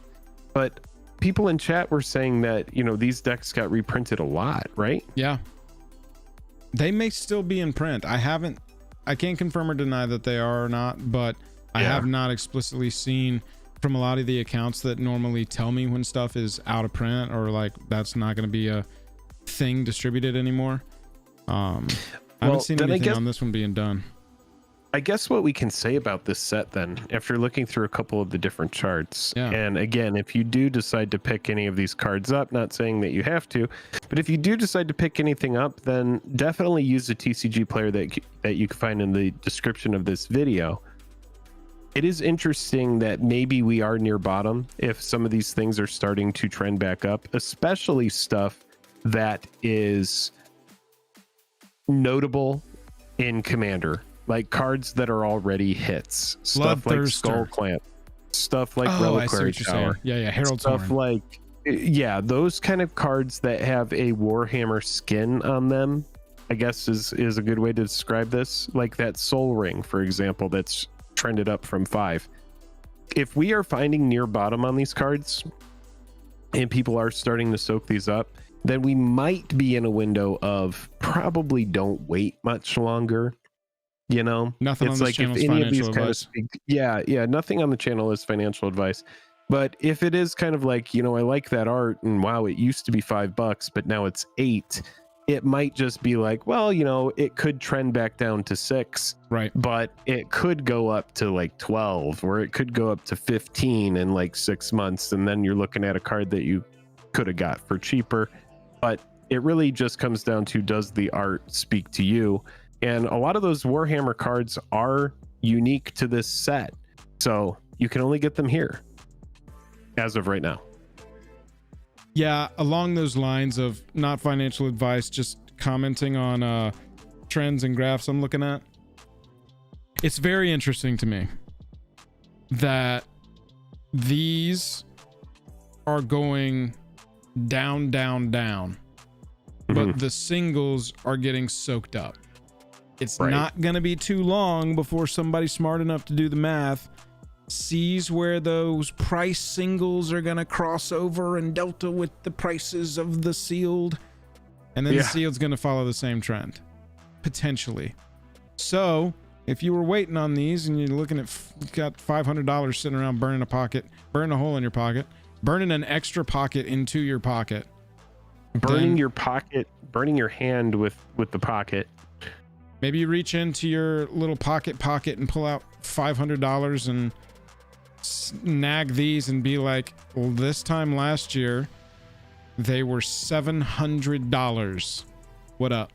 But people in chat were saying that, you know, these decks got reprinted a lot, right? Yeah. They may still be in print. I can't confirm or deny that they are or not, but I have not explicitly seen from a lot of the accounts that normally tell me when stuff is out of print or like that's not going to be a thing distributed anymore. I haven't seen anything on this one being done. I guess what we can say about this set then, after looking through a couple of the different charts, and again, if you do decide to pick any of these cards up, not saying that you have to, but if you do decide to pick anything up, then definitely use the TCG player that you can find in the description of this video. It is interesting that maybe we are near bottom if some of these things are starting to trend back up, especially stuff that is notable in Commander, like cards that are already hits, stuff like Skull Clamp, stuff like Reliquary Tower, Herald's stuff Horn. like those kind of cards that have a Warhammer skin on them, I guess is a good way to describe this. Like that Soul Ring, for example, that's trended up from 5. If we are finding near bottom on these cards and people are starting to soak these up, then we might be in a window of probably don't wait much longer. You know, nothing on this channel is financial advice. Nothing on the channel is financial advice. But if it is kind of like, you know, I like that art and wow, it used to be $5, but now it's $8. It might just be like, well, you know, it could trend back down to 6, right? But it could go up to like 12, or it could go up to 15 in like 6 months, and then you're looking at a card that you could have got for cheaper. But it really just comes down to, does the art speak to you? And a lot of those Warhammer cards are unique to this set, so you can only get them here as of right now. Yeah, along those lines of not financial advice, just commenting on trends and graphs I'm looking at. It's very interesting to me that these are going down, but the singles are getting soaked up. It's not going to be too long before somebody smart enough to do the math sees where those price singles are going to cross over and delta with the prices of the sealed, and then the sealed's going to follow the same trend potentially. So if you were waiting on these and you're looking at got $500 sitting around burning a hole in your pocket, burning an extra pocket into your pocket, burning your pocket, burning your hand with the pocket. Maybe you reach into your little pocket and pull out $500 and snag these and be like, well, this time last year they were $700. What up?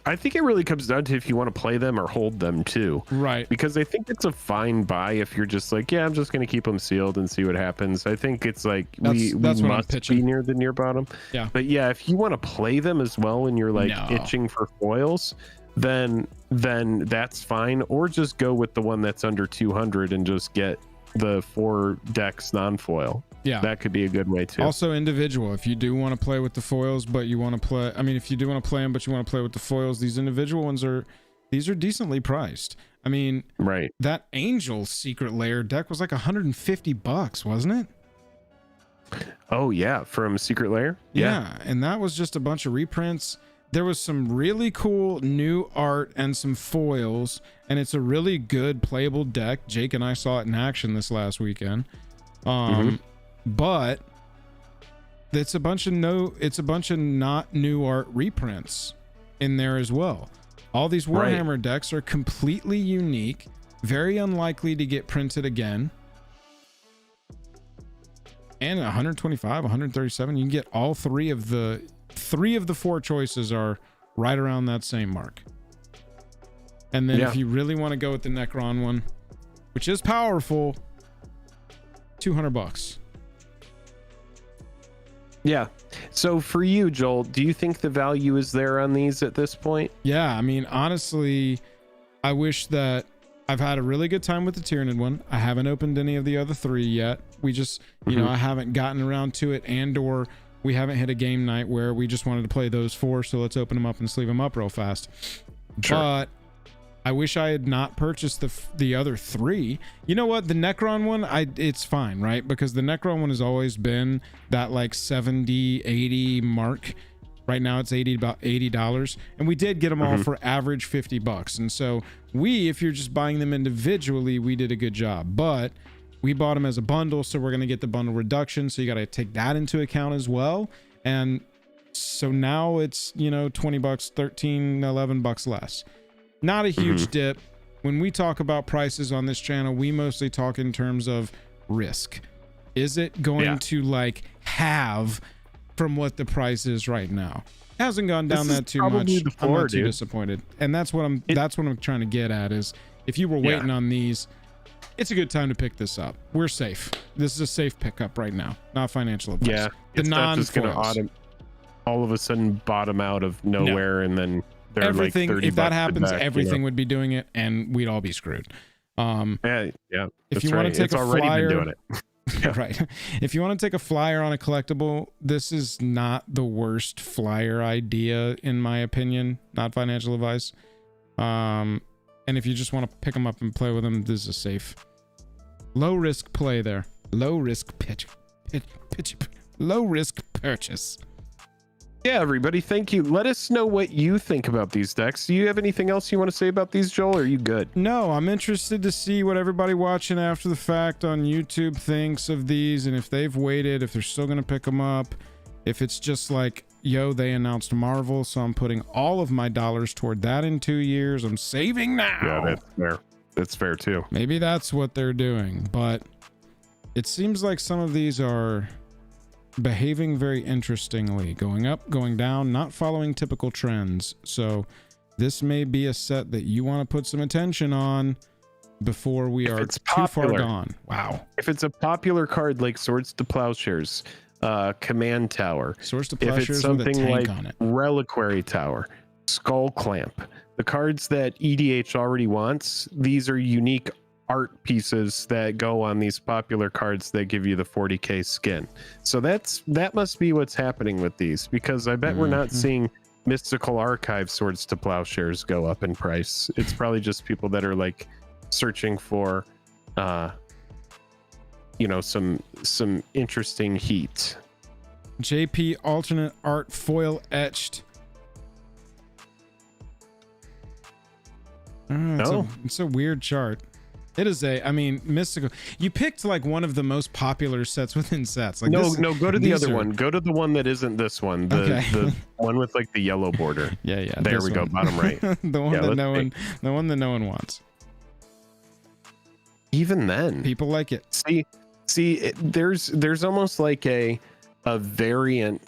I think it really comes down to if you want to play them or hold them too. Right. Because I think it's a fine buy if you're just like, yeah, I'm just going to keep them sealed and see what happens. I think it's like we must be near the near bottom. Yeah. But yeah, if you want to play them as well and you're like itching for foils, then that's fine. Or just go with the one that's under 200 and just get the 4 decks non-foil. Yeah, that could be a good way too. Also individual, if you do want to play with the foils but you want to play, I mean, if you do want to play them but you want to play with the foils, these individual ones are decently priced. I mean, right, that Angel Secret Lair deck was like $150, wasn't it? Oh yeah, from Secret Lair. Yeah, and that was just a bunch of reprints. There was some really cool new art and some foils, and it's a really good playable deck. Jake and I saw it in action this last weekend. But it's a bunch of not new art reprints in there as well. All these Warhammer decks are completely unique, very unlikely to get printed again. And 125, 137, you can get all three of the 4 choices are right around that same mark. And then if you really want to go with the Necron one, which is powerful, $200. Yeah. So for you, Joel, do you think the value is there on these at this point? Yeah, I mean, honestly, I wish that I've had a really good time with the Tyranid one. I haven't opened any of the other 3 yet. We just, you know, I haven't gotten around to it, and or we haven't hit a game night where we just wanted to play those 4, so let's open them up and sleeve them up real fast. Sure. But I wish I had not purchased the other 3. You know what? The Necron one, it's fine, right? Because the Necron one has always been that like 70, 80 mark. Right now it's about $80. And we did get them all for average $50. And so if you're just buying them individually, we did a good job. But we bought them as a bundle, so we're going to get the bundle reduction. So you got to take that into account as well. And so now it's, you know, $20, 13, $11 less. Not a huge dip. When we talk about prices on this channel, we mostly talk in terms of risk. Is it going to like halve from what the price is right now? It hasn't gone down that too much. I'm not too disappointed. And that's what I'm trying to get at is if you were waiting on these, it's a good time to pick this up. We're safe. This is a safe pickup right now, not financial advice. Yeah, the non-foils. All of a sudden bottom out of nowhere and then they're everything, like 30 if that happens, back, everything would be doing it and we'd all be screwed. If you want to take a flyer, been doing it. Right. If you want to take a flyer on a collectible, this is not the worst flyer idea in my opinion, not financial advice. And if you just want to pick them up and play with them, this is a safe low risk play there. Low risk low risk purchase. Yeah, everybody, thank you. Let us know what you think about these decks. Do you have anything else you want to say about these, Joel, or are you good? No, I'm interested to see what everybody watching after the fact on YouTube thinks of these, and if they've waited, if they're still going to pick them up, if it's just like, yo, they announced Marvel, so I'm putting all of my dollars toward that in 2 years. I'm saving now. Yeah, that's fair. That's fair, too. Maybe that's what they're doing, but it seems like some of these are behaving very interestingly, going up, going down, not following typical trends. So this may be a set that you want to put some attention on before we are too far gone. Wow. If it's a popular card like Swords to Plowshares, Command Tower, Swords to if it's something like on it. Reliquary Tower, Skull Clamp, the cards that EDH already wants, these are unique art pieces that go on these popular cards that give you the 40k skin. So that must be what's happening with these, because I bet we're not seeing Mystical Archive Swords to Plowshares go up in price. It's probably just people that are like searching for you know, some interesting heat. JP alternate art foil etched. It's a weird chart. It is I mean, mystical. You picked like one of the most popular sets within sets. Like no, go to the other one. Go to the one that isn't this one. The one with like the yellow border. Yeah. There we go. Bottom right. the one that no one wants. Even then, people like it. See, there's almost like a variant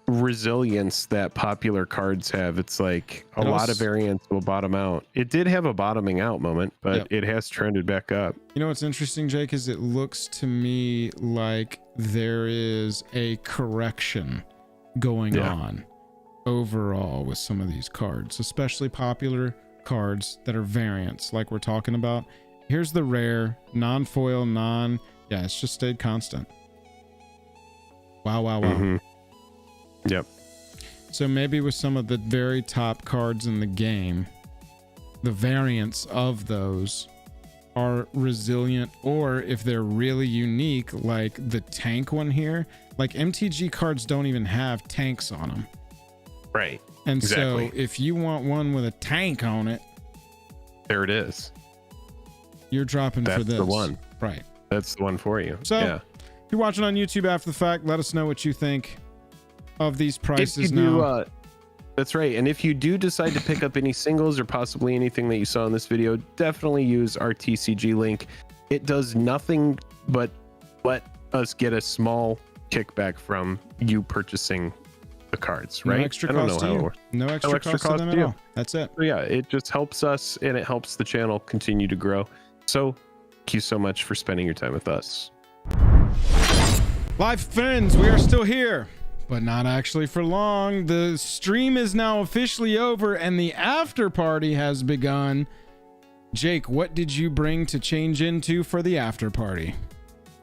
resilience that popular cards have. It's like a lot of variants will bottom out. It did have a bottoming out moment, but it has trended back up. You know what's interesting, Jake, is it looks to me like there is a correction going on overall with some of these cards, especially popular cards that are variants like we're talking about. Here's the rare, non-foil, it's just stayed constant. Wow. Mm-hmm. Yep. So maybe with some of the very top cards in the game, the variants of those are resilient, or if they're really unique, like the tank one here, like MTG cards don't even have tanks on them. Right. And exactly. so if you want one with a tank on it, there it is. You're dropping for this. That's the one. Right. That's the one for you. So if you're watching on YouTube after the fact, let us know what you think of these prices now. That's right. And if you do decide to pick up any singles or possibly anything that you saw in this video, definitely use our TCG link. It does nothing but let us get a small kickback from you purchasing the cards, right? No extra cost to you. No extra cost to them at all. That's it. So yeah, it just helps us and it helps the channel continue to grow. So thank you so much for spending your time with us. Live friends, we are still here, but not actually for long. The stream is now officially over and the after party has begun. Jake, what did you bring to change into for the after party?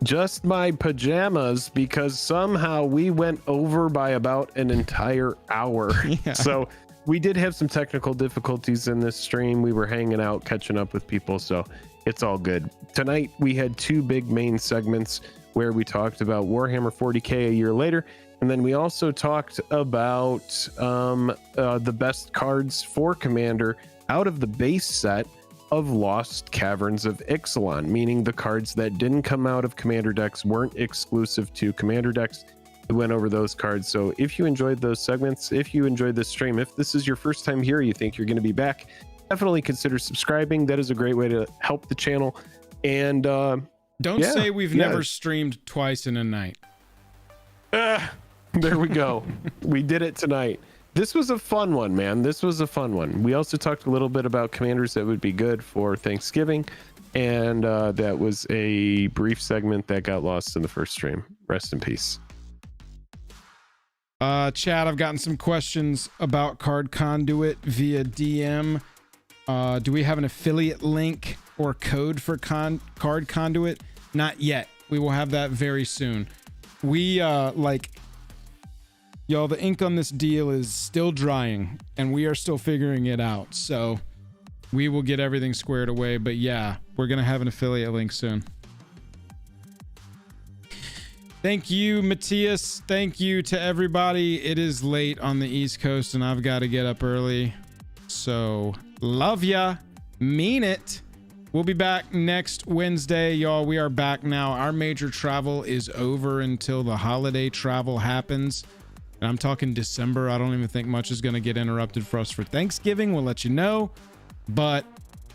Just my pajamas, because somehow we went over by about an entire hour. So we did have some technical difficulties in this stream. We were hanging out, catching up with people, so it's all good. Tonight we had two big main segments where we talked about Warhammer 40k a year later, and then we also talked about the best cards for Commander out of the base set of Lost Caverns of Ixalan, meaning the cards that didn't come out of Commander decks, weren't exclusive to Commander decks. We went over those cards. So if you enjoyed those segments, if you enjoyed this stream, if this is your first time here, you think you're going to be back, definitely consider subscribing. That is a great way to help the channel. And don't say we've never streamed twice in a night. There we go. We did it tonight. This was a fun one, man. This was a fun one. We also talked a little bit about commanders that would be good for Thanksgiving, and that was a brief segment that got lost in the first stream. Rest in peace. Chad, I've gotten some questions about Card Conduit via DM. Do we have an affiliate link or code for Card Conduit? Not yet. We will have that very soon. We y'all, the ink on this deal is still drying and we are still figuring it out. So we will get everything squared away. But yeah, we're going to have an affiliate link soon. Thank you, Matthias. Thank you to everybody. It is late on the East Coast and I've got to get up early. So love ya. Mean it. We'll be back next Wednesday, y'all. We are back now. Our major travel is over until the holiday travel happens. And I'm talking December. I don't even think much is going to get interrupted for us for Thanksgiving. We'll let you know. But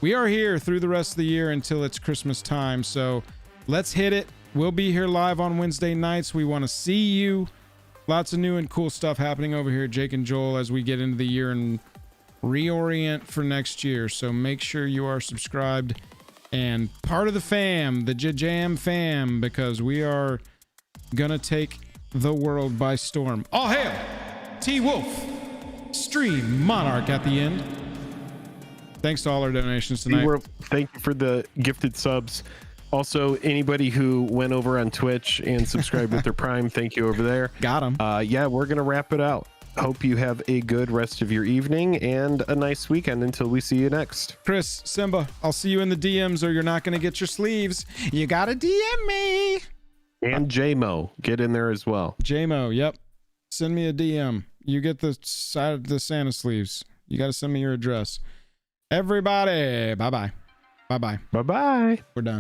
we are here through the rest of the year until it's Christmas time. So let's hit it. We'll be here live on Wednesday nights. We want to see you. Lots of new and cool stuff happening over here, Jake and Joel, as we get into the year and reorient for next year. So make sure you are subscribed and part of the fam, the JAJAM fam, because we are going to take the world by storm. All hail T-Wolf, Stream Monarch at the end. Thanks to all our donations tonight. Thank you for the gifted subs. Also, anybody who went over on Twitch and subscribed with their Prime, thank you over there. Got them. Yeah, we're going to wrap it out. Hope you have a good rest of your evening and a nice weekend until we see you next. Chris, Simba, I'll see you in the DMs or you're not going to get your sleeves. You got to DM me. And JMO, get in there as well. JMO, yep. Send me a DM. You get the side of the Santa sleeves. You got to send me your address. Everybody, bye-bye. Bye-bye. Bye-bye. We're done.